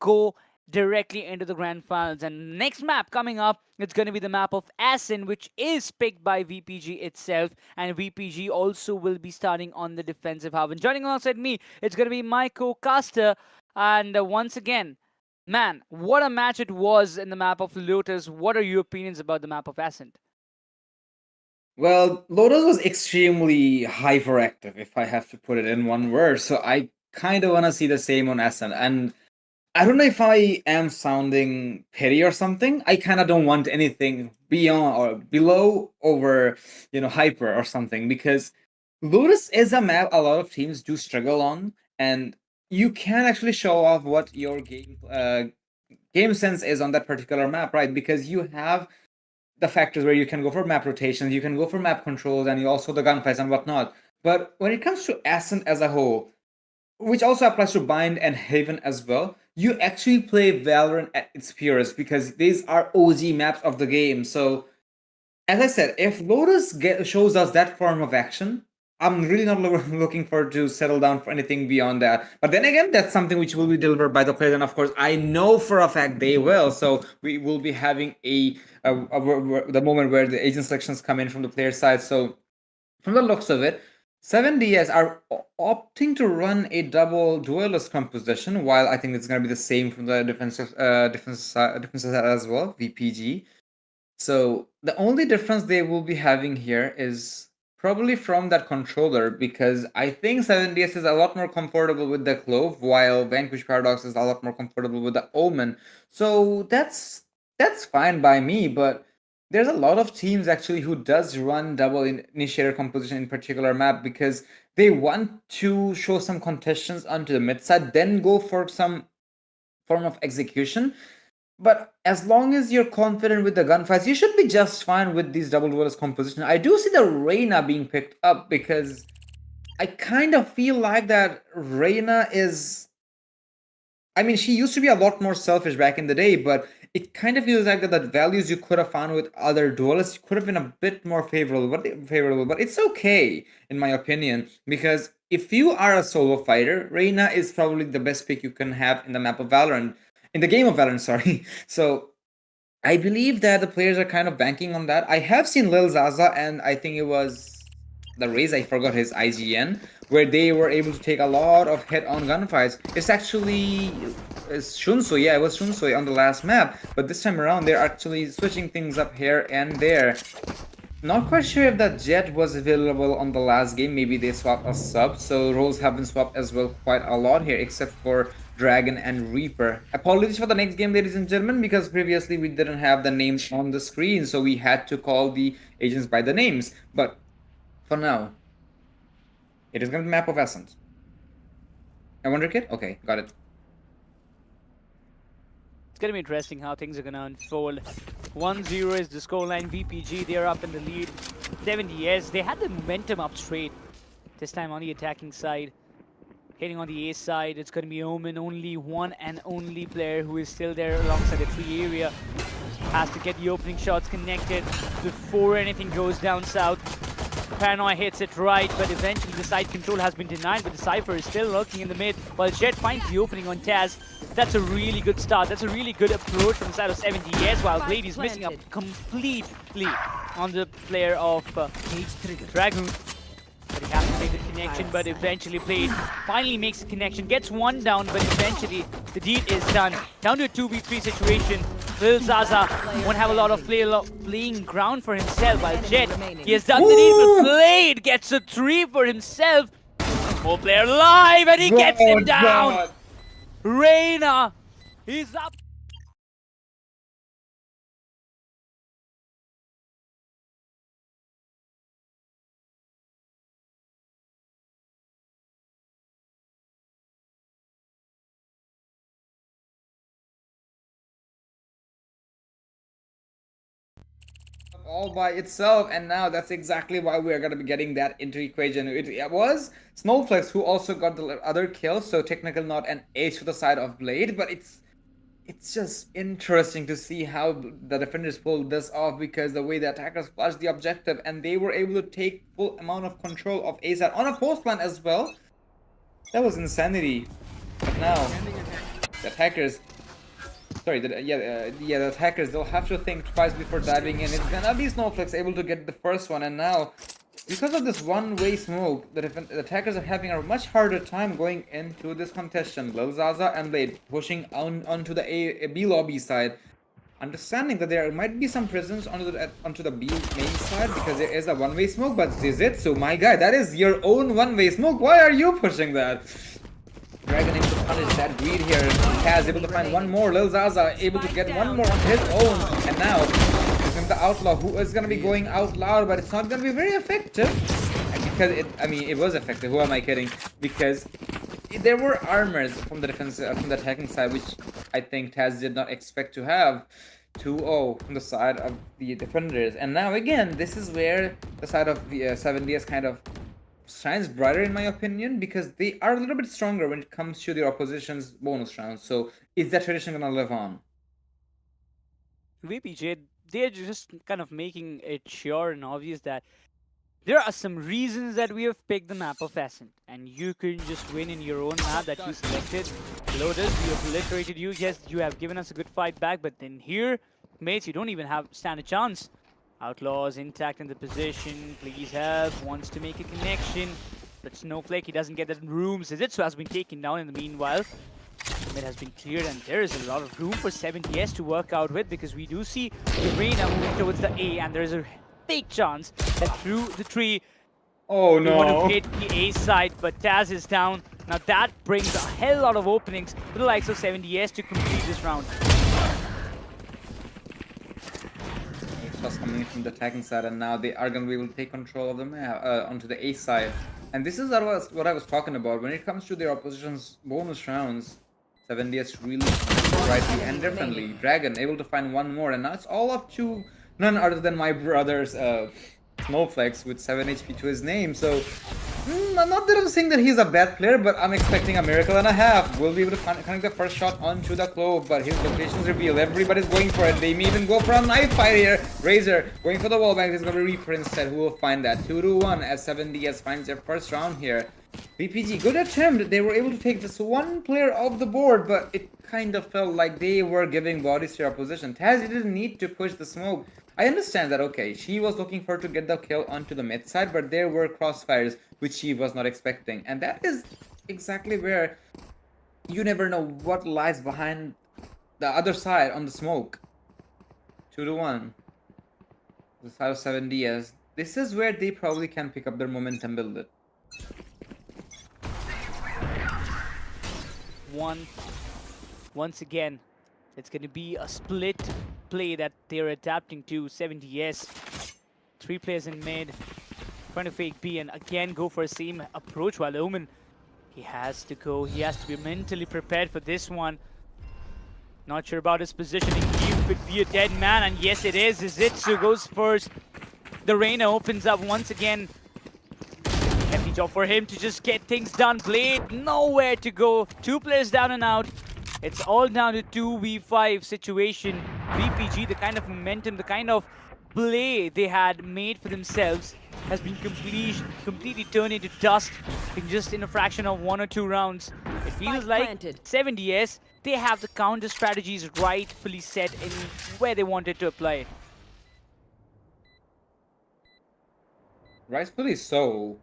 go directly into the grand finals. And next map coming up, it's going to be the map of Asin, which is picked by VPG itself, and VPG also will be starting on the defensive half. And joining alongside me, it's going to be my co-caster. And once again, man, what a match it was in the map of Lotus. What are your opinions about the map of Ascent? Well, Lotus was extremely hyperactive, if I have to put it in one word. So I kind of want to see the same on Ascent. And I don't know if I am sounding petty or something. I kind of don't want anything beyond or below over, hyper or something, because Lotus is a map a lot of teams do struggle on, and you can actually show off what your game sense is on that particular map, right? Because you have the factors where you can go for map rotations, you can go for map controls, and you also the gunfights and whatnot. But when it comes to Ascent as a whole, which also applies to Bind and Haven as well, you actually play Valorant at its purest, because these are OG maps of the game. So, as I said, if Lotus shows us that form of action, I'm really not looking forward to settle down for anything beyond that. But then again, that's something which will be delivered by the players, and of course, I know for a fact they will. So we will be having the moment where the agent selections come in from the player side. So from the looks of it, 7DS are opting to run a double duelist composition, while I think it's going to be the same from the defensive side as well, VPG. So the only difference they will be having here is probably from that controller, because I think 7DS is a lot more comfortable with the Clove, while Vanquish Paradox is a lot more comfortable with the Omen. So that's fine by me, but there's a lot of teams actually who does run double initiator composition in particular map, because they want to show some contestants onto the mid side, then go for some form of execution. But as long as you're confident with the gunfights, you should be just fine with these double duelist composition. I do see the Reyna being picked up, because I kind of feel like that Reyna is... I mean, she used to be a lot more selfish back in the day, but it kind of feels like that the values you could have found with other duelists could have been a bit more favorable. But it's okay, in my opinion, because if you are a solo fighter, Reyna is probably the best pick you can have in the map of Valorant. In the game of Valorant, sorry. So I believe that the players are kind of banking on that. I have seen Lil Zaza, and I think it was the Raze, I forgot his IGN, where they were able to take a lot of hit-on gunfights. It's Shunsui, yeah, it was Shunsui on the last map, but this time around they're actually switching things up here and there. Not quite sure if that Jet was available on the last game. Maybe they swapped a sub, so roles have been swapped as well quite a lot here, except for Dragon and Reaper. Apologies for the next game, ladies and gentlemen, because previously we didn't have the names on the screen, so we had to call the agents by the names. But for now, it is going to be map of Essence. I wonder, kid? Okay, got it. It's going to be interesting how things are going to unfold. 1-0 is the scoreline. VPG, they're up in the lead. 7DS, they had the momentum up straight. This time on the attacking side. Hitting on the A side, it's going to be Omen, only one and only player who is still there alongside the tree area. Has to get the opening shots connected before anything goes down south. Paranoia hits it right, but eventually the side control has been denied, but the Cypher is still lurking in the mid, while Jet finds the opening on Taz. That's a really good start. That's a really good approach from the side of 7DS, while Blade is missing up completely on the player of Dragoon. But he has to make the connection, but eventually Blade finally makes the connection, gets one down, but eventually the deed is done. Down to a 2v3 situation. Lil Zaza won't have a lot of playing ground for himself, while Jet, he has done the deed, but Blade gets a 3 for himself. More player live, and he gets him down. God. Reyna, he's up. all by itself, and now that's exactly why we're gonna be getting that into equation. It was Snowflakes who also got the other kill, so technically not an ace to the side of Blade, but it's just interesting to see how the defenders pulled this off, because the way the attackers flashed the objective and they were able to take full amount of control of A side on a post plan as well. That was insanity. But now the attackers, sorry, the attackers, they'll have to think twice before diving in. It's gonna be Snowflakes able to get the first one, and now because of this one-way smoke, the attackers are having a much harder time going into this contestation. Lil Zaza and Blade pushing onto the B lobby side, understanding that there might be some presence onto the B main side because there is a one-way smoke. But Zizitsu, my guy, that is your own one-way smoke. Why are you pushing that? Dragon able to punish that greed here. Kaz able to find one more. Lil Zaza able to get one more on his own, and now the Outlaw, who is going to be going out loud, but it's not going to be very effective. Because it was effective. Who am I kidding? Because there were armors from the defense, from the attacking side, which I think Taz did not expect to have. 2-0 from the side of the defenders, and now again, this is where the side of the 7DS kind of shines brighter, in my opinion, because they are a little bit stronger when it comes to their opposition's bonus rounds. So is that tradition going to live on? VPJ, they're just kind of making it sure and obvious that there are some reasons that we have picked the map of Ascent, and you can just win in your own map that you selected. Lotus, we obliterated you. Yes, you have given us a good fight back, but then here, mates, you don't even stand a chance. Outlaws intact in the position. Please help. Wants to make a connection, but Snowflake, he doesn't get that room. Zizitsu has been taken down in the meanwhile. It has been cleared, and there is a lot of room for 7DS to work out with, because we do see the Reina moving towards the A, and there is a big chance that through the tree, oh we want no, to hit the A side, but Taz is down. Now that brings a hell lot of openings for the likes of 7DS to complete this round. Just coming in from the attacking side, and now they are going to be able to take control of the map onto the A side. And this is what I was talking about. When it comes to their opposition's bonus rounds, 7DS really rightly and differently. Dragon able to find one more, and now it's all up to none other than my brother's Snowflakes with 7 HP to his name. So, not that I'm saying that he's a bad player, but I'm expecting a miracle and a half. We'll be able to connect the first shot onto the clove, but his location's revealed. Everybody's going for it. They may even go for a knife fight here. Razor going for the wallbang. He's going to be Reaper instead. Who will find that? 2-1 as 7DS finds their first round here. BPG, good attempt. They were able to take just one player off the board, but it kind of felt like they were giving bodies to their opposition. Taz didn't need to push the smoke. I understand that, okay, she was looking for to get the kill onto the mid side, but there were crossfires which she was not expecting. And that is exactly where you never know what lies behind the other side on the smoke. 2-1. The side of 7DS. This is where they probably can pick up their momentum, build it. Once again, it's going to be a split play that they're adapting to. 7DS, 3 players in mid, trying to fake B and again go for the same approach, while Omen, he has to be mentally prepared for this one. Not sure about his positioning. He could be a dead man, and yes it is. Zizitsu goes first. The Reina opens up once again. Hefty job for him to just get things done. Blade, nowhere to go. 2 players down and out. It's all down to 2v5 situation. VPG, the kind of momentum, the kind of play they had made for themselves has been completely turned into dust in a fraction of 1 or 2 rounds. It feels like 7DS, they have the counter strategies rightfully set in where they wanted to apply. Rightfully so.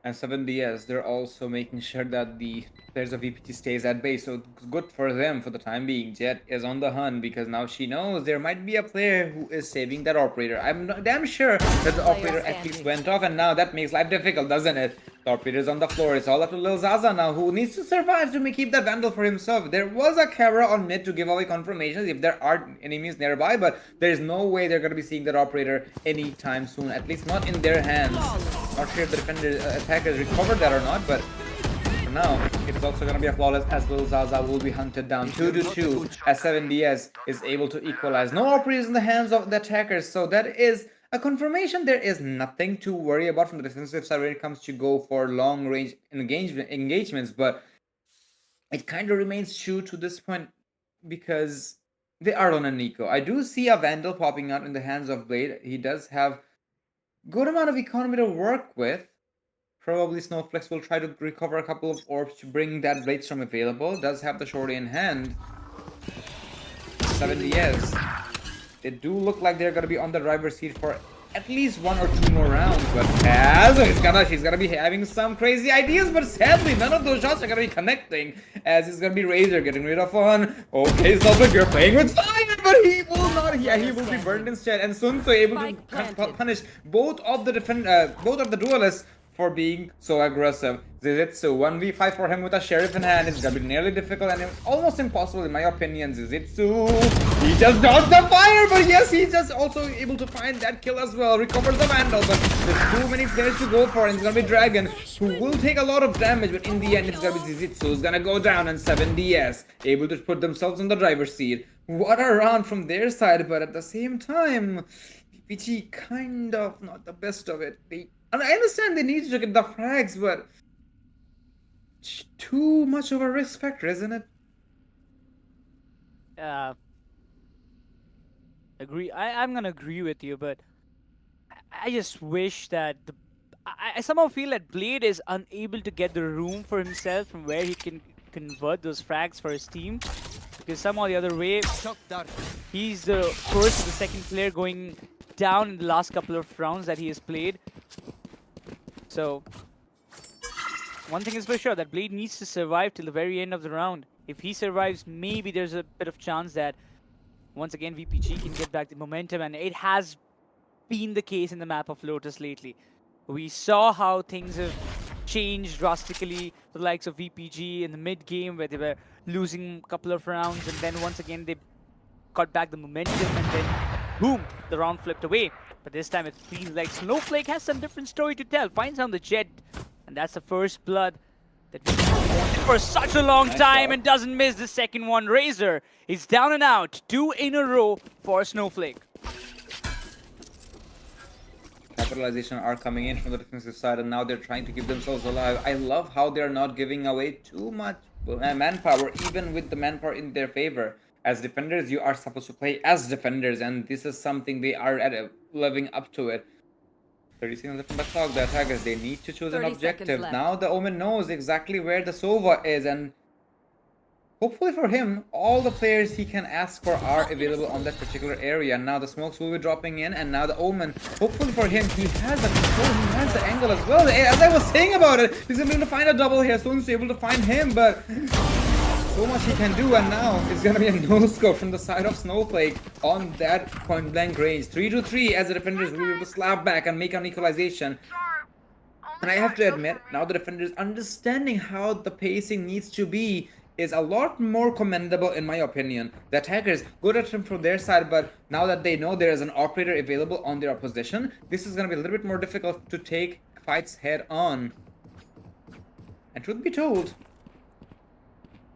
And 7DS, they're also making sure that the players of VPT stays at base, so it's good for them for the time being. Jet is on the hunt because now she knows there might be a player who is saving that operator. I'm not damn sure that the operator at least went off, and now that makes life difficult, doesn't it? The operator's on the floor. It's all up to Lil Zaza now, who needs to survive to keep the Vandal for himself. There was a camera on mid to give away confirmations if there are enemies nearby, but there's no way they're going to be seeing that operator anytime soon, at least not in their hands. Not sure if the attackers recovered that or not, but and now it is also going to be a flawless as well. Zaza will be hunted down 2-2 as 7DS is able to equalize. No operators in the hands of the attackers, so that is a confirmation. There is nothing to worry about from the defensive side when it comes to go for long range engagements, but it kind of remains true to this point because they are on a Nico. I do see a Vandal popping out in the hands of Blade. He does have good amount of economy to work with. Probably Snowflex will try to recover a couple of orbs to bring that Bladestorm available. Does have the shorty in hand. 7DS. They do look like they're gonna be on the driver's seat for at least 1 or 2 more rounds, but as he's gonna be having some crazy ideas, but sadly none of those shots are gonna be connecting, as it's gonna be Razor getting rid of one. Okay, Snowflake, you're playing with fire, but he will not. Yeah, he will be burned instead, and Sun Tzu able to punish both of the duelists for being so aggressive. Zizitsu 1v5 for him with a sheriff in hand. It's gonna be nearly difficult and almost impossible in my opinion. Zizitsu, he just dodged the fire, but yes, he's just also able to find that kill as well. Recovers the Vandal, but there's too many players to go for, and it's gonna be Dragon, who will take a lot of damage, but in the end, it's gonna be Zizitsu who's gonna go down, and 7DS able to put themselves on the driver's seat. What a round from their side, but at the same time, PG kind of not the best of it. And I understand they need to get the frags, but too much of a risk factor, isn't it? Agree. I'm gonna agree with you, but I just wish that I somehow feel that Blade is unable to get the room for himself from where he can convert those frags for his team, because somehow the other way he's the first or the second player going down in the last couple of rounds that he has played. So, one thing is for sure, that Blade needs to survive till the very end of the round. If he survives, maybe there's a bit of chance that, once again, VPG can get back the momentum, and it has been the case in the map of Lotus lately. We saw how things have changed drastically for the likes of VPG in the mid-game, where they were losing a couple of rounds, and then once again they got back the momentum, and then boom, the round flipped away. But this time it feels like Snowflake has some different story to tell. Finds on the jet, and that's the first blood that we've wanted for such a long time, and doesn't miss the second one. Razor is down and out. 2 in a row for Snowflake. Capitalization are coming in from the defensive side, and now they're trying to keep themselves alive. I love how they're not giving away too much manpower, even with the manpower in their favor. As defenders, you are supposed to play as defenders, and this is something they are living up to it. 30 seconds left on the clock. The attackers, they need to choose an objective. Now the Omen knows exactly where the Sova is, and hopefully for him, all the players he can ask for are available on that particular area. Now the smokes will be dropping in, and now the Omen, hopefully for him, he has the control, he has the angle as well. As I was saying about it, he's going to be able to find a double here. Soon's able to find him, but so much he can do, and now it's going to be a no-scope from the side of Snowflake on that point-blank range. 3-3 as the defenders will be able to slap back and make an equalization. And I have to admit, now the defenders understanding how the pacing needs to be is a lot more commendable in my opinion. The attackers, good attempt from their side, but now that they know there is an operator available on their opposition, this is going to be a little bit more difficult to take fights head on. And truth be told,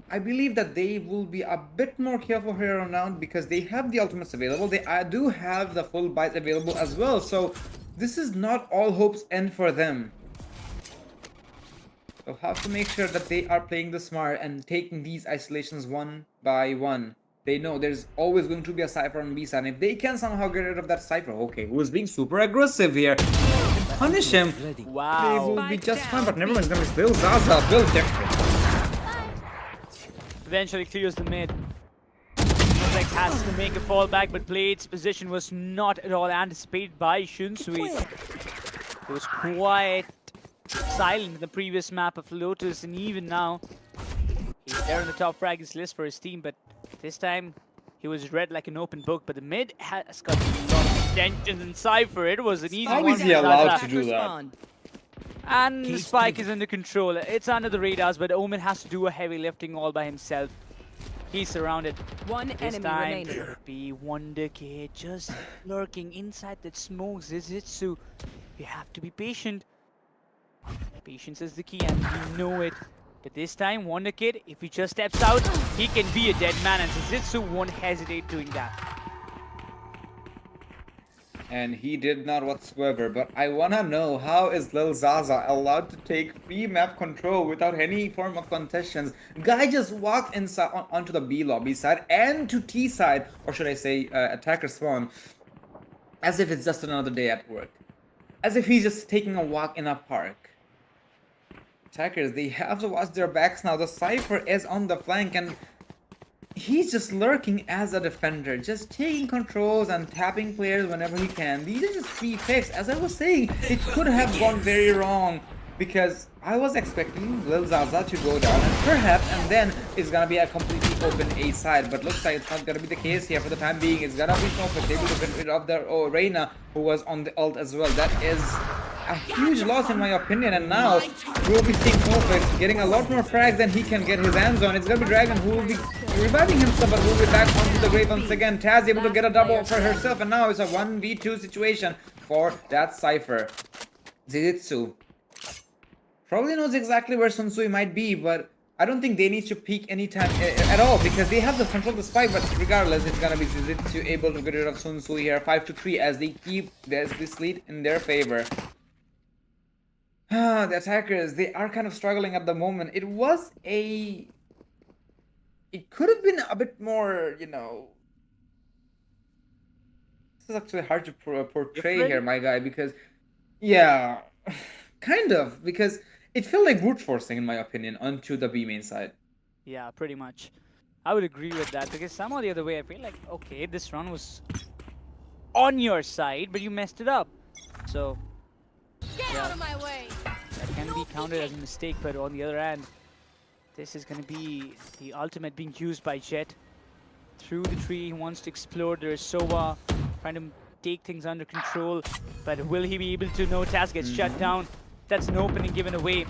I believe that they will be a bit more careful here on out because they have the ultimates available. They do have the full bites available as well. So this is not all hopes end for them. So have to make sure that they are playing the smart and taking these isolations one by one. They know there's always going to be a Cypher on B side. And if they can somehow get rid of that Cypher, okay, who is being super aggressive here, punish him. Wow. They will be just fine, but never mind, it's gonna be still Zaza, built different. Eventually clears the mid. Snowflake has to make a fallback, but Blade's position was not at all anticipated by Shunsui. It was quite silent in the previous map of Lotus, and even now he's there on the top frags list for his team, but this time he was read like an open book. But the mid has got a lot of tensions and Cypher. It was an easy one. How is he allowed to do that? And the spike is under control. It's under the radars, but Omen has to do a heavy lifting all by himself. He's surrounded. One This enemy time, remaining. be Wonder Kid just lurking inside that smoke. Zizitsu, you have to be patient. Patience is the key, and we know it. But this time, Wonder Kid, if he just steps out, he can be a dead man, and Zitsu won't hesitate doing that. And he did not whatsoever. But I wanna know, how is Lil Zaza allowed to take free map control without any form of contestations? Guy just walked inside onto the B lobby side and to T side, or should I say attacker spawn, as if it's just another day at work. As if he's just taking a walk in a park. Attackers, they have to watch their backs now. The Cypher is on the flank and he's just lurking as a defender, just taking controls and tapping players whenever he can. These are just free picks. As I was saying, it could have gone very wrong because I was expecting Lil Zaza to go down and perhaps, and then it's gonna be a completely open A side. But looks like it's not gonna be the case here for the time being. It's gonna be Snowflake able to get rid of their Reina, who was on the ult as well. That is a huge loss in my opinion, and now we'll be seeing Snowflake getting a lot more frags than he can get his hands on. It's gonna be Dragon who will be reviving himself, but will be back onto the grave once again. Taz able to get a double for herself, and now it's a 1v2 situation for that Cypher. Zizitsu probably knows exactly where Sun Sui might be, but I don't think they need to peek anytime at all because they have the control of the spike. But regardless, it's gonna be Zizitsu able to get rid of Sun Sui here, 5-3, as they keep this lead in their favor. The attackers, they are kind of struggling at the moment. It could have been a bit more, you know. This is actually hard to portray here, my guy, because yeah, kind of, because it felt like brute forcing, in my opinion, onto the B main side. Yeah, pretty much. I would agree with that because somehow the other way, I feel like, okay, this run was on your side, but you messed it up. So, Get out of my way. that can be counted as a mistake, but on the other hand, this is going to be the ultimate being used by Jet. Through the tree, he wants to explore. There is Sova trying to take things under control, but will he be able to? No, Taz gets shut down. That's an opening given away.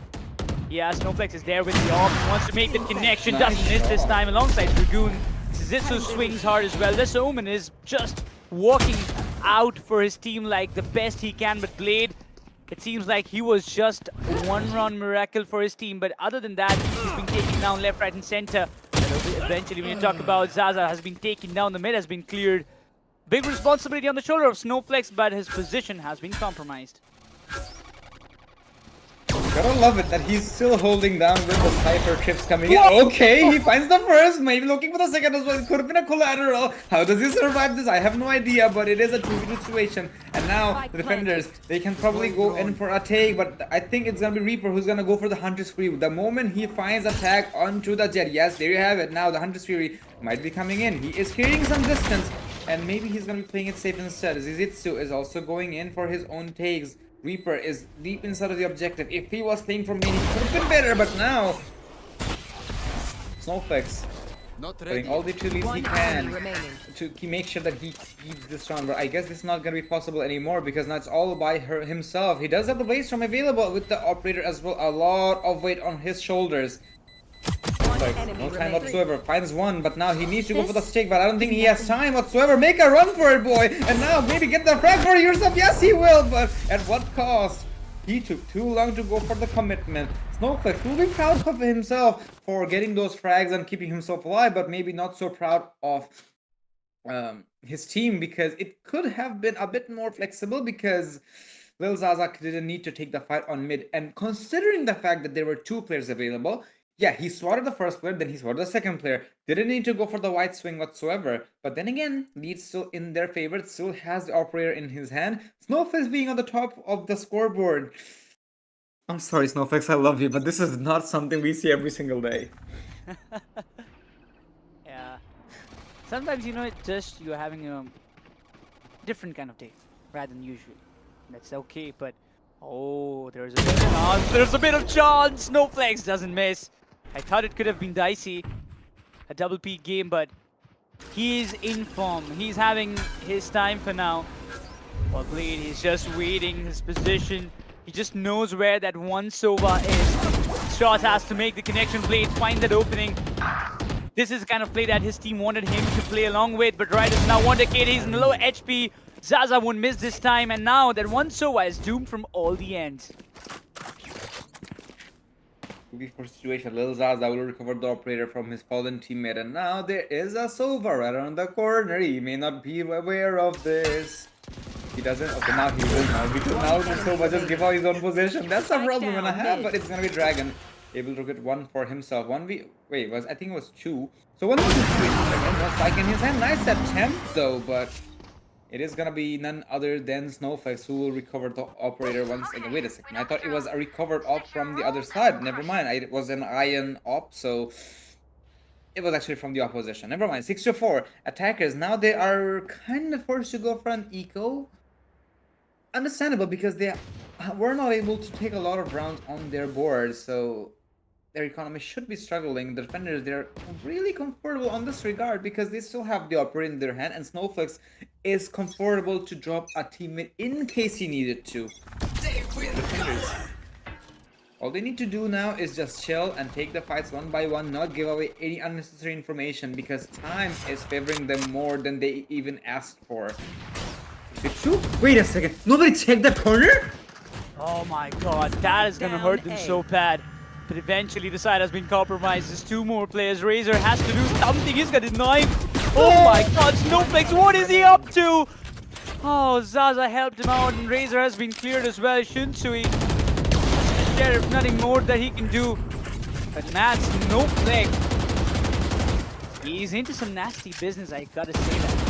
Yeah, Snowflakes is there with the AWP. He wants to make the connection, doesn't miss this time alongside Dragoon. Zitsu swings hard as well. This Omen is just walking out for his team like the best he can, but Blade, it seems like he was just a one-run miracle for his team, but other than that, he's been taken down left, right, and center. Eventually, when you talk about Zaza, has been taken down, the mid has been cleared. Big responsibility on the shoulder of Snowflakes, but his position has been compromised. Gotta love it that he's still holding down with the Cypher trips coming in. Okay, he finds the first, maybe looking for the second as well. It could have been a collateral. How does he survive this? I have no idea, but it is a 2v2 situation. And now the defenders, they can probably go in for a take, but I think it's gonna be Reaper who's gonna go for the Hunter's Fury. The moment he finds a tag onto the Jet, yes, there you have it. Now the Hunter's Fury might be coming in. He is creating some distance, and maybe he's gonna be playing it safe instead. Zizitsu is also going in for his own takes. Reaper is deep inside of the objective. If he was playing from main, he could have been better, but now Snowflakes putting all the utilities he can to make sure that he keeps this round. But I guess this is not gonna be possible anymore because now it's all by himself. He does have the Blaze Storm available with the operator as well. A lot of weight on his shoulders. Like, no time whatsoever. Finds one, but now he needs to go for the stick, but I don't think he has time whatsoever. Make a run for it, boy! And now maybe get the frag for yourself. Yes, he will, but at what cost? He took too long to go for the commitment. Snowflake will be proud of himself for getting those frags and keeping himself alive, but maybe not so proud of his team because it could have been a bit more flexible because Lil Zaza didn't need to take the fight on mid. And considering the fact that there were two players available, yeah, he swatted the first player, then he swatted the second player. Didn't need to go for the wide swing whatsoever. But then again, lead's still in their favor. Still has the operator in his hand. Snowflakes being on the top of the scoreboard. I'm sorry, Snowflakes, I love you, but this is not something we see every single day. Yeah. Sometimes, you know, it's just you're having a different kind of day rather than usual. That's okay, but oh, there's a bit of chance. There's a bit of chance. Snowflakes doesn't miss. I thought it could have been dicey, a double peak game, but he's in form. He's having his time for now. While Blade, he's just waiting his position. He just knows where that one Sova is. Shot has to make the connection. Blade find that opening. This is the kind of play that his team wanted him to play along with, but right is now Wonder Kid. He's in low HP. Zaza won't miss this time, and now that one Sova is doomed from all the ends. 2v4 situation. Lil Zaza will recover the operator from his fallen teammate, and now there is a Sova right around the corner. He may not be aware of this. He doesn't. Okay, now he will now. Because now the Sova just give out his own position. That's a problem and a half, but it's gonna be Dragon able to get one for himself. 1v. Wait, I think it was 2. So 1v2 situation. One strike in his hand. Nice attempt though, but it is gonna be none other than Snowflakes who will recover the operator once again. Wait a second, I thought it was a recovered op from the other side. Never mind, it was an iron op, so it was actually from the opposition. Never mind. 6-4 attackers. Now they are kind of forced to go for an eco. Understandable because they were not able to take a lot of rounds on their board, so their economy should be struggling. The defenders, they're really comfortable on this regard because they still have the operator in their hand, and Snowflakes is comfortable to drop a teammate in case he needed to. Defenders, all they need to do now is just chill and take the fights one by one, not give away any unnecessary information because time is favoring them more than they even asked for. 6-2? Wait a second, nobody checked that corner? Oh my god, that is gonna hurt them so bad. But eventually the side has been compromised. There's 2 more players. Razor has to do something. He's got a knife. Oh my god, Snowflakes, what is he up to? Oh, Zaza helped him out and Razor has been cleared as well. Shunsui, Sheriff, nothing more that he can do. But Matt Snowflake, he's into some nasty business, I gotta say that.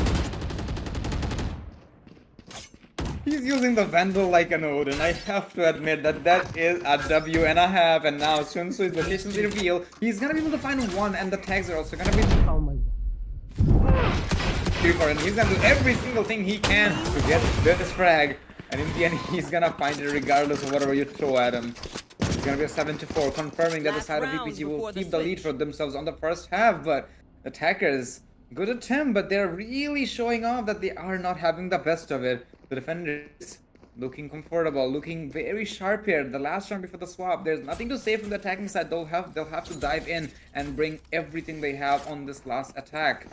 He's using the Vandal like an Odin. I have to admit that is a W and a half. And now Sunsui's locations reveal. He's gonna be able to find one, and the tags are also gonna be. Oh my god. And he's gonna do every single thing he can to get this frag. And in the end, he's gonna find it regardless of whatever you throw at him. It's gonna be a 7-4, confirming that the side of VPG will keep the lead for themselves on the first half. But attackers, good attempt, but they're really showing off that they are not having the best of it. The defenders looking comfortable, looking very sharp here. The last round before the swap, there's nothing to say from the attacking side. They'll have to dive in and bring everything they have on this last attack.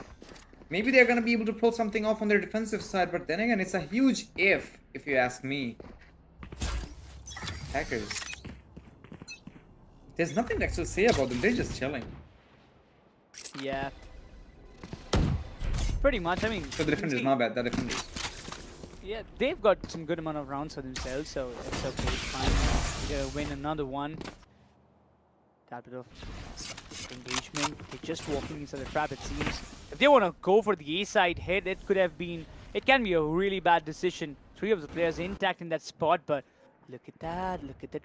Maybe they're gonna be able to pull something off on their defensive side, but then again, it's a huge if you ask me. Attackers, there's nothing to actually say about them. They're just chilling. Yeah. Pretty much, I mean. So the defenders, my bad. The defenders. Yeah, they've got some good amount of rounds for themselves, so it's okay, it's fine. They're gonna win another one. That bit of engagement. They're just walking into the trap, it seems. If they want to go for the A side hit, it can be a really bad decision. 3 of the players intact in that spot, but look at that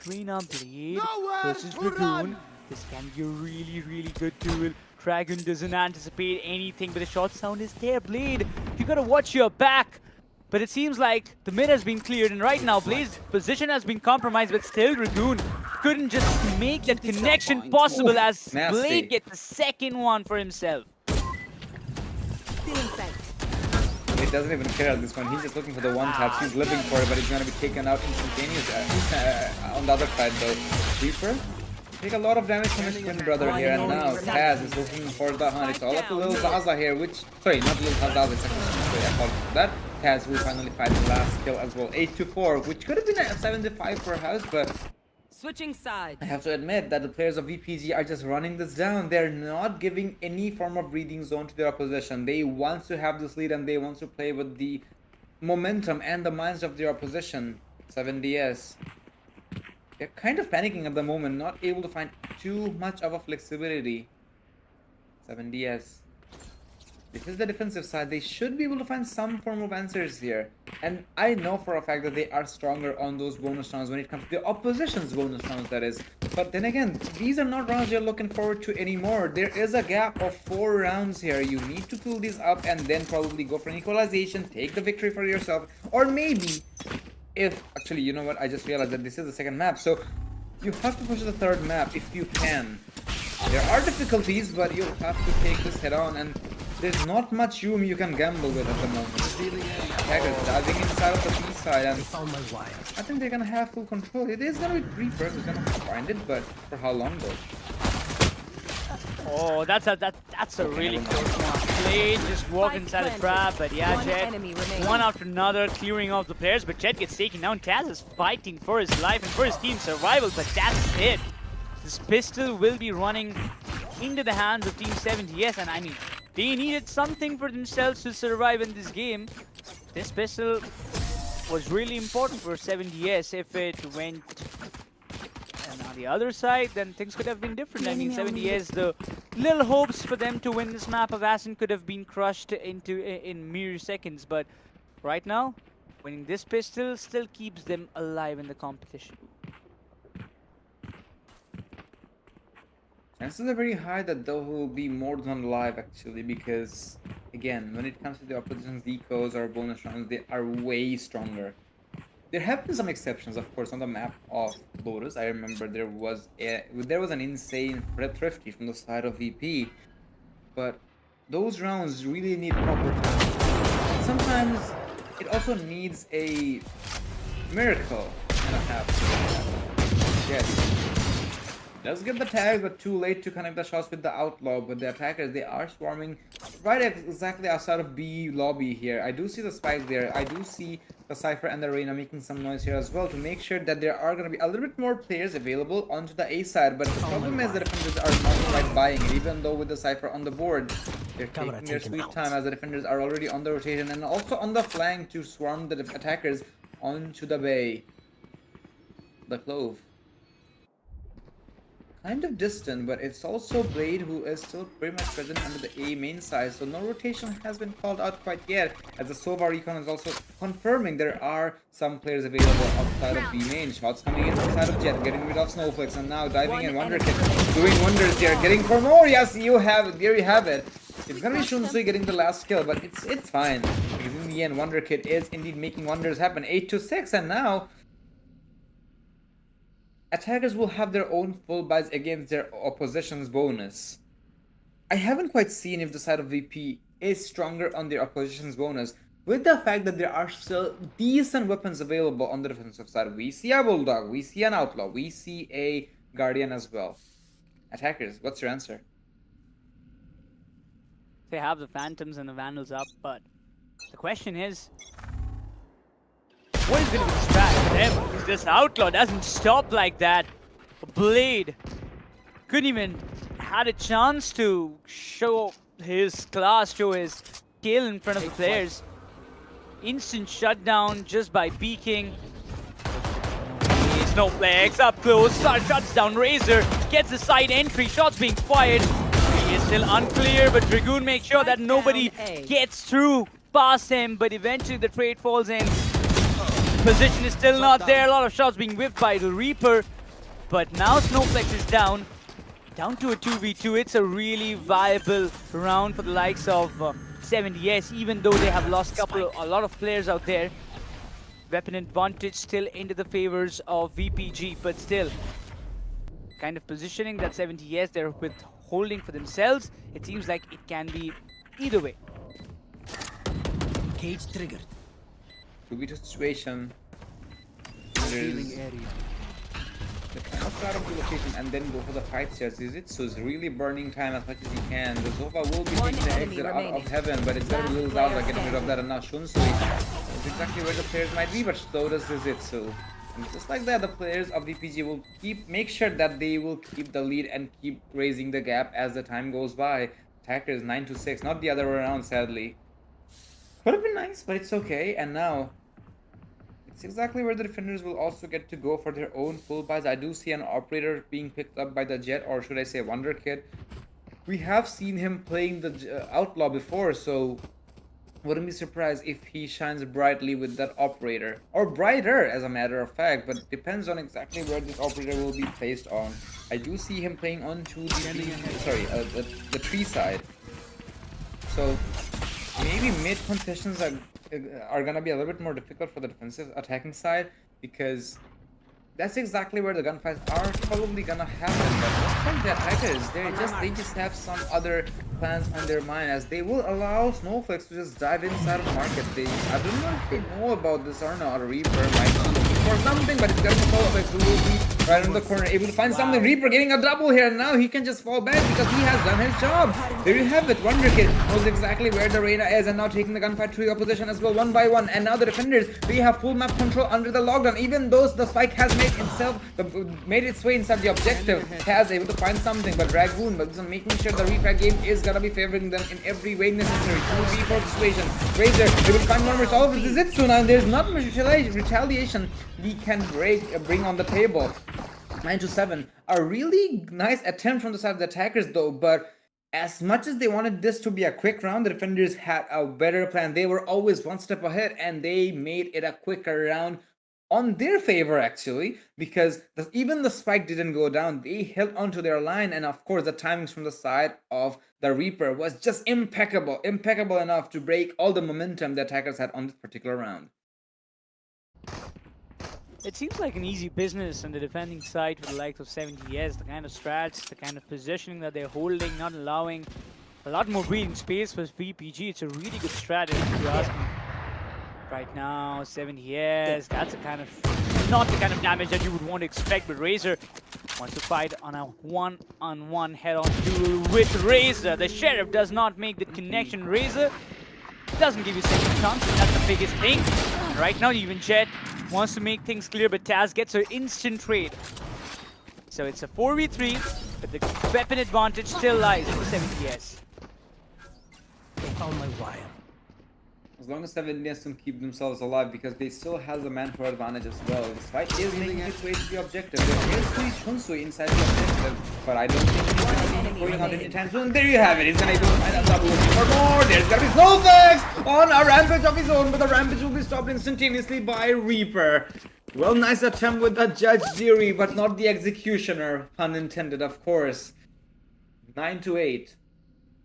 Reyna Blade versus Dragoon. This can be a really, really good duel. Dragon doesn't anticipate anything, but the shot sound is there. Blade, you gotta watch your back. But it seems like the mid has been cleared, and right now Blade's position has been compromised, but still Dragoon couldn't just make that connection possible as nasty. Blade gets the second one for himself. He doesn't even care at this point. He's just looking for the one tap. He's living for it, but he's gonna be taken out instantaneously. On the other side though, Reaper take a lot of damage from his twin brother here, and now Taz is looking for the hunt. It's all up to Lil Zaza here, sorry, not Lil Zaza, it's actually I apologize for that. Taz will finally find the last kill as well. 8-4, which could have been a 75 for House, but Switching sides. I have to admit that the players of VPG are just running this down. They're not giving any form of breathing zone to their opposition. They want to have this lead and they want to play with the momentum and the minds of their opposition. 7DS. They're kind of panicking at the moment, not able to find too much of a flexibility. 7DS. This is the defensive side. They should be able to find some form of answers here. And I know for a fact that they are stronger on those bonus rounds when it comes to the opposition's bonus rounds, that is. But then again, these are not rounds you're looking forward to anymore. There is a gap of 4 rounds here. You need to pull these up and then probably go for an equalization, take the victory for yourself. Or maybe, if... Actually, you know what? I just realized that this is the second map. So, you have to push the third map if you can. There are difficulties, but you'll have to take this head on, and there's not much room you can gamble with at the moment. Hackers diving inside of the B side, and I think they're gonna have full control. It is gonna be Reaper who's gonna find it, but for how long though? Oh, that's a really close one. Blade just walking inside the trap, but yeah, Jet, one after another, clearing off the players, but Jet gets taken down. Taz is fighting for his life and for his team's survival, but that's it. This pistol will be running into the hands of Team 70S, and I mean, they needed something for themselves to survive in this game. This pistol was really important for 70S. If it went on the other side, then things could have been different. I mean, 70S, the little hopes for them to win this map of Ascent could have been crushed in mere seconds, but right now, winning this pistol still keeps them alive in the competition. Chances are very high that they will be more than alive actually, because again, when it comes to the opposition's decos or bonus rounds, they are way stronger. There have been some exceptions, of course, on the map of Lotus. I remember there was an insane thrifty from the side of VP, but those rounds really need proper time. Sometimes it also needs a miracle and a half. Yes. Does get the tag, but too late to connect the shots with the outlaw. But the attackers, they are swarming right exactly outside of B lobby here. I do see the spike there. I do see the Cypher and the Reyna making some noise here as well to make sure that there are going to be a little bit more players available onto the A side. But the problem is the defenders are not quite buying it, even though with the Cypher on the board, they're taking their sweet time as the defenders are already on the rotation and also on the flank to swarm the attackers onto the bay. The Clove. Kind of distant, but it's also Blade who is still pretty much present under the A main side, so no rotation has been called out quite yet, as the Sova recon is also confirming there are some players available outside of B main. Shots coming in outside of Jet, getting rid of Snowflakes, and now diving in Wonderkid, doing wonders here, getting for more. Yes, there you have it. It's gonna be Shunsui getting the last kill, but it's fine, because in the end Wonderkid is indeed making wonders happen. 8-6, and now attackers will have their own full buys against their opposition's bonus. I haven't quite seen if the side of VP is stronger on their opposition's bonus, with the fact that there are still decent weapons available on the defensive side. We see a Bulldog, we see an Outlaw, we see a Guardian as well. Attackers, what's your answer? They have the Phantoms and the Vandals up, but the question is, what is going to be the strat for them? Because this Outlaw doesn't stop like that. Blade couldn't even had a chance to show his class, show his skill in front of the players. Instant shutdown just by peeking. Snowflakes up close, shuts down Razor, gets the side entry, shots being fired. He is still unclear, but Dragoon makes sure that nobody gets through past him, but eventually the trade falls in. Position is still not there, a lot of shots being whipped by the Reaper, but now Snowflakes is down to a 2v2. It's a really viable round for the likes of 70S, even though they have lost a lot of players out there. Weapon advantage still into the favors of VPG, but still kind of positioning that 70S they're withholding for themselves. It seems like it can be either way. Cage triggered. 2v2 situation. There's the kind of start of the location and then go for the fight here. Zizitsu is really burning time as much as he can. The Zova will be taking the exit out of heaven, but it's gonna lose out by getting rid of that, and now Shunsui is exactly where the players might be, but so does Zizitsu. And just like that, the players of VPG will make sure that they will keep the lead and keep raising the gap as the time goes by. Attackers 9-6, not the other way around, sadly. Could have been nice, but it's okay. And now it's exactly where the defenders will also get to go for their own full buys. I do see an operator being picked up by the Jet, or should I say Wonderkid. We have seen him playing the Outlaw before, so wouldn't be surprised if he shines brightly with that operator, or brighter as a matter of fact, but depends on exactly where this operator will be placed on. I do see him playing onto the tree side, so maybe mid concessions are gonna be a little bit more difficult for the defensive attacking side, because that's exactly where the gunfights are probably gonna happen. But looks like the attackers, they just have some other plans on their mind, as they will allow Snowflakes to just dive inside of market. I don't know if they know about this or not. Reaper might be for something, but it's getting a follow back. So will be right on the corner, able to find something. Reaper getting a double here. Now he can just fall back because he has done his job. There you have it. Wonder Kid knows exactly where the Reyna is, and now taking the gunfight to your opposition as well, one by one. And now the defenders, they have full map control under the lockdown. Even though the spike has made its way inside the objective, has able to find something. But Dragoon, but making sure the refrag game is gonna be favoring them in every way necessary. 2v4 situation. Razor able to find one more solve. This is it soon, and there's not much retaliation we can bring on the table. 9-7. A really nice attempt from the side of the attackers though, but as much as they wanted this to be a quick round, the defenders had a better plan. They were always one step ahead, and they made it a quicker round on their favor actually, because even the spike didn't go down. They held onto their line, and of course the timings from the side of the Reaper was just impeccable enough to break all the momentum the attackers had on this particular round. It seems like an easy business on the defending side for the likes of 70s. The kind of strats, the kind of positioning that they're holding, not allowing a lot more breathing space for VPG. It's a really good strategy if you ask me. Right now, 70s, that's not the kind of damage that you would want to expect, but Razor wants to fight on a one-on-one head-on duel with Razor. The Sheriff does not make the connection. Razor doesn't give you second chance, and that's the biggest thing. And right now, even Jet wants to make things clear, but Taz gets her instant trade. So it's a 4v3, but the weapon advantage still lies for 70s. They found my wire. As long as 70s can keep themselves alive, because they still have the manpower advantage as well. This fight is making its way to the objective. There is Chunsui inside the objective, but I don't think he's going to be going out anytime soon. There you have it. He's going to be able to find a double for more. There's going to be Snowflakes on a rampage of his own, but the rampage will be stopped instantaneously by Reaper. Well, nice attempt with the Judge Jury, but not the executioner. Pun intended, of course. 9-8.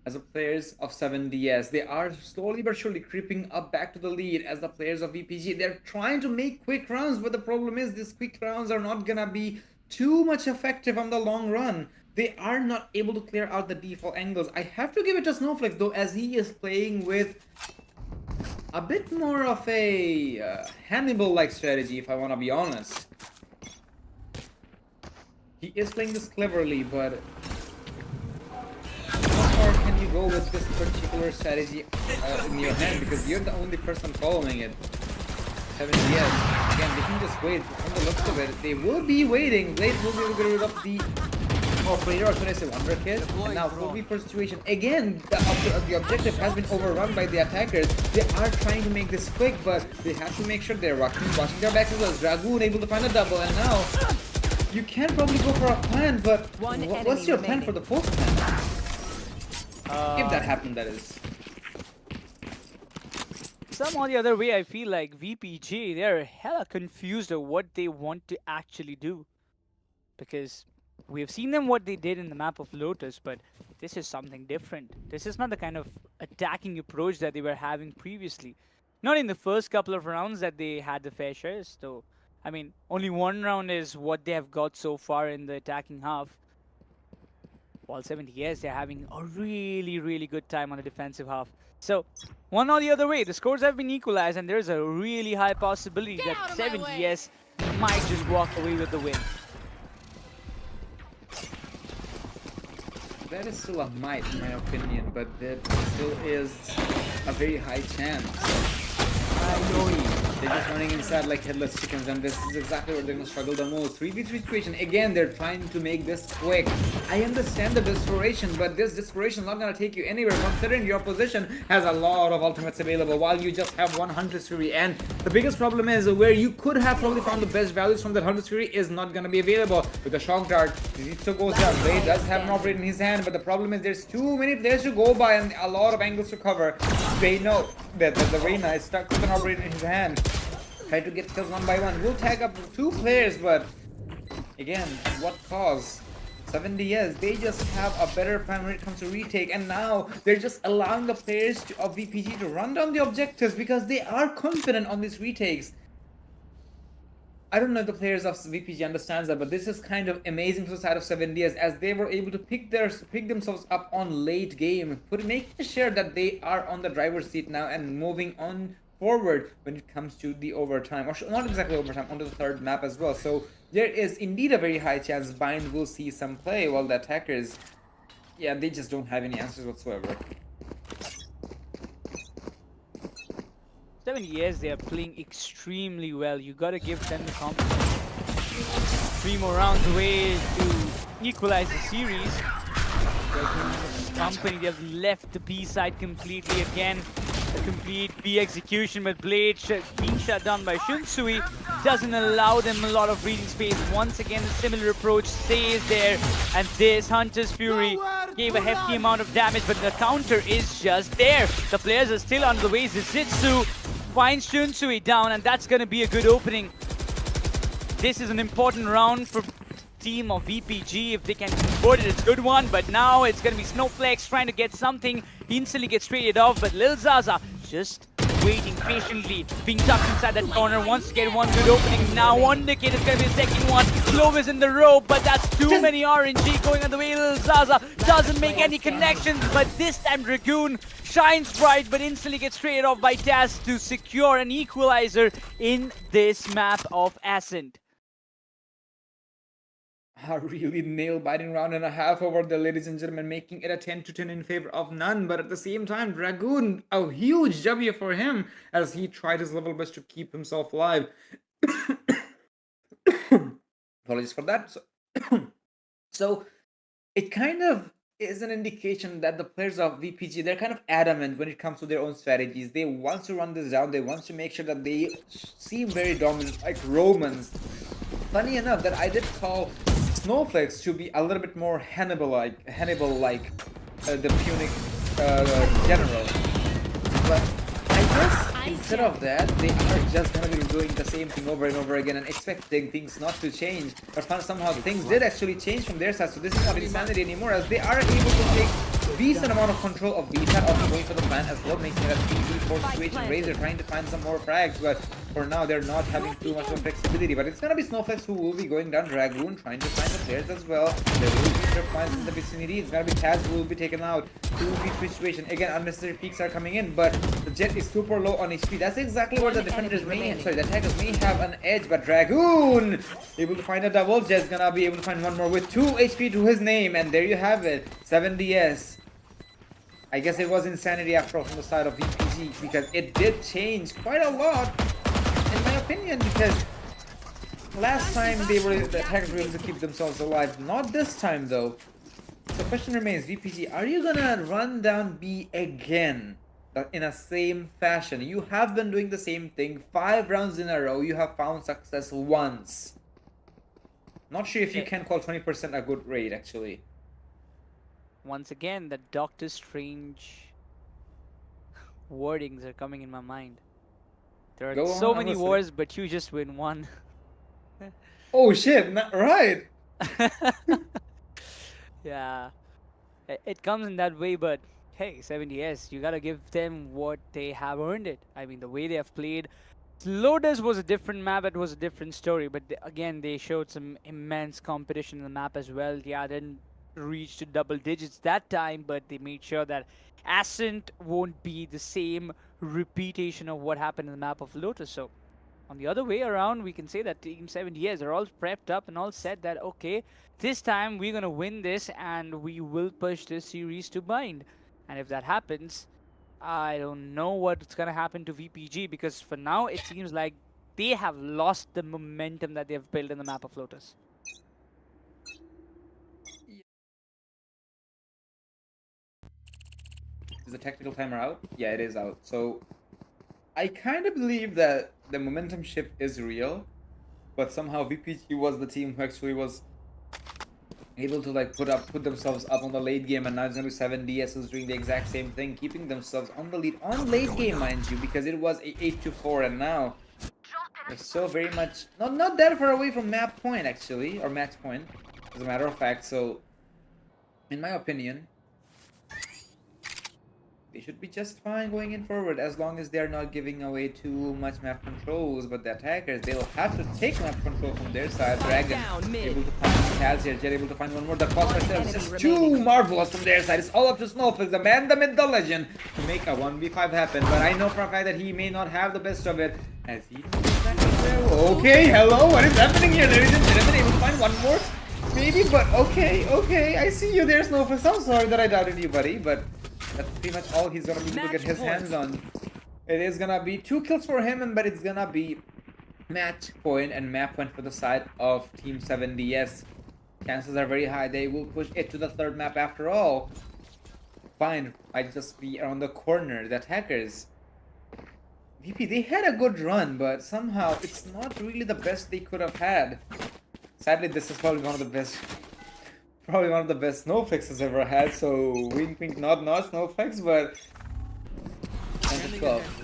As the players of 7DS, they are slowly but surely creeping up back to the lead as the players of VPG. They're trying to make quick rounds, but the problem is these quick rounds are not gonna be too much effective on the long run. They are not able to clear out the default angles. I have to give it to Snowflakes though, as he is playing with a bit more of a Hannibal-like strategy, if I want to be honest. He is playing this cleverly, but how far can you go with this particular strategy in your hand, because you're the only person following it? 7 years. Again, they can just wait. From the looks of it, they will be waiting. Blade will be able to get rid of the operator, or should I say Wonder Kid? And now 4v4 situation. Again, the objective has been overrun by the attackers. They are trying to make this quick, but they have to make sure they're watching their backs as well. Dragoon able to find a double, and now you can probably go for a plan, but what's your plan for the post plan? If that happened, that is. Some or the other way, I feel like VPG, they're hella confused of what they want to actually do. Because we have seen them what they did in the map of Lotus, but this is something different. This is not the kind of attacking approach that they were having previously. Not in the first couple of rounds that they had the fair shares, though. I mean, only one round is what they have got so far in the attacking half. While 70s, they're having a really, really good time on the defensive half. So, one or the other way, the scores have been equalized, and there's a really high possibility that 70s might just walk away with the win. That is still a might, in my opinion, but that still is a very high chance. I know you. They're just running inside like headless chickens, and this is exactly where they're going to struggle the most. 3v3 situation. Again, they're trying to make this quick. I understand the desperation, but this desperation is not going to take you anywhere, considering your position has a lot of ultimates available, while you just have one Hunter Fury. And the biggest problem is where you could have probably found the best values from that Hunter Fury is not going to be available. With the Shock Dart, Zizitsu goes down. Blade does have an operator in his hand, but the problem is there's too many players to go by and a lot of angles to cover. They know that the Reyna is stuck with an operator in his hand. Try to get kills one by one. We'll tag up 2 players, but again, what cause? 70s, they just have a better plan when it comes to retake, and now they're just allowing the players of VPG to run down the objectives because they are confident on these retakes. I don't know if the players of VPG understands that, but this is kind of amazing for the side of 70s, as they were able to pick themselves up on late game, making sure that they are on the driver's seat now and moving on forward when it comes to the overtime, or not exactly overtime, onto the third map as well. So there is indeed a very high chance Bind will see some play, while the attackers, yeah, they just don't have any answers whatsoever. 7 years, they are playing extremely well. You gotta give them the compliment. 3 more rounds away to equalize the series. Company, they have left the B side completely again. A complete B execution, but Blade being shut down by Shunsui doesn't allow them a lot of breathing space. Once again, a similar approach stays there, and this Hunter's Fury gave a hefty amount of damage, but the counter is just there. The players are still on the way. Zizitsu finds Shunsui down, and that's gonna be a good opening. This is an important round for team of VPG. If they can convert it, it's a good one, but now it's gonna be Snowflakes trying to get something. He instantly gets traded off, but Lil Zaza just waiting patiently, being tucked inside that corner, wants to get one good opening. Now one decade is gonna be the second one. Clovis in the rope, but that's too many RNG going on the way. Lil Zaza doesn't make any connections, but this time Dragoon shines bright, but instantly gets traded off by Taz to secure an equalizer in this map of Ascent. A really nail-biting round and a half over there, ladies and gentlemen, making it a 10-10 in favor of none. But at the same time, Dragoon, a huge W for him as he tried his level best to keep himself alive. Apologies for that. So it kind of is an indication that the players of VPG, they're kind of adamant when it comes to their own strategies. They want to run this down. They want to make sure that they seem very dominant, like Romans. Funny enough that I did call Snowflakes to be a little bit more Hannibal-like, the Punic general. But I guess instead of that, they are just gonna be doing the same thing over and over again and expecting things not to change. But somehow things did actually change from their side, so this is not insanity anymore, as they are able to take decent amount of control of B side, also going for the plan as well, making it a 3v4 situation. Razor trying to find some more frags, but for now they're not having too much of flexibility. But it's gonna be Snowflakes who will be going down. Dragoon trying to find the players as well. There will be trip points in the vicinity. It's gonna be Taz who will be taken out. 2v3 situation. Again, unnecessary peaks are coming in, but the Jet is super low on HP. That's exactly where the defenders may, the attackers may have an edge, but Dragoon able to find a double. Jet's gonna be able to find one more with 2 HP to his name, and there you have it. 7DS. I guess it was insanity after all from the side of VPG, because it did change quite a lot, in my opinion, because last time the attackers were able to keep themselves alive. Not this time though. So question remains, VPG, are you gonna run down B again in a same fashion? You have been doing the same thing 5 rounds in a row. You have found success once. Not sure if you can call 20% a good rate actually. Once again, the Doctor Strange wordings are coming in my mind. There are so many wars, but you just win one. Oh shit, not right. Yeah, it comes in that way, but hey, 70S, you gotta give them what they have earned it. I mean, the way they have played. Lotus was a different map, it was a different story, but again, they showed some immense competition in the map as well. Yeah, didn't reach to double digits that time, but they made sure that Ascent won't be the same repetition of what happened in the map of Lotus. So on the other way around, we can say that Team 70S are all prepped up and all said that, okay, this time we're gonna win this and we will push this series to bind. And if that happens, I don't know what's gonna happen to VPG, because for now it seems like they have lost the momentum that they've built in the map of Lotus. Is the technical timer out? Yeah, it is out. So I kind of believe that the momentum shift is real, but somehow VPG was the team who actually was able to like put themselves up on the late game, and now it's gonna be 7DS who's doing the exact same thing, keeping themselves on the lead on late game, mind you, because it was a 8-4, and now they're so very much not that far away from map point actually, or max point, as a matter of fact. So in my opinion, they should be just fine going in forward as long as they're not giving away too much map controls. But the attackers, they'll have to take map control from their side. Dragon able to find Kaz here, Jet able to find one more. The cross is just too marvelous from their side. It's all up to Snowflakes, the man, the myth, the legend, to make a 1v5 happen. But I know for a fact that he may not have the best of it as he okay, hello, what is happening here, ladies and gentlemen? Able to find one more maybe, but okay, I see you there, Snowflakes. I'm sorry that I doubted you, buddy, but that's pretty much all he's gonna be able to get his hands on. It is gonna be 2 kills for him, but it's gonna be match point and map point for the side of Team 7DS. Chances are very high they will push it to the 3rd map after all. Fine, might just be around the corner. The attackers, VP, they had a good run, but somehow it's not really the best they could have had. Sadly, this is probably one of the best Snowflakes has ever had, so wink wink nod nod Snowflakes, but 12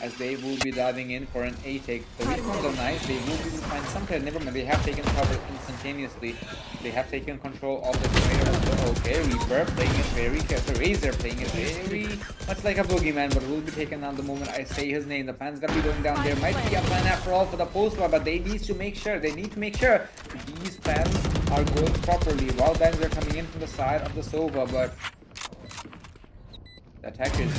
as they will be diving in for an A take. The response are nice, they will be able to find some player, never mind, they have taken cover instantaneously. They have taken control of the tornado as well. Okay, Reaper playing it very careful, Razor playing it very much like a boogeyman, but will be taken down the moment I say his name. The plan's gonna be going down. There might be a plan after all for the post-war, but they need to make sure these plans are going properly. While bangs are coming in from the side of the Sova, but the attackers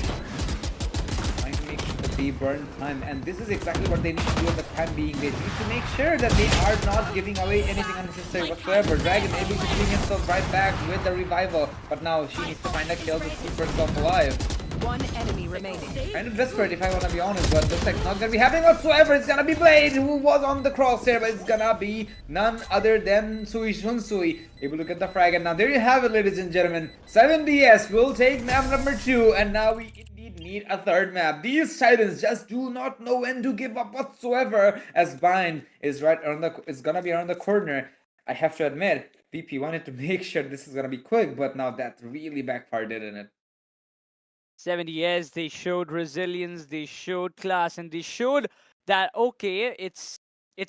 trying to make sure that they burn time, and this is exactly what they need to do at the time being. They need to make sure that they are not giving away anything unnecessary whatsoever. Dragon able to bring himself right back with the revival, but now she needs to find a kill to keep herself alive. One enemy remaining. Kind of desperate if I want to be honest, but looks like it's not going to be happening whatsoever. It's going to be Blade who was on the crosshair, but it's going to be none other than Sui. Able to get the frag, and now there you have it, ladies and gentlemen. 7DS will take map number 2, and now we indeed need a 3rd map. These Titans just do not know when to give up whatsoever, as Bind is right around it's going to be around the corner. I have to admit, VP wanted to make sure this is going to be quick, but now that really backfired, didn't it? 70 years, they showed resilience, they showed class, and they showed that okay, it's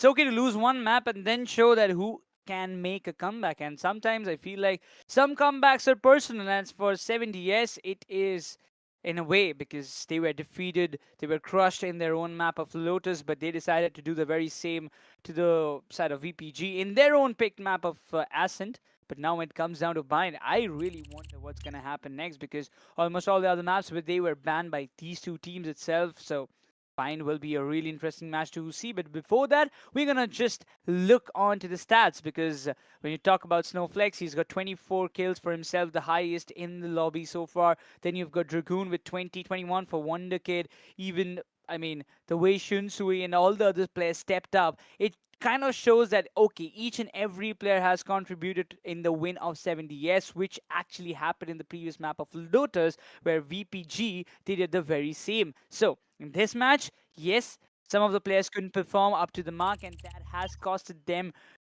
okay to lose one map and then show that who can make a comeback. And sometimes I feel like some comebacks are personal, and for 70 years it is in a way, because they were defeated, they were crushed in their own map of Lotus, but they decided to do the very same to the side of VPG in their own picked map of Ascent. But now when it comes down to Bind, I really wonder what's going to happen next, because almost all the other maps, but they were banned by these 2 teams itself. So Bind will be a really interesting match to see. But before that, we're going to just look on to the stats, because when you talk about Snowflakes, he's got 24 kills for himself, the highest in the lobby so far. Then you've got Dragoon with 21 for Wonder Kid. Even, I mean, the way Shunsui and all the other players stepped up, it kind of shows that okay, each and every player has contributed in the win of 70S, which actually happened in the previous map of Lotus, where VPG did the very same. So in this match, yes, some of the players couldn't perform up to the mark, and that has costed them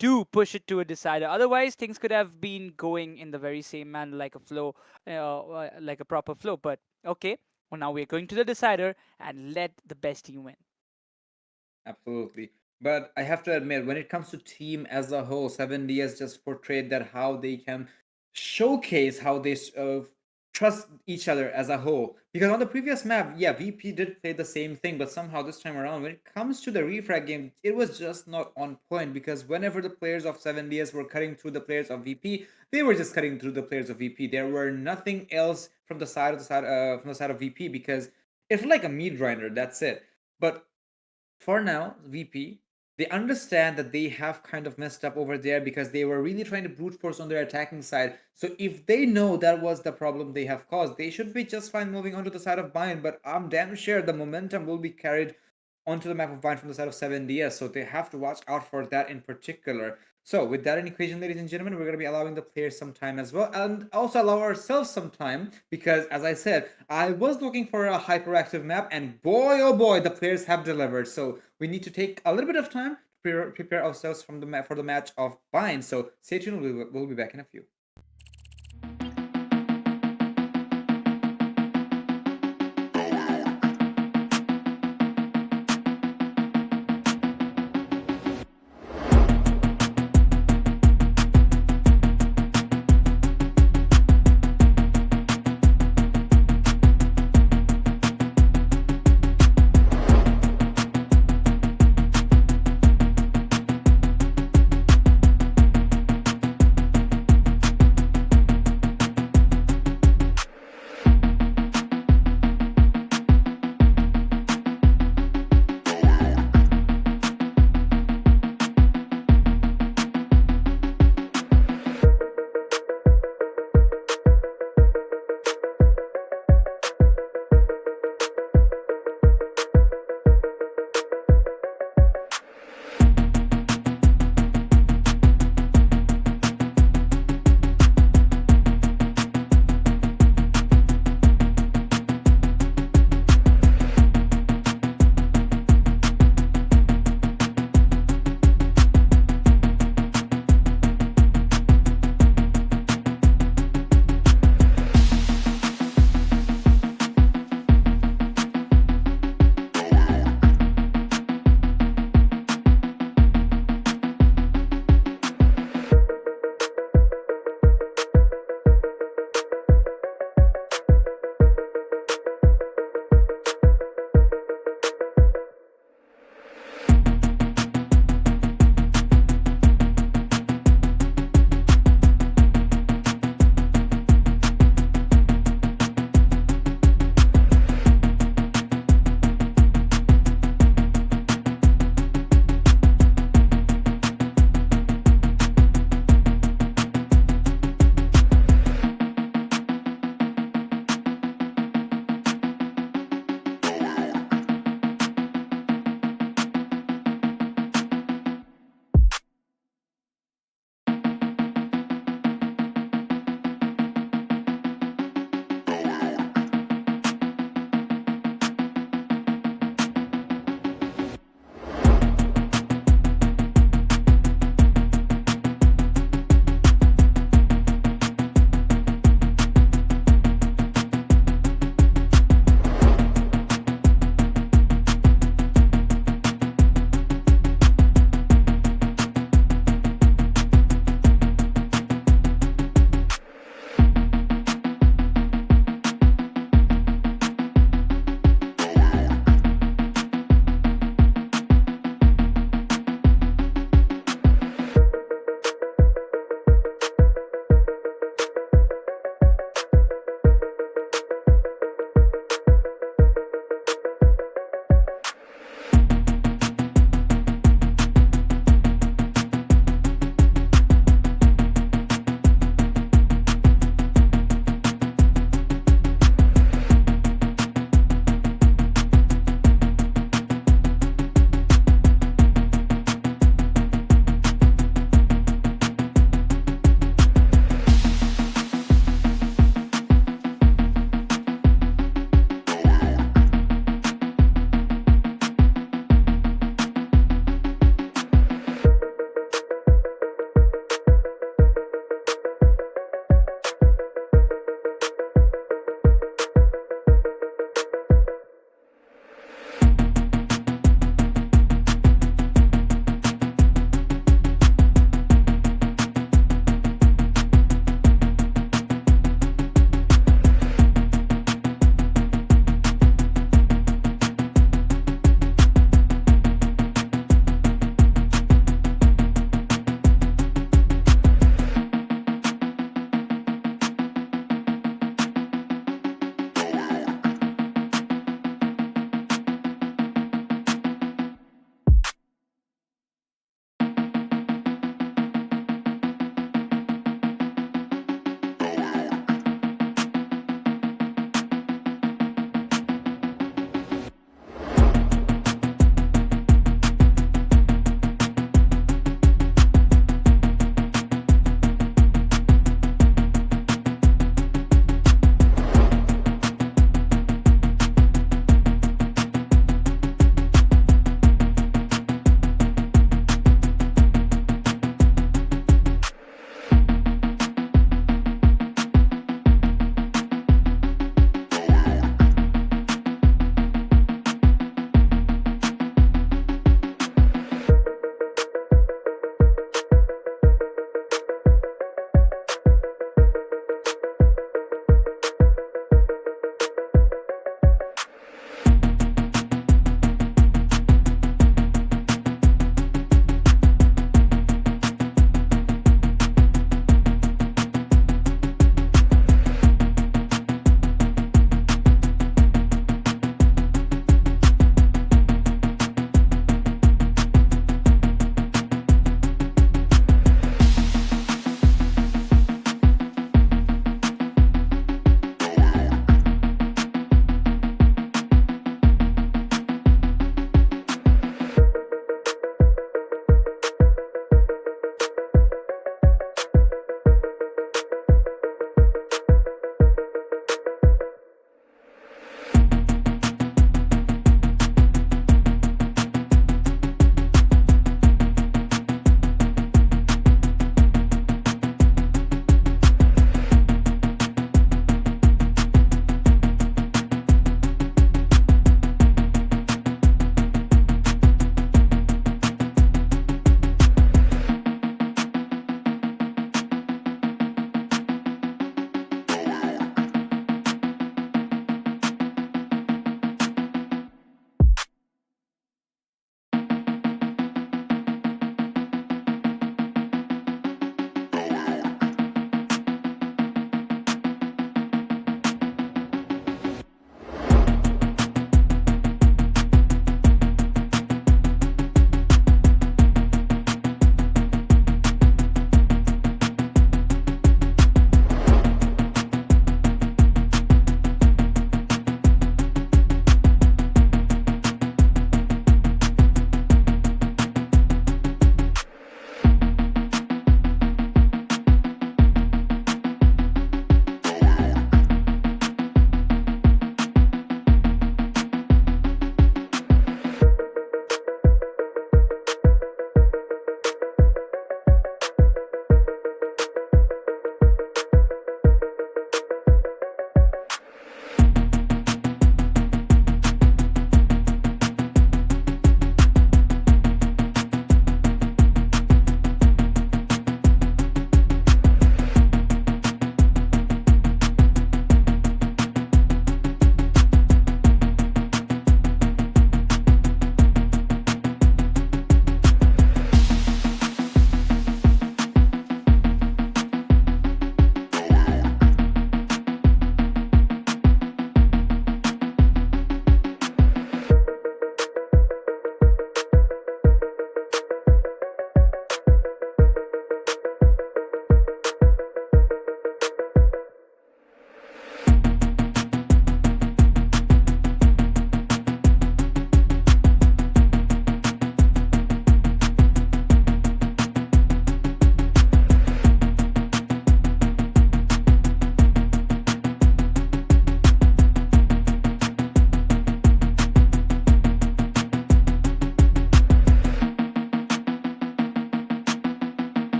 to push it to a decider. Otherwise, things could have been going in the very same manner, like a flow, like a proper flow. But okay, well, now we're going to the decider and let the best team win. Absolutely. But I have to admit, when it comes to team as a whole, 7DS just portrayed that how they can showcase how they trust each other as a whole. Because on the previous map, yeah, VP did play the same thing, but somehow this time around, when it comes to the refrag game, it was just not on point. Because whenever the players of 7DS were cutting through the players of VP, they were just cutting through the players of VP. There were nothing else from the side of VP, because it's like a meat grinder. That's it. But for now, VP, they understand that they have kind of messed up over there, because they were really trying to brute force on their attacking side. So if they know that was the problem they have caused, they should be just fine moving on to the side of Bind. But I'm damn sure the momentum will be carried onto the map of Bind from the side of 7DS. So they have to watch out for that in particular. So with that in equation, ladies and gentlemen, we're going to be allowing the players some time as well, and also allow ourselves some time, because as I said, I was looking for a hyperactive map, and boy oh boy, the players have delivered. So we need to take a little bit of time to prepare ourselves from the for the match of Bind. So stay tuned, we'll be back in a few.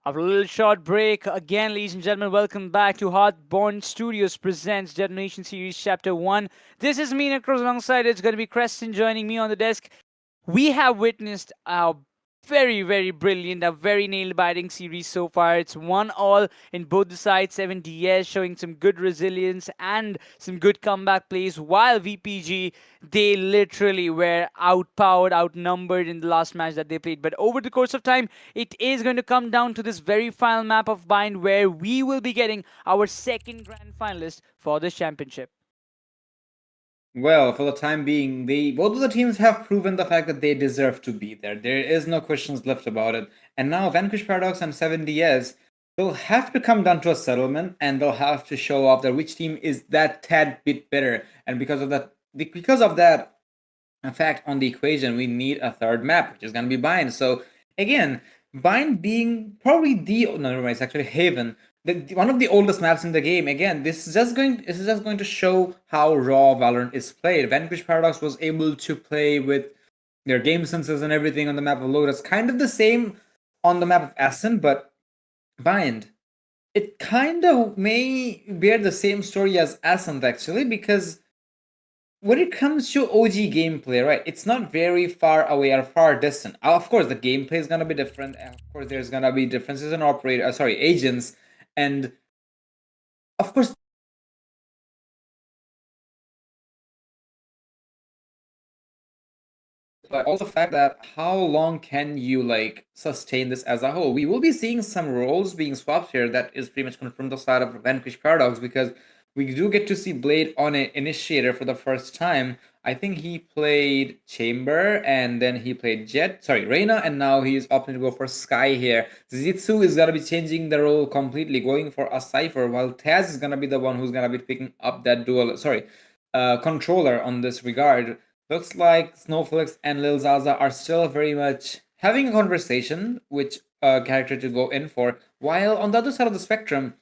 After a little short break, again, ladies and gentlemen, welcome back to Hearthborn Studios presents Detonation Series Chapter 1. This is me, Necros, alongside it's going to be Creston joining me on the desk. We have witnessed a very brilliant, a very nail-biting series so far. It's 1-all in both the sides, 7DS showing some good resilience and some good comeback plays, while VPG, they literally were outpowered, outnumbered in the last match that they played. But over the course of time, it is going to come down to this very final map of Bind, where we will be getting our second grand finalist for this championship. Well, for the time being, both of the teams have proven the fact that they deserve to be there. There is no questions left about it. And now Vanquished Paradox and 7DS will have to come down to a settlement, and they'll have to show off that which team is that tad bit better. And because of that fact on the equation, we need a third map, which is going to be Bind. So again, Bind being probably it's actually Haven. One of the oldest maps in the game. Again, this is just going to show how raw Valorant is played. Vanquished Paradox was able to play with their game senses and everything on the map of Lotus, kind of the same on the map of Ascent, but Bind, it kind of may bear the same story as Ascent actually, because when it comes to OG gameplay, right, it's not very far away or far distant. Of course, the gameplay is gonna be different. Of course, there's gonna be differences in agents. And of course, but also the fact that how long can you sustain this as a whole? We will be seeing some roles being swapped here. That is pretty much confirmed the side of Vanquished Paradox, because we do get to see Blade on an initiator for the first time. I think he played Chamber, and then he played Reyna, and now he's opting to go for Sky here. Zitsu is going to be changing the role completely, going for a Cypher, while Taz is going to be the one who's going to be picking up that controller on this regard. Looks like Snowflakes and Lil Zaza are still very much having a conversation which character to go in for, while on the other side of the spectrum,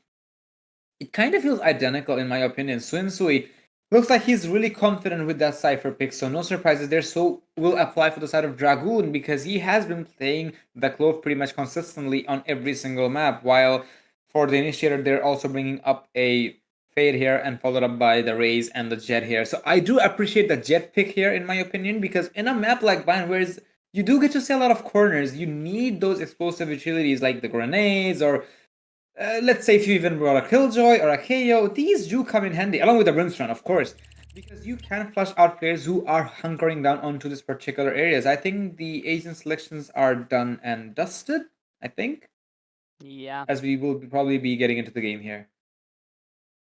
it kind of feels identical in my opinion. Suinsui looks like he's really confident with that Cypher pick, so no surprises there. So will apply for the side of Dragoon, because he has been playing the Clove pretty much consistently on every single map, while for the Initiator, they're also bringing up a Fade here and followed up by the Raze and the Jet here. So I do appreciate the Jet pick here in my opinion, because in a map like Bind, where you do get to see a lot of corners, you need those explosive utilities like the grenades, or let's say if you even brought a Killjoy or a KO, these do come in handy, along with the Brimstone, of course, because you can flush out players who are hunkering down onto this particular areas. I think the agent selections are done and dusted, I think. Yeah. As we will probably be getting into the game here.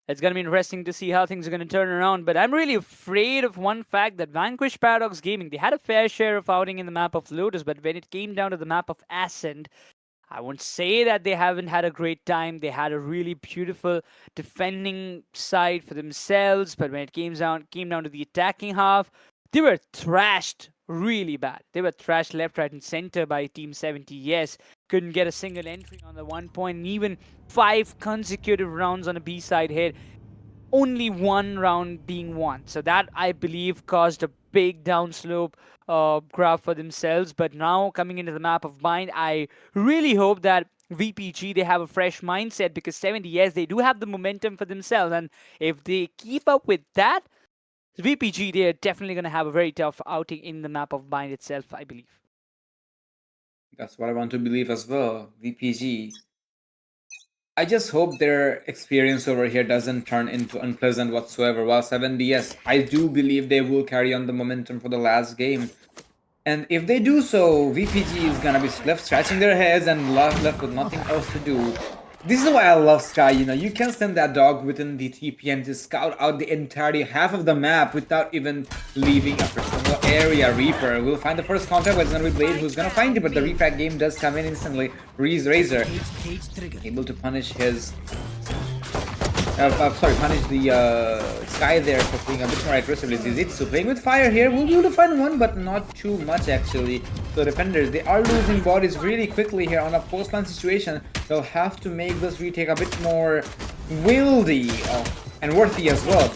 It's going to be interesting to see how things are going to turn around, but I'm really afraid of one fact, that Vanquished Paradox Gaming, they had a fair share of outing in the map of Lotus, but when it came down to the map of Ascent, I won't say that they haven't had a great time. They had a really beautiful defending side for themselves, but when it came down to the attacking half, they were thrashed really bad. They were thrashed left, right, and center by Team 70. Couldn't get a single entry on the 1 point, and even 5 consecutive rounds on a B side hit. Only 1 round being won. So that, I believe, caused a big downslope graph for themselves. But now coming into the map of Bind, I really hope that VPG, they have a fresh mindset, because 70, they do have the momentum for themselves. And if they keep up with that, VPG, they are definitely going to have a very tough outing in the map of Bind itself, I believe. That's what I want to believe as well. VPG. I just hope their experience over here doesn't turn into unpleasant whatsoever. While 7DS, I do believe they will carry on the momentum for the last game. And if they do so, VPG is gonna be left scratching their heads and left with nothing else to do. This is why I love Sky, you can send that dog within the TPM to scout out the entirety, half of the map, without even leaving a personal area. Reaper will find the first contact, but it's gonna be Blade who's gonna find it, but the refrag game does come in instantly. Razor able to punish his punish the Sky there for playing a bit more aggressively. Zizitsu playing with fire here, will be able to find one, but not too much actually. So defenders, they are losing bodies really quickly here on a post-line situation. They'll have to make this retake a bit more wieldy and worthy as well.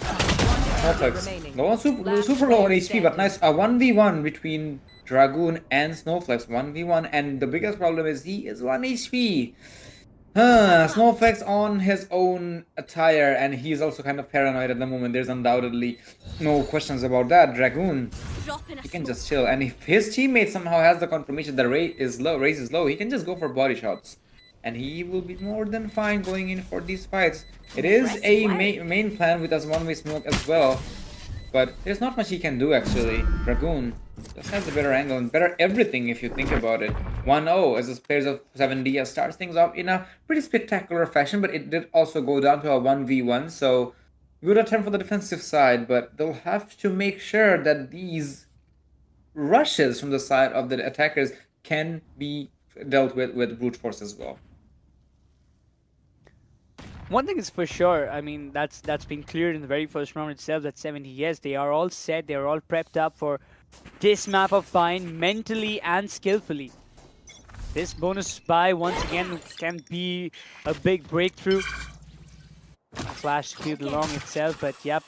Perfect. No one super low on HP, but nice 1v1 between Dragoon and Snowflakes 1v1, and the biggest problem is he is 1 HP. Snowflakes on his own attire, and he's also kind of paranoid at the moment. There's undoubtedly no questions about that. Dragoon, he can just chill, and if his teammate somehow has the confirmation that raise is low, he can just go for body shots, and he will be more than fine going in for these fights. It is a main plan with us one-way smoke as well, but there's not much he can do actually. Dragoon just has a better angle and better everything if you think about it. 1-0 as the players of 7DS starts things off in a pretty spectacular fashion, but it did also go down to a 1v1, so good attempt for the defensive side, but they'll have to make sure that these rushes from the side of the attackers can be dealt with brute force as well. One thing is for sure, I mean, that's been cleared in the very first round itself, that 70S, they are all set, they are all prepped up for this map of Bind mentally and skillfully. This bonus buy, once again, can be a big breakthrough. Flash cleared along itself, but yep.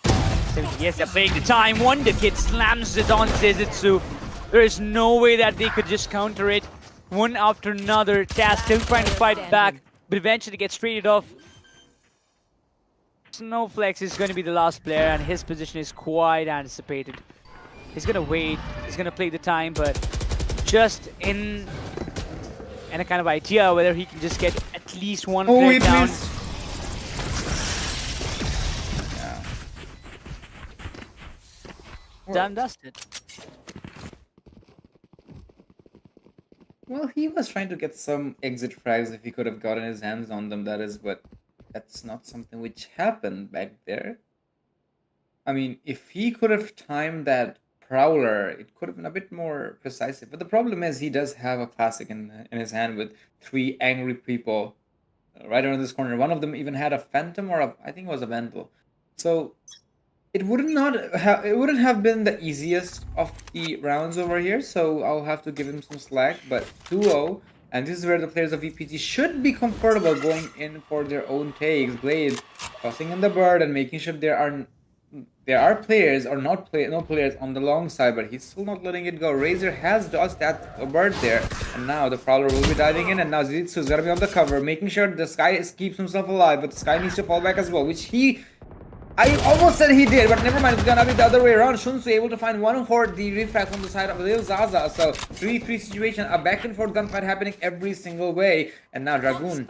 70S, they're playing the time. Wonder Kid slams it on Zezitsu. There is no way that they could just counter it. One after another, Taz still trying to fight back, but eventually gets traded off. Snowflakes is going to be the last player, and his position is quite anticipated. He's going to wait, he's going to play the time, but just in a kind of idea whether he can just get at least one player down. Yeah. Done dusted. Well, he was trying to get some exit frags if he could have gotten his hands on them, that is, but that's not something which happened back there. I mean, if he could have timed that Prowler, it could have been a bit more precise. But the problem is he does have a classic in his hand with 3 angry people right around this corner. One of them even had a Phantom or I think it was a Vandal. So it wouldn't have been the easiest of the rounds over here, so I'll have to give him some slack. But 2-0, and this is where the players of VPG should be comfortable going in for their own takes. Blade tossing in the bird and making sure there are players or no players on the long side, but he's still not letting it go. Razor has dodged that bird there, and now the Prowler will be diving in, and now Zitsu's gonna be on the cover, making sure the Sky keeps himself alive, but the Sky needs to fall back as well, which I almost said he did, but never mind, it's gonna be the other way around. Shunsu able to find one for the refrag from the side of Lil Zaza, so 3-3 situation, a back and forth gunfight happening every single way, and now Dragoon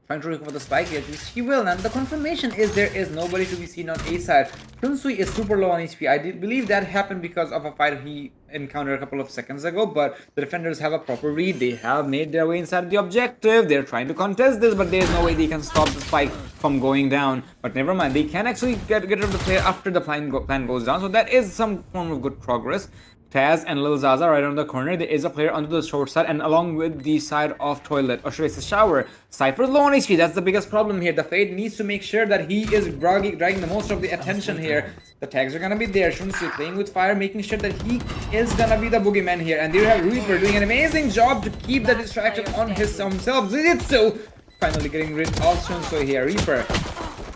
trying to recover the spike here, which he will, and the confirmation is there is nobody to be seen on A side. Shunsui is super low on HP. I did believe that happened because of a fight he encountered a couple of seconds ago, but the defenders have a proper read. They have made their way inside the objective. They're trying to contest this, but there's no way they can stop the spike from going down. But never mind, they can actually get rid of the player after the plan goes down, so that is some form of good progress. Taz and Lil Zaza right on the corner. There is a player onto the short side and along with the side of toilet, or should I say shower. Cypher's low on HP, that's the biggest problem here. The Fade needs to make sure that he is dragging the most of the attention here. The tags are gonna be there. Shunsu playing with fire, making sure that he is gonna be the boogeyman here. And there you have Reaper doing an amazing job to keep the distraction on himself. Zizitsu finally getting rid of Shunsu here. Reaper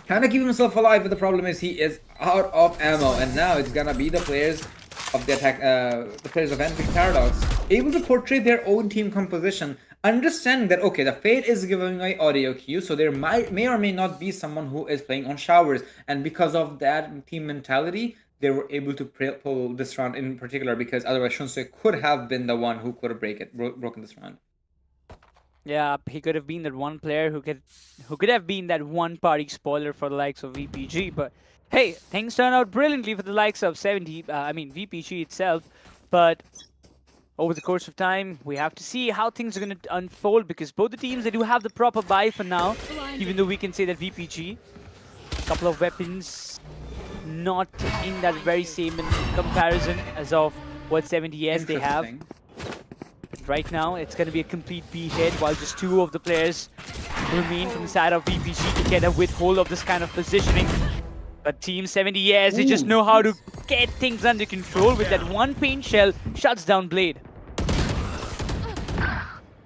trying to keep himself alive, but the problem is he is out of ammo. And now it's gonna be the players of the attack, the players of Vanquished Paradox, able to portray their own team composition, understanding that okay, the Fate is giving away audio cues, so there may or may not be someone who is playing on showers, and because of that team mentality, they were able to pull this round in particular, because otherwise Shunsui could have been the one who could have broken this round. Yeah, he could have been that one player who could have been that one party spoiler for the likes of VPG, but hey, things turned out brilliantly for the likes of VPG itself, but over the course of time, we have to see how things are going to unfold, because both the teams, they do have the proper buy for now, even though we can say that VPG, a couple of weapons, not in that very same comparison as of what 70S they have. Right now, it's going to be a complete B hit, while just 2 of the players remain from the side of VPG to get a withhold of this kind of positioning. But Team 70S, they just know how to get things under control with that one paint shell, shuts down Blade.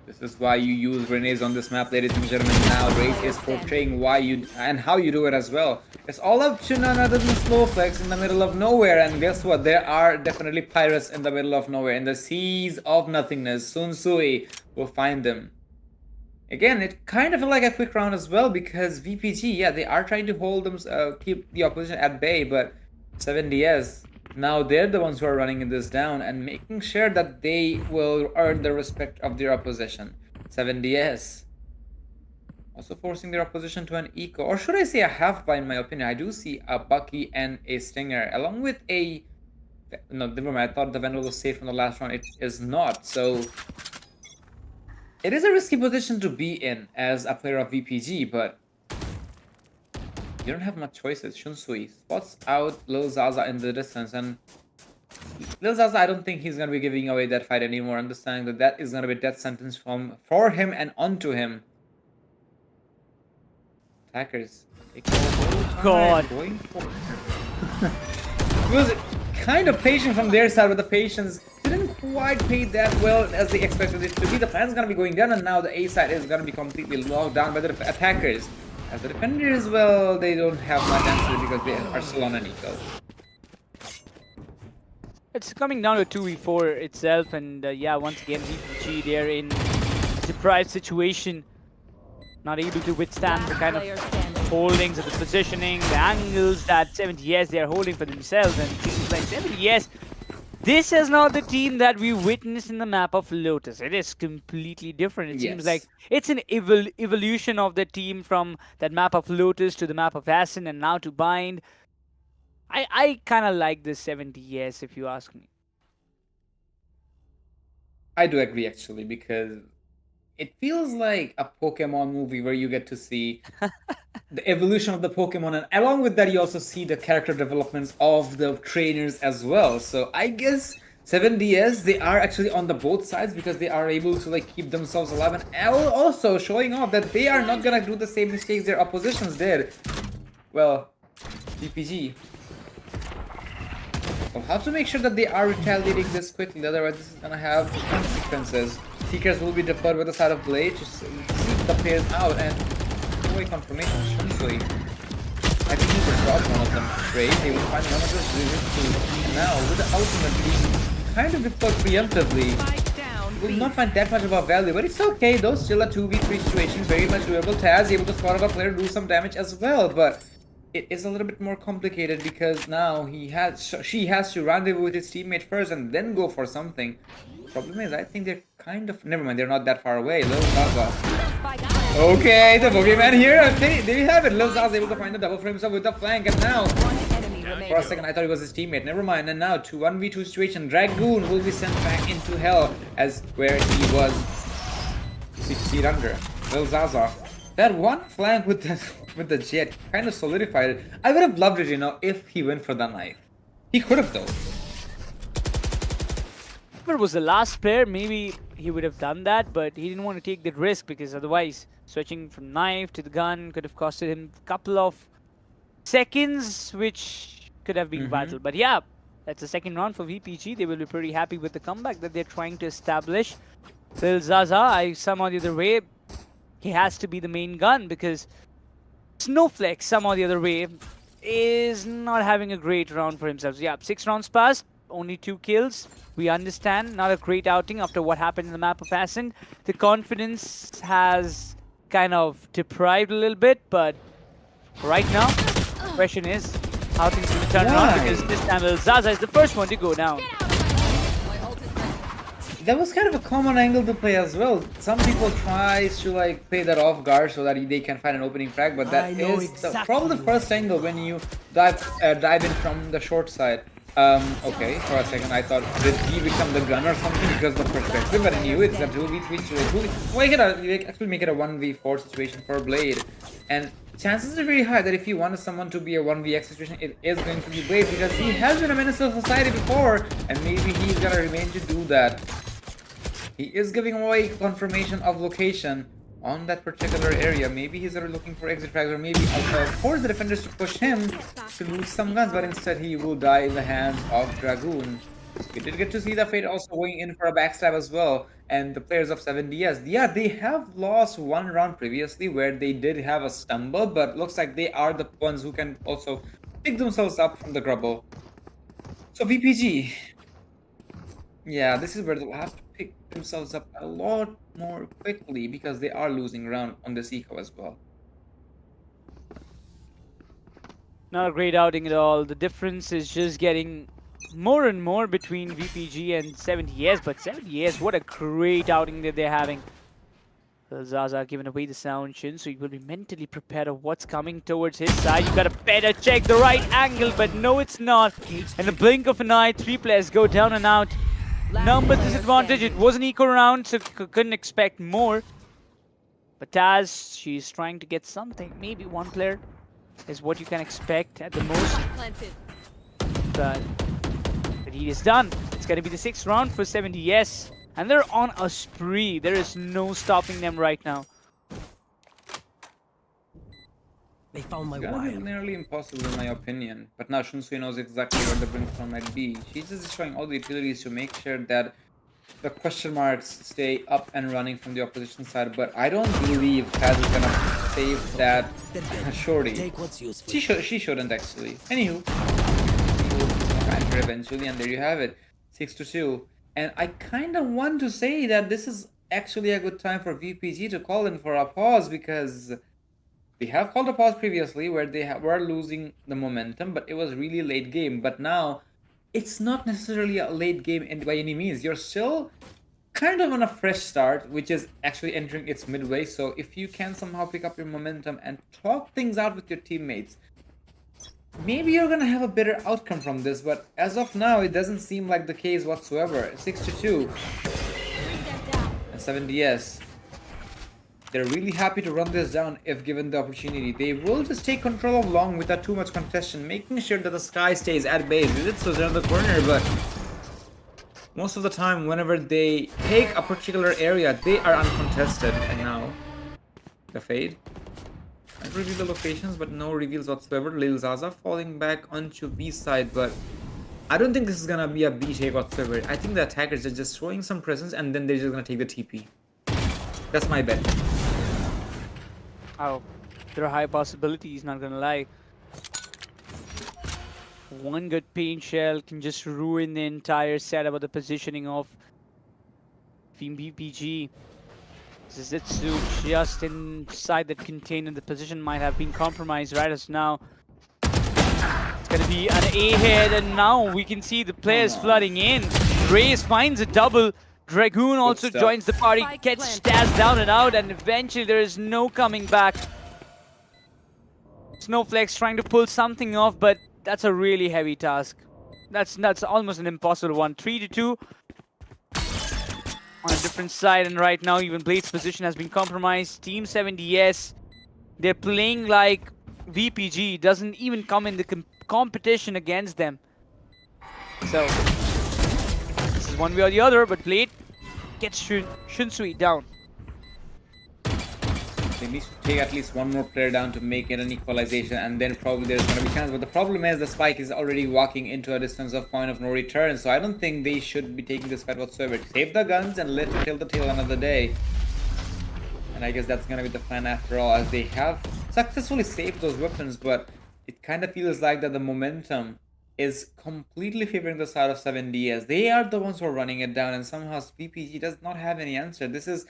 This is why you use grenades on this map, ladies and gentlemen. Now Wraith is portraying why you and how you do it as well. It's all up to none other than Slowflex in the middle of nowhere, and guess what? There are definitely pirates in the middle of nowhere, in the seas of nothingness. Sun Sui will find them. Again, it kind of felt like a quick round as well because VPG, yeah, they are trying to hold them, keep the opposition at bay, but 7DS, now they're the ones who are running this down and making sure that they will earn the respect of their opposition. 7DS also forcing their opposition to an eco, or should I say a half buy in my opinion. I do see a Bucky and a Stinger along with a... No, never mind, I thought the Vandal was safe from the last round. It is not, so... It is a risky position to be in as a player of VPG, but you don't have much choices. Shunsui spots out Lil Zaza in the distance, and Lil Zaza, I don't think he's going to be giving away that fight anymore, understanding that that is going to be a death sentence for him and onto him. Attackers. God. Going for it was kind of patient from their side, but the patience didn't quite pay that well as they expected it to be. The plan's gonna be going down, and now the A side is gonna be completely locked down by the attackers. As the defenders, well, they don't have much answer because they are still on an eco. It's coming down to 2v4 itself, and yeah, once again, VPG, they're in a deprived situation. Not able to withstand the kind of holdings of the positioning, the angles that 70S they are holding for themselves, and it seems like 70S, this is not the team that we witnessed in the map of Lotus. It is completely different. It seems like it's an evolution of the team from that map of Lotus to the map of Ascent and now to Bind. I kind of like this 70S if you ask me. I do agree actually, because it feels like a Pokemon movie where you get to see the evolution of the Pokemon, and along with that you also see the character developments of the trainers as well. So I guess 7DS, they are actually on the both sides because they are able to like keep themselves alive, and also showing off that they are not gonna do the same mistakes their oppositions did. Well, DPG will have to make sure that they are retaliating this quickly, otherwise this is gonna have consequences. Seekers will be deployed with the side of Blade to seek the players out, and no confirmation. Shunsui, I think he could drop one of them straight. They will find one of those visits now with the ultimate being kind of deployed preemptively. Will not find that much of a value, but it's okay though. Still a 2v3 situation, very much doable. Taz able to spot out a player, do some damage as well, but it is a little bit more complicated because now she has to rendezvous with his teammate first and then go for something. Problem is, I think they're kind of... Never mind, they're not that far away. Lil Zaza. Okay, the boogeyman here. Okay, there you have it. Lil Zaza able to find the double frame himself with the flank, and now... For a second, I thought it was his teammate. Never mind, and now to 1v2 situation. Dragoon will be sent back into hell as where he was. See under. Lil Zaza. That one flank with the jet kind of solidified it. I would have loved it, you know, if he went for the knife. He could have though. If it was the last player, maybe he would have done that, but he didn't want to take that risk because otherwise switching from knife to the gun could have costed him a couple of seconds, which could have been vital. But yeah, that's the second round for VPG. They will be pretty happy with the comeback that they're trying to establish. Lil Zaza, somehow the other way, he has to be the main gun because Snowflake, somehow the other way, is not having a great round for himself. So yeah, 6 rounds passed, only 2 kills. We understand, not a great outing after what happened in the map of Ascent. The confidence has kind of deprived a little bit, but right now, the question is how things will turn around, because this time Lil Zaza is the first one to go down. That was kind of a common angle to play as well. Some people try to like play that off guard so that they can find an opening frag, but that is probably the first angle when you dive in from the short side. Okay, for a second I thought, did he become the gun or something because the perspective, but I knew it's a 2v3 situation. Actually make it a 1v4 situation for Blade. And chances are very high that if you wanted someone to be a 1vx situation, it is going to be Blade because he has been a menace to society before, and maybe he's gonna remain to do that. He is giving away confirmation of location on that particular area. Maybe he's looking for exit frags, or maybe force the defenders to push him to lose some guns, but instead he will die in the hands of Dragoon. We did get to see the Fate also going in for a backstab as well. And the players of 7DS, yeah, they have lost one round previously where they did have a stumble, but looks like they are the ones who can also pick themselves up from the grubble. So VPG, yeah, this is where they'll have to pick themselves up a lot more quickly because they are losing round on this eco as well. Not a great outing at all. The difference is just getting more and more between VPG and 70S, but 70S, what a great outing that they're having. Zaza giving away the sound chin, so he will be mentally prepared of what's coming towards his side. You gotta better check the right angle, but no, it's not. In the blink of an eye, 3 players go down and out. Numbers disadvantage. It was an eco round, so couldn't expect more. But Taz, she's trying to get something. Maybe 1 player is what you can expect at the most. Planted. But he is done. It's gonna be the 6th round for 70S. And they're on a spree. There is no stopping them right now. They found my It's gonna be nearly impossible in my opinion. But now Shunsui knows exactly where the brimstone might be. She's just destroying all the utilities to make sure that the question marks stay up and running from the opposition side. But I don't believe Taz is gonna save that shorty. Take what's useful. She shouldn't actually. Anywho, find her eventually, and there you have it, 6-2. And I kind of want to say that this is actually a good time for VPG to call in for a pause because they have called a pause previously where they were losing the momentum, but it was really late game. But now it's not necessarily a late game by any means. You're still kind of on a fresh start, which is actually entering its midway. So if you can somehow pick up your momentum and talk things out with your teammates, maybe you're gonna have a better outcome from this, but as of now, it doesn't seem like the case whatsoever. 6-2 and 7DS. They're really happy to run this down if given the opportunity. They will just take control of long without too much contention, making sure that the sky stays at bay. It's around the corner, but most of the time, whenever they take a particular area, they are uncontested. And now, the fade. I reveal the locations, but no reveals whatsoever. Lil Zaza falling back onto B side, but I don't think this is gonna be a B take whatsoever. I think the attackers are just showing some presence and then they're just gonna take the TP. That's my bet. Oh, there are high possibilities, not gonna lie. One good paint shell can just ruin the entire setup of the positioning of Team BPG. Zizitsu just inside that container. The position might have been compromised right as now. It's gonna be an A-head, and now we can see the players flooding in. Raze finds a double. Dragoon also joins the party, gets Staz down and out, and eventually there is no coming back. Snowflake's trying to pull something off, but that's a really heavy task. That's almost an impossible one. 3-2. On a different side, and right now even Blade's position has been compromised. Team 70S, they're playing like VPG doesn't even come in the competition against them. So this is one way or the other, but Blade gets Shunsui down. They need to take at least one more player down to make it an equalization, and then probably there's going to be chance. But the problem is the Spike is already walking into a distance of point of no return, so I don't think they should be taking this fight whatsoever. Save the guns and let it till the tail another day. And I guess that's going to be the plan after all, as they have successfully saved those weapons, but it kind of feels like that the momentum is completely favoring the side of 7DS. They are the ones who are running it down, and somehow VPG does not have any answer. This is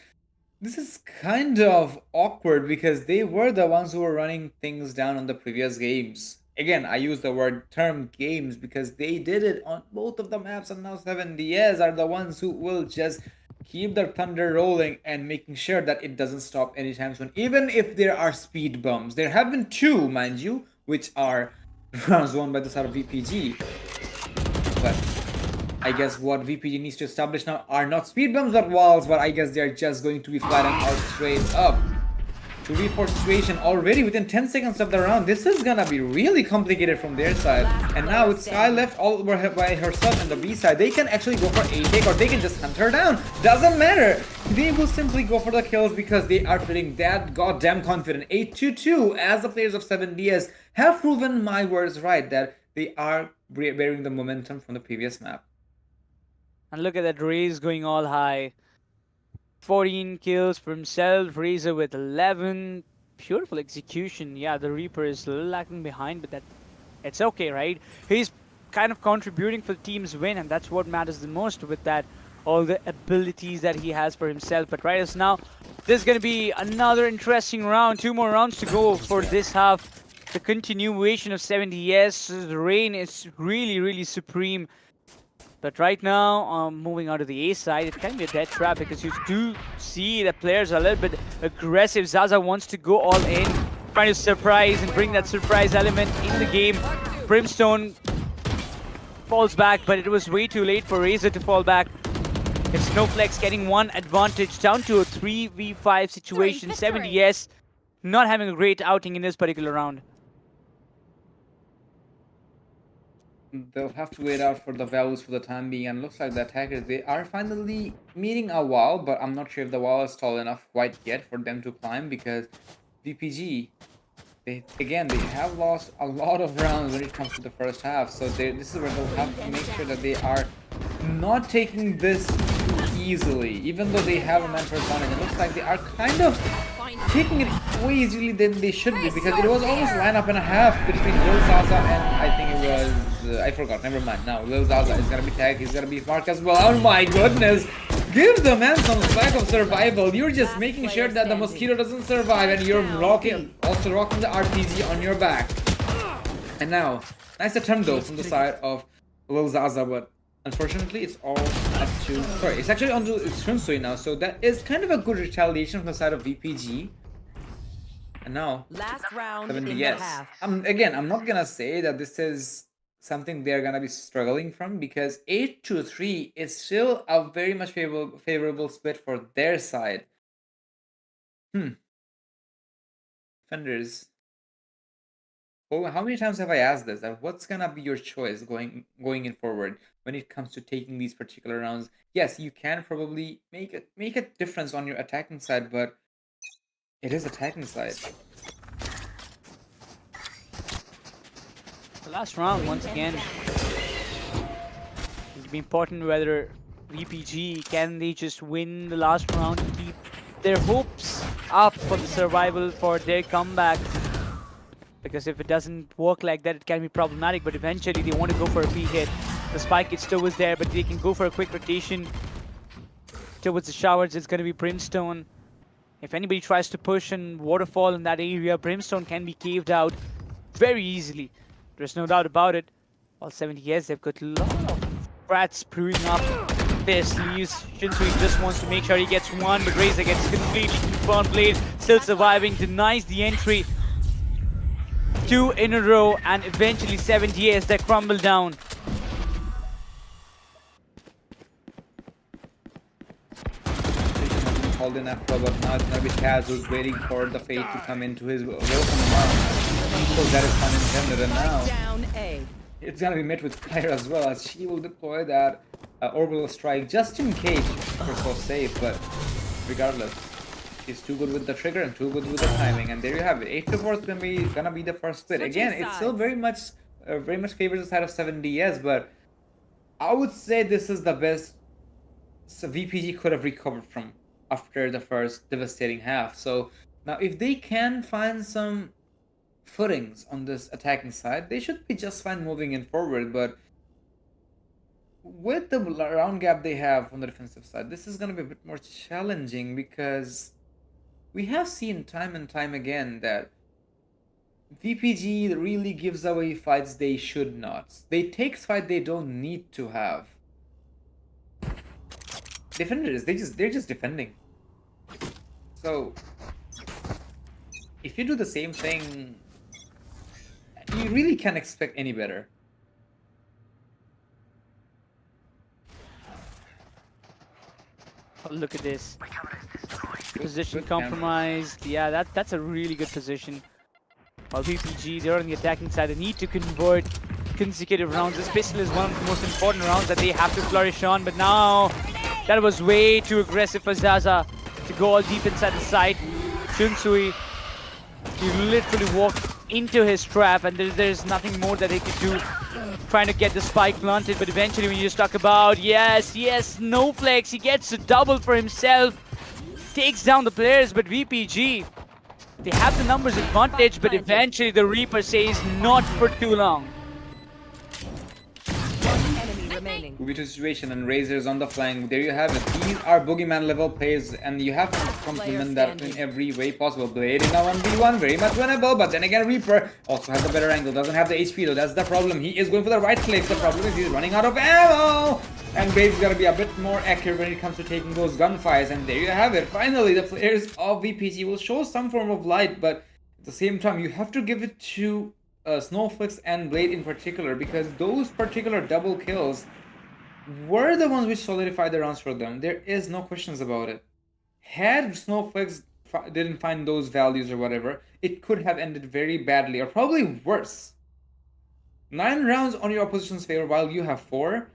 kind of awkward because they were the ones who were running things down on the previous games. Again, I use the word term games because they did it on both of the maps, and now 7DS are the ones who will just keep their thunder rolling and making sure that it doesn't stop anytime soon. Even if there are speed bumps. There have been 2, mind you, which are rounds won by the side of VPG. But I guess what VPG needs to establish now are not speed bumps but walls, but I guess they're just going to be flat and out straight up. 2v4 situation already within 10 seconds of the round. This is gonna be really complicated from their side. And now with Sky left all by herself on the B side, they can actually go for a take or they can just hunt her down. Doesn't matter. They will simply go for the kills because they are feeling that goddamn confident. 8-2 as the players of 7DS have proven my words right, that they are bearing the momentum from the previous map. And look at that Raze going all high. 14 kills for himself. Razor with 11. Beautiful execution. Yeah, the Reaper is lacking behind, but it's okay, right? He's kind of contributing for the team's win, and that's what matters the most with that. All the abilities that he has for himself. But right as now, this is going to be another interesting round. 2 more rounds to go for this half. The continuation of 70s. The rain is really, really supreme. But right now, moving on to the A side, it can be a dead trap because you do see that players are a little bit aggressive. Zaza wants to go all in, trying to surprise and bring that surprise element in the game. Brimstone falls back, but it was way too late for Razor to fall back. It's Snowflex getting one advantage down to a 3v5 situation. 70s not having a great outing in this particular round. They'll have to wait out for the values for the time being, and looks like the attackers, they are finally meeting a wall, but I'm not sure if the wall is tall enough quite yet for them to climb, because VPG, they have lost a lot of rounds when it comes to the first half, so this is where they'll have to make sure that they are not taking this too easily, even though they have a man-for advantage. It looks like they are kind of taking it way easily than they should be, because it was almost lineup and a half between Lil Zaza and I think it was I forgot, never mind. Now Lil Zaza is gonna be tagged, he's gonna be marked as well. Oh my goodness, give the man some slack of survival. You're just making sure that the mosquito doesn't survive, and you're also rocking the RPG on your back. And now nice attempt though from the side of Lil Zaza, but unfortunately it's all up to it's actually on to Shunsui now, so that is kind of a good retaliation from the side of VPG. And now Last round in the yes, half. again, I'm not gonna say that this is something they're gonna be struggling from, because 8-3 is still a very much favorable split for their side. Defenders, oh, how many times have I asked this? That what's gonna be your choice going in forward when it comes to taking these particular rounds? Yes, you can probably make a difference on your attacking side, but it is attacking side. The last round, once again, it'll be important whether VPG can they just win the last round and keep their hopes up for the survival for their comeback. Because if it doesn't work like that, it can be problematic. But eventually, they want to go for a P hit. The spike is still was there, but they can go for a quick rotation towards the showers. It's going to be Brimstone. If anybody tries to push and waterfall in that area, Brimstone can be caved out very easily. There's no doubt about it. All 70s, they've got a lot of rats brewing up their sleeves. Shinsui just wants to make sure he gets one, but Razor gets completely confirmed played. Still surviving, denies the entry. 2 in a row, and eventually 70s that crumble down. Called in after, but now it's gonna be Taz who's waiting for the fate to come into his will from the mark. So that is unintended, and now Down A. it's gonna be met with fire as well, as she will deploy that orbital strike just in case we're so safe. But regardless, she's too good with the trigger and too good with the timing, and there you have it. 8-4 is gonna be the first split. Again, it still very much favors the side of 7DS, but I would say this is the best VPG could have recovered from after the first devastating half. So now if they can find some footings on this attacking side, they should be just fine moving in forward. But with the round gap they have on the defensive side, this is going to be a bit more challenging, because we have seen time and time again that VPG really gives away fights they should not. They take fights they don't need to have. Defenders, they're just defending. So if you do the same thing, you really can't expect any better. Oh, look at this. Position compromised. Yeah, that's a really good position. While VPG, they're on the attacking side. They need to convert consecutive rounds. This pistol is one of the most important rounds that they have to flourish on. But now, that was way too aggressive for Zaza to go all deep inside the site. Shunsui, he literally walked into his trap, and there's nothing more that they could do. trying to get the spike planted, but eventually when you just talk about, yes, Snowflakes, he gets a double for himself, takes down the players, but VPG, they have the numbers advantage, but eventually the Reaper says not for too long. Enemy remaining. 2v2 situation and Razors on the flank. There you have it. These are boogeyman level plays, and you have to complement that in every way possible. Blade in a 1v1, very much winnable, but then again Reaper also has a better angle, doesn't have the HP though, that's the problem. He is going for the right click, the problem is he's running out of ammo! And Graves gotta be a bit more accurate when it comes to taking those gunfires, and there you have it. Finally, the players of VPG will show some form of light, but at the same time, you have to give it to Snowflakes and Blade in particular, because those particular double kills were the ones which solidified the rounds for them. There is no questions about it. Had Snowflakes didn't find those values or whatever, it could have ended very badly, or probably worse. 9 rounds on your opposition's favor while you have 4.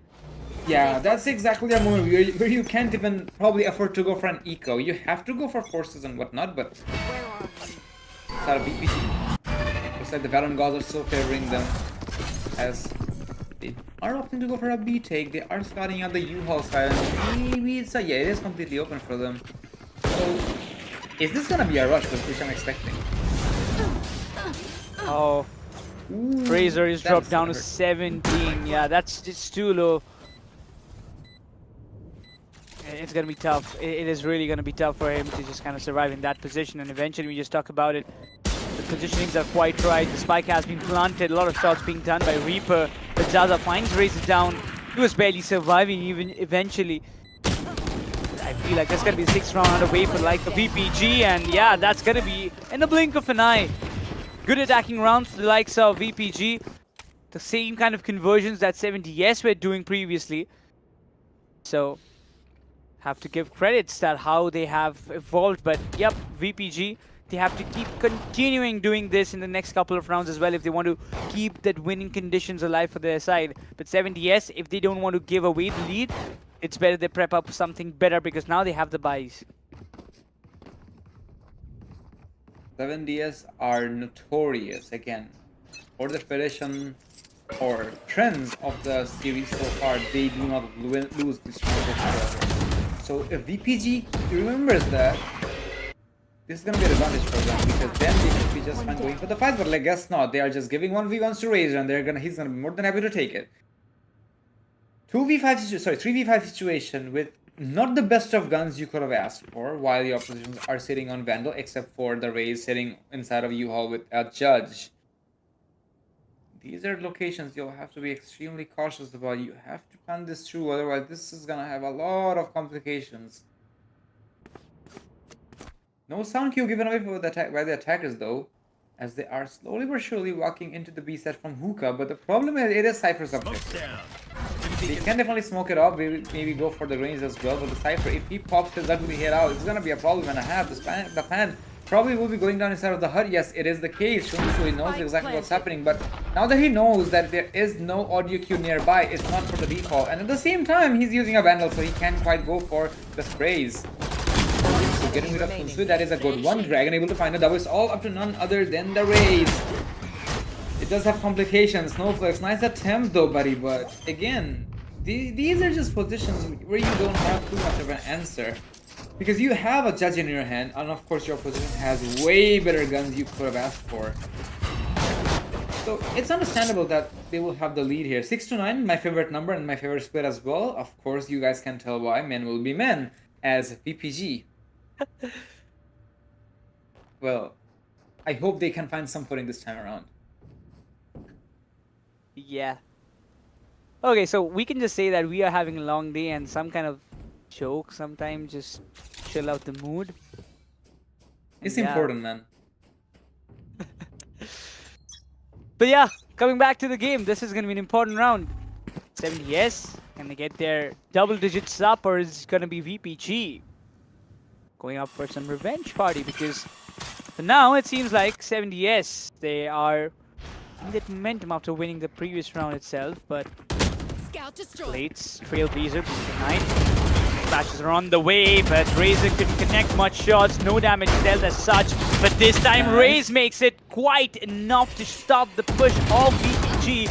Yeah, that's exactly a moment where you can't even probably afford to go for an eco. You have to go for forces and whatnot, but it's not a VPG. Looks like the Valorant gods are still favoring them, as they are opting to go for a B take. They are scouting out the U-Haul side, and maybe it's a, yeah, it is completely open for them. So, is this gonna be a rush, which I'm expecting? Oh, Ooh, Razor is that dropped down to hurt. 17. Yeah, that's just too low. It's gonna be tough. It is really gonna be tough for him to just kind of survive in that position. And eventually, we just talk about it. The positionings are quite right. The spike has been planted. A lot of shots being done by Reaper. But Zaza finds Razor down. He was barely surviving even eventually. I feel like that's gonna be the 6th round away for like the VPG, and yeah, that's gonna be in the blink of an eye. Good attacking rounds for the likes of VPG. The same kind of conversions that 70S were doing previously. So, have to give credits that how they have evolved. But yep, VPG, they have to keep continuing doing this in the next couple of rounds as well if they want to keep that winning conditions alive for their side. But 70S, if they don't want to give away the lead, it's better they prep up something better because now they have the buys. 7DS are notorious, again, for the tradition or trends of the series so far. They do not lose this round whatsoever. So if VPG remembers that, this is gonna be an advantage for them, because then they should be just fine going for the fight. But I guess not. They are just giving 1v1s to Razor, and he's gonna be more than happy to take it. 3v5 situation with not the best of guns you could have asked for, while your oppositions are sitting on Vandal, except for the Raze sitting inside of U-Haul with a Judge. These are locations you'll have to be extremely cautious about. You have to plan this through, otherwise this is gonna have a lot of complications. No sound cue given away by the attackers though, as they are slowly but surely walking into the B set from Hookah, but the problem is it is Cypher's objective. They can definitely smoke it off, maybe go for the range as well, but the Cypher, if he pops his ugly head out, it's gonna be a problem and a half. The plan probably will be going down inside of the hut. Yes, it is the case, so he knows exactly what's happening, but now that he knows that there is no audio cue nearby, it's not for the recall, and at the same time, he's using a Vandal, so he can't quite go for the sprays. So getting rid of Kunsu, that is a good one. Dragon able to find a double. It's all up to none other than the Raze. It does have complications. Snowflakes, nice attempt though, buddy, but again, these are just positions where you don't have too much of an answer. Because you have a Judge in your hand, and of course your opposition has way better guns you could have asked for. So it's understandable that they will have the lead here. 6-9, my favorite number and my favorite split as well. Of course, you guys can tell why. Men will be men as VPG. Well, I hope they can find some footing this time around. Yeah. Okay, so we can just say that we are having a long day and some kind of joke sometimes just chill out the mood. It's Yeah. important, man. But yeah, coming back to the game, this is going to be an important round. 70S, can they get their double digits up, or is it going to be VPG going up for some revenge party? Because for now, it seems like 70S, they are in that momentum after winning the previous round itself, but Scout destroyed. Blade's Trailblazer tonight. Flashes are on the way, but Razor couldn't connect much shots. No damage dealt as such. But this time, Raze makes it quite enough to stop the push of VPG.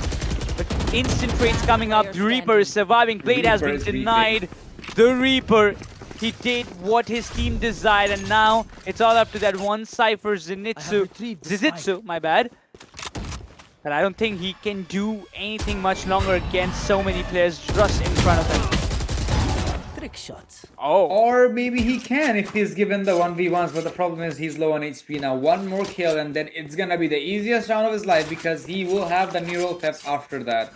But instant trades coming up. The Reaper is surviving. Blade has been Reaper is beefing. denied. The Reaper, he did what his team desired, and now it's all up to that one Cypher Zizitsu, my bad. But I don't think he can do anything much longer against so many players just in front of him. Trick shots. Oh, Or maybe he can if he's given the 1v1s, but the problem is he's low on HP now. One more kill and then it's gonna be the easiest round of his life because he will have the neural pep after that.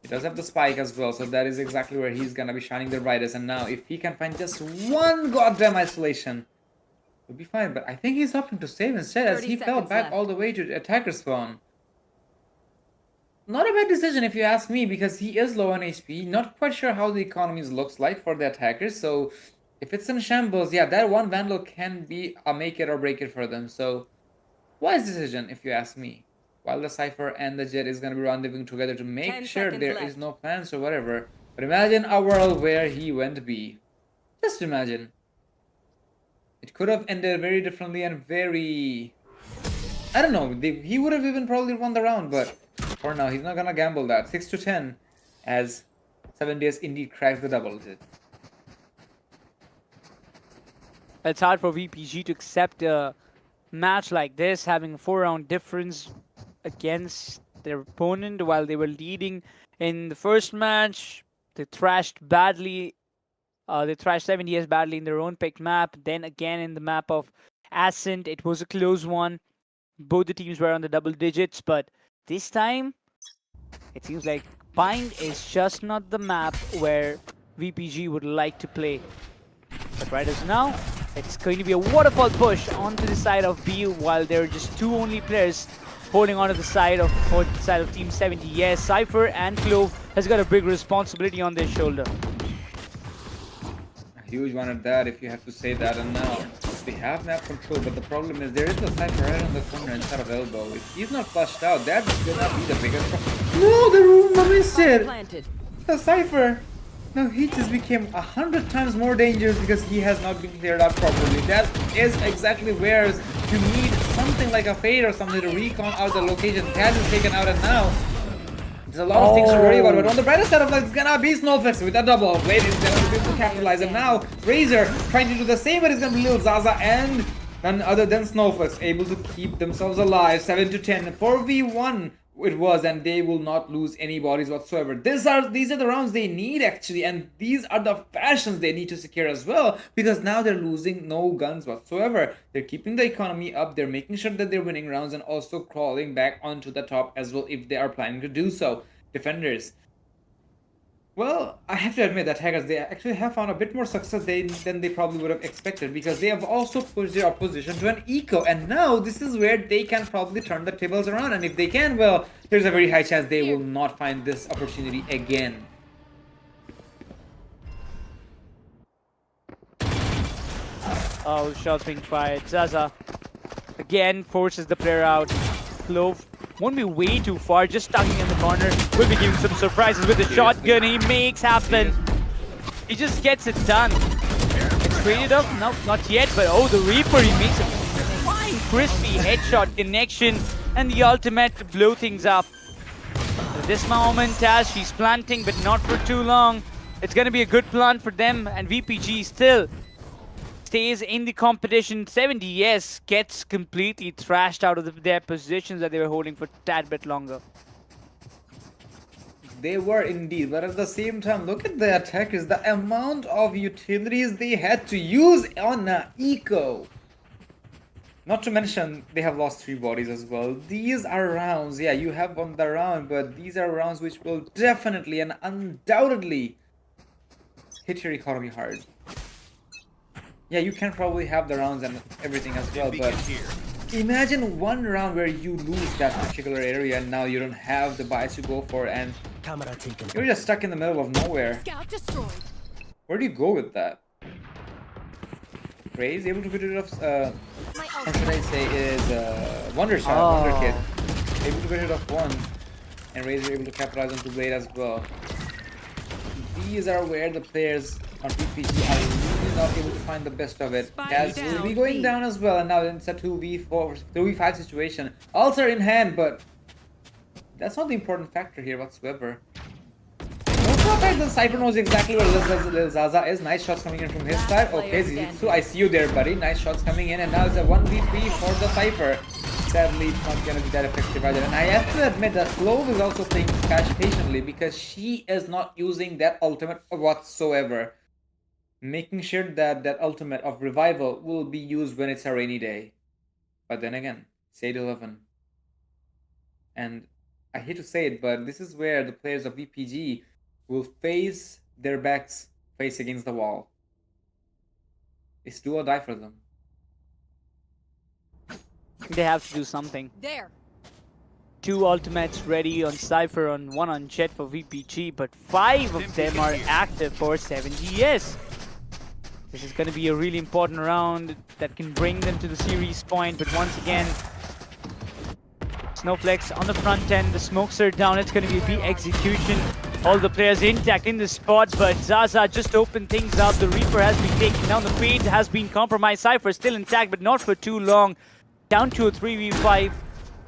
He does have the spike as well, so that is exactly where he's gonna be shining the brightest. And now if he can find just one goddamn isolation, he'll be fine. But I think he's opting to save instead as 30 he fell seconds back left. all the way to attacker spawn. Not a bad decision if you ask me, because he is low on HP. Not quite sure how the economies looks like for the attackers. So if it's in shambles, yeah, that one Vandal can be a make it or break it for them. So wise decision if you ask me. While the Cypher and the Jet is going to be rendezvousing together to make 10 sure seconds there left. is no plans or whatever. But imagine a world where he went B. Just imagine. It could have ended very differently and very... I don't know, he would have even probably won the round, but for now, he's not gonna gamble that. 6-10, as 7 days indeed cracks the double digit. it's hard for VPG to accept a match like this, having a 4-round difference against their opponent while they were leading in the first match. They thrashed badly. They thrashed 70s badly in their own picked map. Then again in the map of Ascent, it was a close one. Both the teams were on the double digits, but this time it seems like Bind is just not the map where VPG would like to play. But right as now, it's going to be a waterfall push onto the side of B while there are just two only players holding onto the side of Team 70. Yes, Cypher and Clove has got a big responsibility on their shoulder. A huge one at that, if you have to say that. And now they have map control, but the problem is there is a Cypher right on the corner instead of elbow. If he's not flushed out, that's gonna be the biggest problem. No, the room missed it. Planted. The Cypher. No, he just became 100 times more dangerous because he has not been cleared out properly. That is exactly where you need something like a fade or something to recon out the location. Taz is taken out, and now there's a lot of things to worry about. But on the brighter side of life, it's gonna be Snowflakes with a double. Blade is gonna be able to capitalize, and now Razor trying to do the same, but it's gonna be Lil Zaza and none other than Snowflakes able to keep themselves alive. 7-10, 4v1. It was, and they will not lose any bodies whatsoever. These are the rounds they need actually, and these are the fashions they need to secure as well, because now they're losing no guns whatsoever. They're keeping the economy up, they're making sure that they're winning rounds, and also crawling back onto the top as well if they are planning to do so. Defenders, well, I have to admit that Hackers, they actually have found a bit more success than they probably would have expected, because they have also pushed their opposition to an eco, and now this is where they can probably turn the tables around, and if they can, well, there's a very high chance they will not find this opportunity again. Oh, shots being fired. Zaza again forces the player out. Clove won't be way too far, just tucking in the corner. Will be giving some surprises with the shotgun he makes happen. He just gets it done. It's traded up? No, not yet, but oh, the Reaper, he makes a fine, crispy headshot connection and the ultimate to blow things up. At this moment, Taz, she's planting, but not for too long. It's gonna be a good plant for them, and VPG still stays in the competition. 70s gets completely thrashed out of their positions that they were holding for a tad bit longer. They were indeed, but at the same time, look at the attackers, the amount of utilities they had to use on an eco. Not to mention, they have lost 3 bodies as well. These are rounds, yeah, you have won the round, but these are rounds which will definitely and undoubtedly hit your economy hard. Yeah, you can probably have the rounds and everything as well, but imagine one round where you lose that particular area and now you don't have the buys to go for, and you're just stuck in the middle of nowhere. Scout destroyed. Where do you go with that? Ray is able to get rid of, My how ult. should I say, is Wonder Shot, Wonder Kid. Able to get rid of one, and Ray is able to capitalize on 2 Blade as well. These are where the players on PPG are really not able to find the best of it. Spike As down, will be going B. down as well, and now it's a 2v4, 2v5 situation. Ults are in hand, but that's not the important factor here whatsoever. Also, fact that Cypher knows exactly where Lil Zaza is. Nice shots coming in from his side. Okay, Zizitsu, I see you there, buddy. Nice shots coming in, and now it's a 1v3 for the Cypher. Sadly, it's not going to be that effective either. And I have to admit that Clove is also playing this catch patiently because she is not using that ultimate whatsoever. Making sure that that ultimate of revival will be used when it's a rainy day. But then again, it's 8-11. And I hate to say it, but this is where the players of VPG will face their backs face against the wall. It's do or die for them. They have to do something. There. 2 ultimates ready on Cypher, on 1 on Jet for VPG, but 5 of them are active for 7DS. This is going to be a really important round that can bring them to the series point, but once again, Snowflakes on the front end, the smokes are down, it's going to be a B execution. All the players intact in the spot, but Zaza just opened things up. The Reaper has been taken down, the Fade has been compromised. Cypher still intact, but not for too long. Down to a 3v5.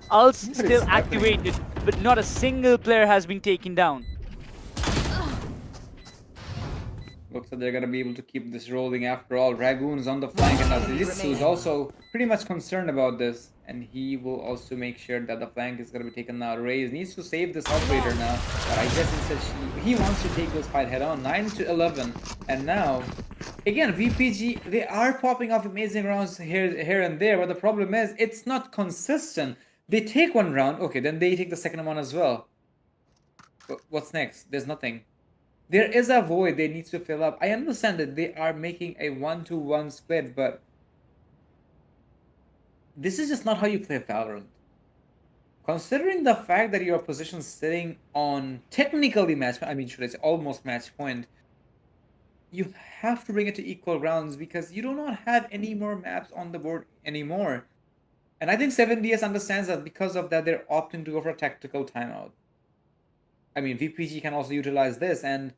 Ults still activated, but not a single player has been taken down. Looks like they're gonna be able to keep this rolling after all. Ragoon's on the flank, and Zizitsu is also pretty much concerned about this. And he will also make sure that the flank is gonna be taken now. Raze needs to save this operator now, but I guess instead he wants to take this fight head on. 9-11, and now again VPG, they are popping off amazing rounds here and there, but the problem is it's not consistent. They take one round, okay, then they take the second one as well. But what's next? There's nothing. There is a void they need to fill up. I understand that they are making a 1-to-1 split, but this is just not how you play Valorant. Considering the fact that your position sitting on technically match, I mean, should I say almost match point, you have to bring it to equal rounds because you do not have any more maps on the board anymore. And I think 7DS understands that because of that, they're opting to go for a tactical timeout. I mean, VPG can also utilize this and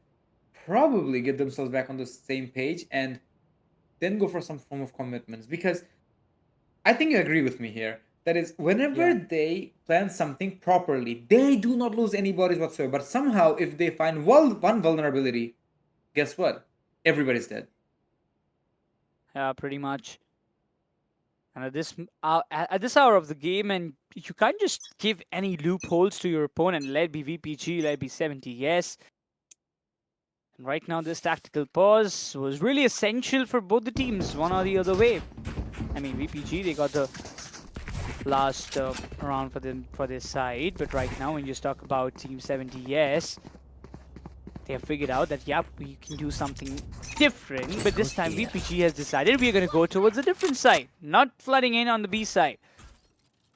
probably get themselves back on the same page and then go for some form of commitments. Because I think you agree with me here. That is, whenever they plan something properly, they do not lose any bodies whatsoever. But somehow, if they find one vulnerability, guess what? Everybody's dead. Yeah, pretty much. And at this hour of the game, and you can't just give any loopholes to your opponent. Let it be VPG, let it be 70S. And right now, this tactical pause was really essential for both the teams, one or the other way. I mean, VPG, they got the last round for their side, but right now, when you talk about Team 70S, they have figured out that, yeah, we can do something different, but this time VPG has decided we're going to go towards a different side, not flooding in on the B side.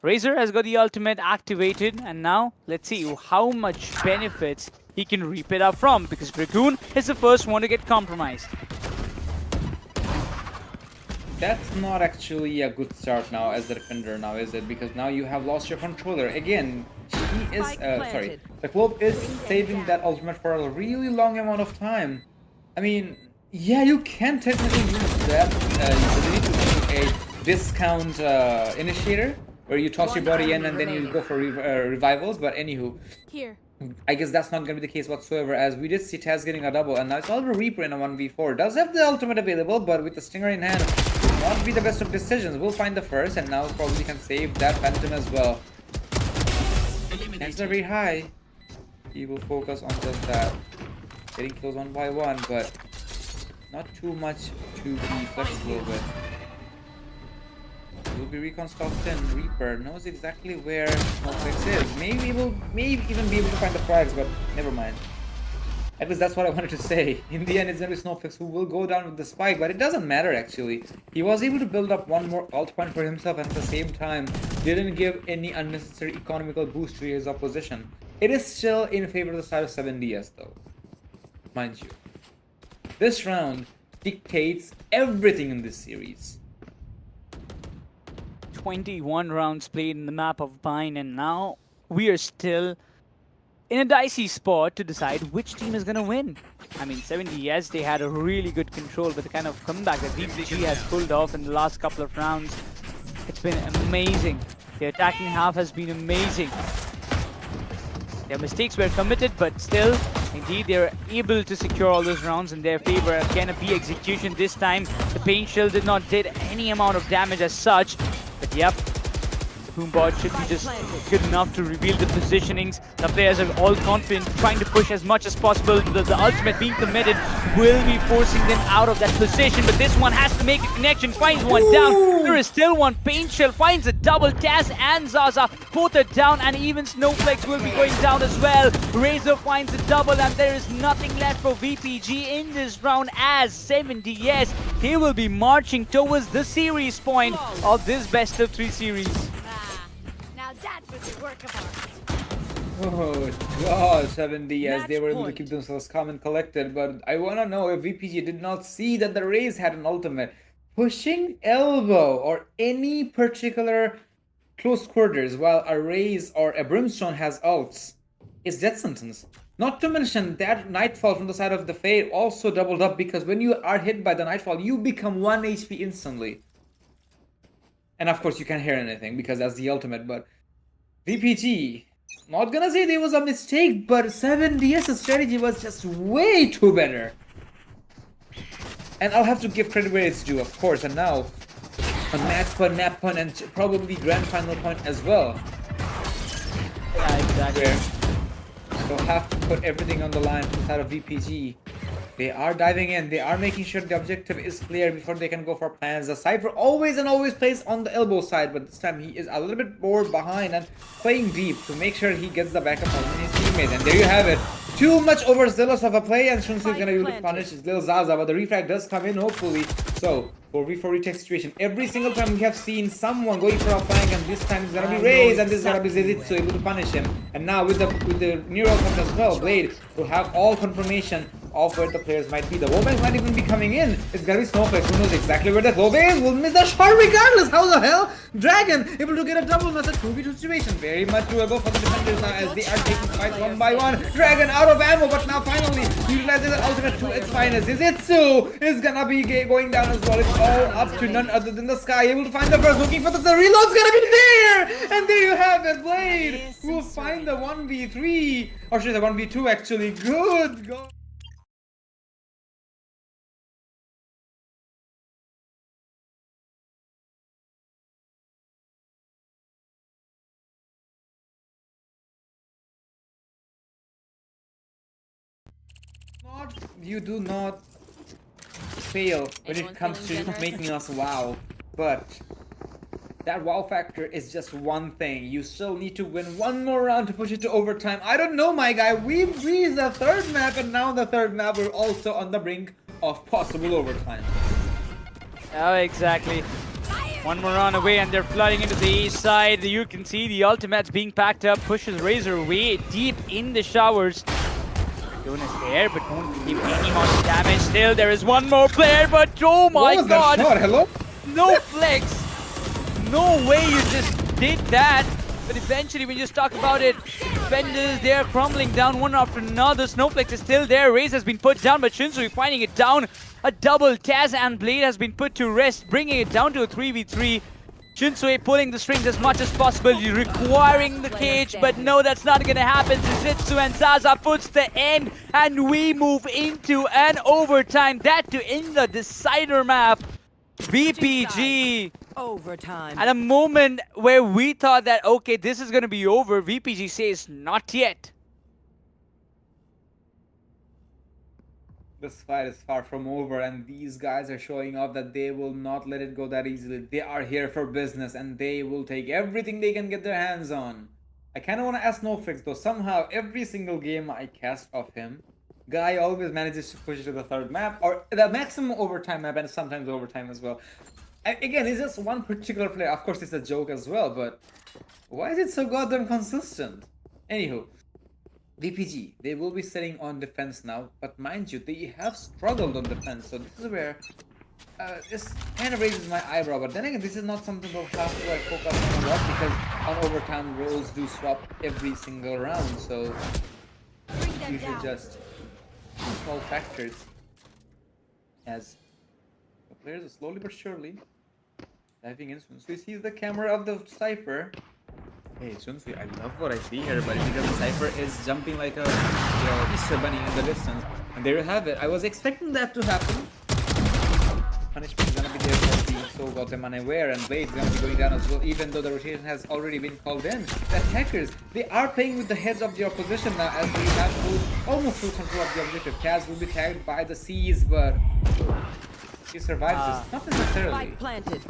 Razor has got the ultimate activated, and now let's see how much benefits he can reap it up from, because Dragoon is the first one to get compromised. That's not actually a good start now as a defender now, is it? Because now you have lost your controller. Again, he is, the Clove is saving that ultimate for a really long amount of time. I mean, yeah, you can technically use that ability to make a discount initiator, where you toss your body in and then you go for revivals, but anywho. Here. I guess that's not going to be the case whatsoever, as we did see Taz getting a double, and now it's Oliver Reaper in a 1v4. Does have the ultimate available, but with the Stinger in hand, will not be the best of decisions. We'll find the first, and now probably can save that Phantom as well. Chances are very high. He will focus on just that. Getting kills one by one, but not too much to be flexible with. Will be recon stopped in. Reaper knows exactly where Snowflakes is. Maybe even be able to find the frags, but never mind. At least that's what I wanted to say. In the end, it's gonna be Snowflakes who will go down with the spike, but it doesn't matter actually. He was able to build up one more ult point for himself, and at the same time, didn't give any unnecessary economical boost to his opposition. It is still in favor of the side of 7DS though, mind you. This round dictates everything in this series. 21 rounds played in the map of Pine, and now we are still in a dicey spot to decide which team is going to win. I mean, 70S, they had a really good control, but the kind of comeback that VPG has pulled off in the last couple of rounds, it's been amazing. The attacking half has been amazing. Their mistakes were committed, but still, indeed, they're able to secure all those rounds in their favor. Again, a B execution this time. The paint shell did not did any amount of damage as such. But yep, Boombot should be just good enough to reveal the positionings. The players are all confident, trying to push as much as possible. The ultimate being committed will be forcing them out of that position, but this one has to make a connection, finds one down. There is still one. Paint Shell finds a double. Taz and Zaza both are down, and even Snowflakes will be going down as well. Razor finds a double, and there is nothing left for VPG in this round as 7DS. They will be marching towards the series point of this best of 3 series. Now that was a work of art. Oh god, 70 as they Match were able to point. keep themselves calm and collected, but I wanna know if VPG did not see that the Raze had an ultimate. Pushing elbow or any particular close quarters while a Raze or a Brimstone has ults is death sentence. Not to mention that Nightfall from the side of the Fade also doubled up, because when you are hit by the Nightfall, you become 1 HP instantly. And of course you can't hear anything because that's the ultimate, but VPG, not gonna say there was a mistake, but 7DS's strategy was just way too better. And I'll have to give credit where it's due, of course, and now a match point, nap point, and probably grand final point as well. Yeah, exactly. Where they'll have to put everything on the line from the side of VPG. They are diving in, they are making sure the objective is clear before they can go for plans. The Cypher always plays on the elbow side, but this time he is a little bit more behind and playing deep to make sure he gets the backup on his teammate. And there you have it. Too much overzealous of a play, and Shunsu is gonna be able to punish his little Zaza, but the refrag does come in hopefully. So 4v4 retake situation. Every single time we have seen someone going for a flank, and this time it's gonna be Raze, and this is gonna be Zizitsu able to punish him. And now with the neural touch as well, Blade will have all confirmation of where the players might be. The Wobbangs might even be coming in. It's gonna be Snowflake, who knows exactly where the Wobbangs is. Will miss the shot regardless. How the hell? Dragon able to get a double. That's a 2v2 situation. Very much doable for the defenders now as they are taking fights one by one. Dragon out of ammo, but now finally utilizes the ultimate to its finest. Zizitsu is gonna be going down as well. It's all up to none other than the Sky. Able to find the first, looking for the reload's gonna be there! And there you have it. Blade will find the 1v3. Or should I say 1v2 actually. Good go. You do not fail when it comes to making us wow, but that wow factor is just one thing. You still need to win one more round to push it to overtime. I don't know, my guy. We breezed the third map, and now the third map we're also on the brink of possible overtime. Oh, exactly. One more round away, and they're flooding into the A side. You can see the ultimates being packed up, pushes Razor way deep in the showers. Jonas there, but won't give any amount of damage. Still, there is one more player, but oh my What was god! that shot? Hello? No flex! No way you just did that! But eventually, when you just talk about it, defenders, they're crumbling down one after another. Snowflakes is still there. Raze has been put down, but Shinsui finding it down. A double. Taz and Blade has been put to rest, bringing it down to a 3v3. Shinsui pulling the strings as much as possible, requiring the cage, but no, that's not gonna happen. Zizitsu and Zaza puts the end, and we move into an overtime. That to end the decider map. VPG. Overtime. At a moment where we thought that, okay, this is gonna be over, VPG says not yet. This fight is far from over, and these guys are showing off that they will not let it go that easily. They are here for business, and they will take everything they can get their hands on. I kind of want to ask Snowflakes, though. Somehow, every single game I cast of him, guy always manages to push it to the third map, or the maximum overtime map, and sometimes overtime as well. Again, it's just one particular player. Of course, it's a joke as well, but why is it so goddamn consistent? Anywho. VPG, they will be sitting on defense now, but mind you, they have struggled on defense, so this is where this kind of raises my eyebrow. But then again, this is not something we'll have to focus on a lot, because on overtime roles do swap every single round, so these are just small factors as the players are slowly but surely diving in. So he sees the camera of the Cypher. Hey, Junsi, I love what I see here, buddy, because the Cypher is jumping like a Easter bunny in the distance. And there you have it. I was expecting that to happen. Punishment is gonna be there for being so goddamn unaware, and Blade's gonna be going down as well, even though the rotation has already been called in. The attackers, they are playing with the heads of the opposition now, as they have almost full control of the objective. Kaz will be tagged by the Seas, but he survives this. Not necessarily. Spike planted.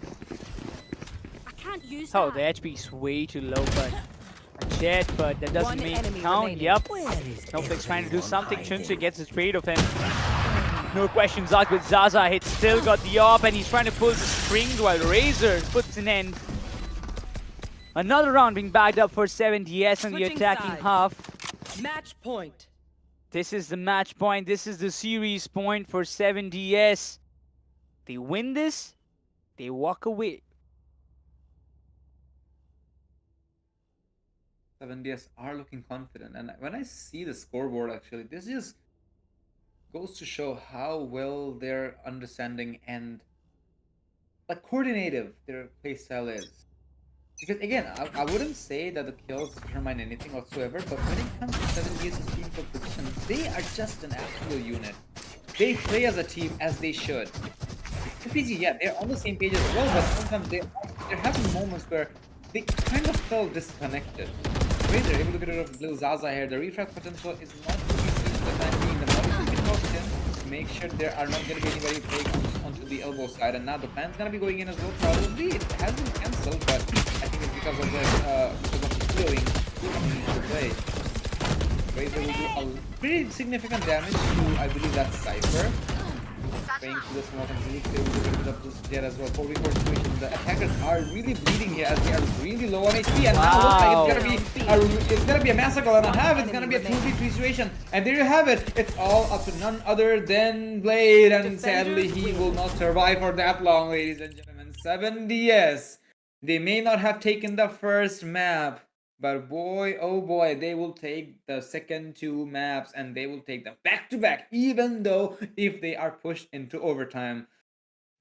I can't use Oh, that. the HP is way too low, but a jet, but that doesn't One make enemy it count. remaining. Yep. Where is Snowflake's trying to do everyone something. hiding? Chunsu gets his trade of him. No questions asked with Zaza. It's still got the op, and he's trying to pull the strings while Razor puts an end. Another round being bagged up for 7DS on the Switching attacking sides. half. Match point. This is the match point. This is the series point for 7DS. They win this, they walk away. 7DS are looking confident, and when I see the scoreboard, actually, this just goes to show how well their understanding and like coordinative their playstyle is. Because again, I wouldn't say that the kills determine anything whatsoever, but when it comes to 7DS's team composition, they are just an absolute unit. They play as a team as they should. PG, yeah, they're on the same page as well, but sometimes they're having moments where they kind of feel disconnected. Razor able to get rid of Blue Zaza here. The refract potential is not too easy for the time being. The Lotus will be tossed in to make sure there are not going to be anybody playing onto the elbow side. And now the plan's going to be going in as well. Probably it has been cancelled, but I think it's because of the healing coming into play. Razor will do a pretty significant damage to, I believe, that Cypher. Playing to the smoke and Felix able to get rid of this jet as well. 4v4 situation. The attackers are really bleeding here as they are really low on HP, and now looks like it's gonna be a massacre and a half. It's gonna be a 2v3 situation, and there you have it. It's all up to none other than Blade, and sadly he will not survive for that long, ladies and gentlemen. 7DS. They may not have taken the first map, but boy, oh boy, they will take the second two maps and they will take them back to back, even though if they are pushed into overtime.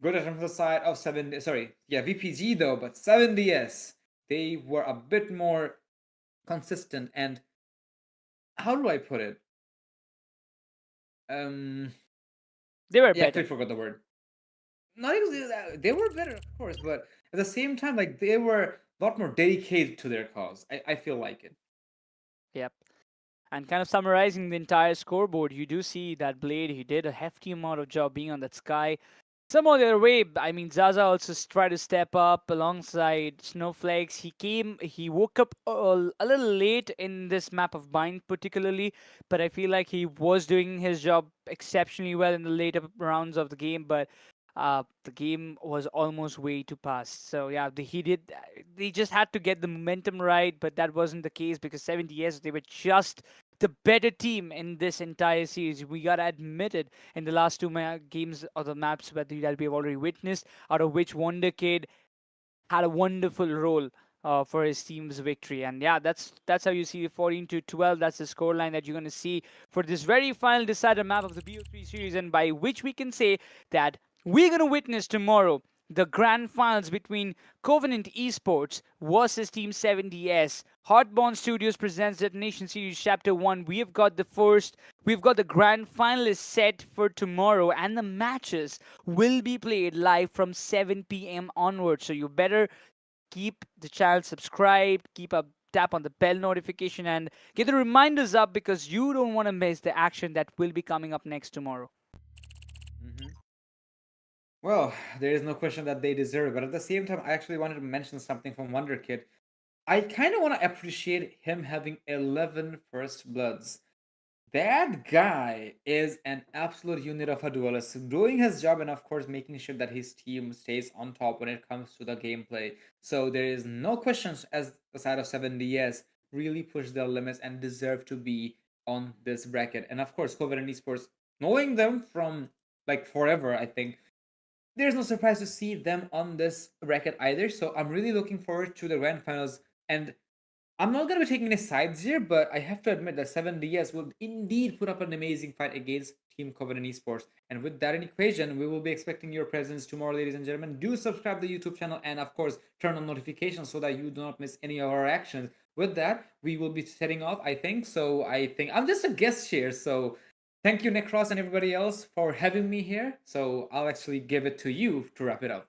Good attempt from the side of VPG though, but 7DS, they were a bit more consistent and how do I put it? They were Yeah, I better. forgot the word. Not even they were better, of course, but at the same time, like they were a lot more dedicated to their cause. I feel like it. Yep. And kind of summarizing the entire scoreboard, you do see that Blade, he did a hefty amount of job being on that sky. Some other way, I mean, Zaza also tried to step up alongside Snowflakes. He woke up a little late in this map of Bind particularly, but I feel like he was doing his job exceptionally well in the later rounds of the game, but the game was almost way too past. So yeah, they just had to get the momentum right, but that wasn't the case because 7DS, they were just the better team in this entire series. We gotta admit it. In the last two games or the maps that we have already witnessed, out of which Wonder Kid had a wonderful role for his team's victory. And yeah, that's how you see 14-12. That's the scoreline that you're gonna see for this very final decider map of the BO3 series, and by which we can say that we're gonna witness tomorrow the grand finals between Covenant Esports versus Team 7DS. Hearthborn Studios presents Detonation Series Chapter 1. We've got the grand finalists set for tomorrow, and the matches will be played live from 7 p.m. onwards. So you better keep the channel subscribed, tap on the bell notification, and get the reminders up because you don't want to miss the action that will be coming up next tomorrow. Well, there is no question that they deserve it, but at the same time, I actually wanted to mention something from Wonder Kid. I kind of want to appreciate him having 11 first bloods. That guy is an absolute unit of a duelist, doing his job and of course making sure that his team stays on top when it comes to the gameplay. So there is no questions as the side of 7DS really push their limits and deserve to be on this bracket. And of course, Covenant Esports, knowing them from like forever, I think, there's no surprise to see them on this bracket either. So I'm really looking forward to the grand finals. And I'm not going to be taking any sides here, but I have to admit that 7DS will indeed put up an amazing fight against Team Covenant Esports. And with that in equation, we will be expecting your presence tomorrow, ladies and gentlemen. Do subscribe to the YouTube channel and, of course, turn on notifications so that you do not miss any of our actions. With that, we will be setting off, I think. So I think I'm just a guest here. So thank you, Necros, and everybody else for having me here. So I'll actually give it to you to wrap it up.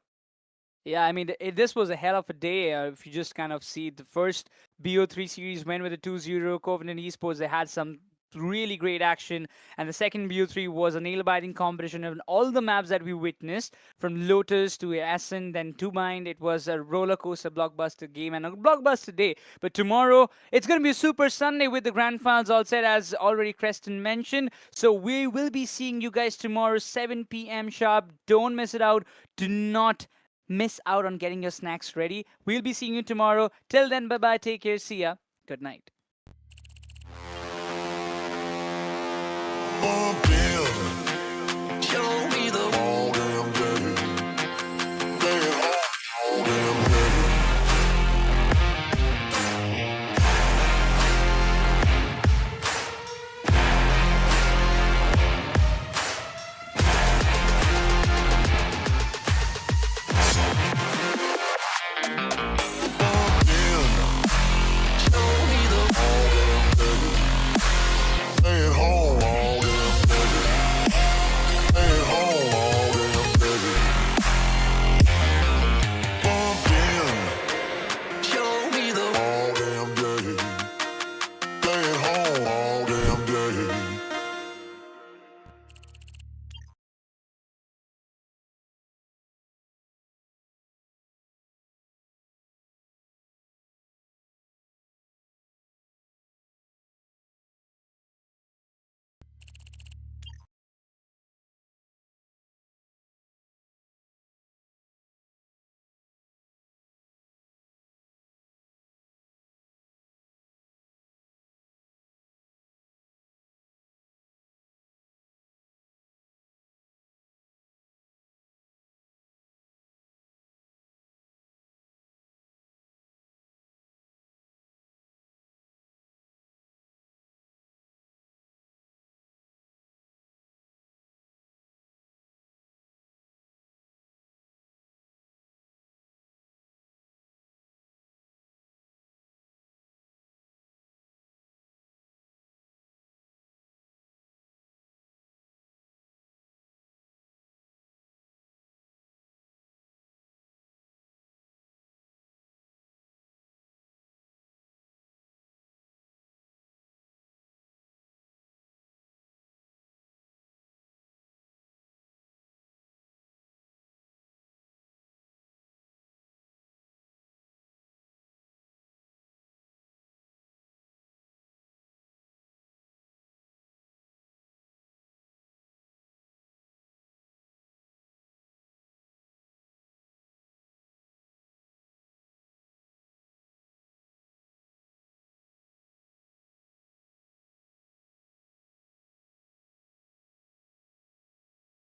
Yeah, I mean, this was a hell of a day. If you just kind of see the first BO3 series went with a 2-0 Covenant Esports, they had some really great action. And the second BO3 was a nail-biting competition of all the maps that we witnessed, from Lotus to Ascent, then to Mind. It was a roller coaster blockbuster game and a blockbuster day. But tomorrow, it's going to be a super Sunday with the grand finals all set, as already Creston mentioned. So we will be seeing you guys tomorrow, 7 p.m. sharp. Don't miss it out. Do not miss out on getting your snacks ready. We'll be seeing you tomorrow. Till then, bye bye. Take care. See ya. Good night. Montage.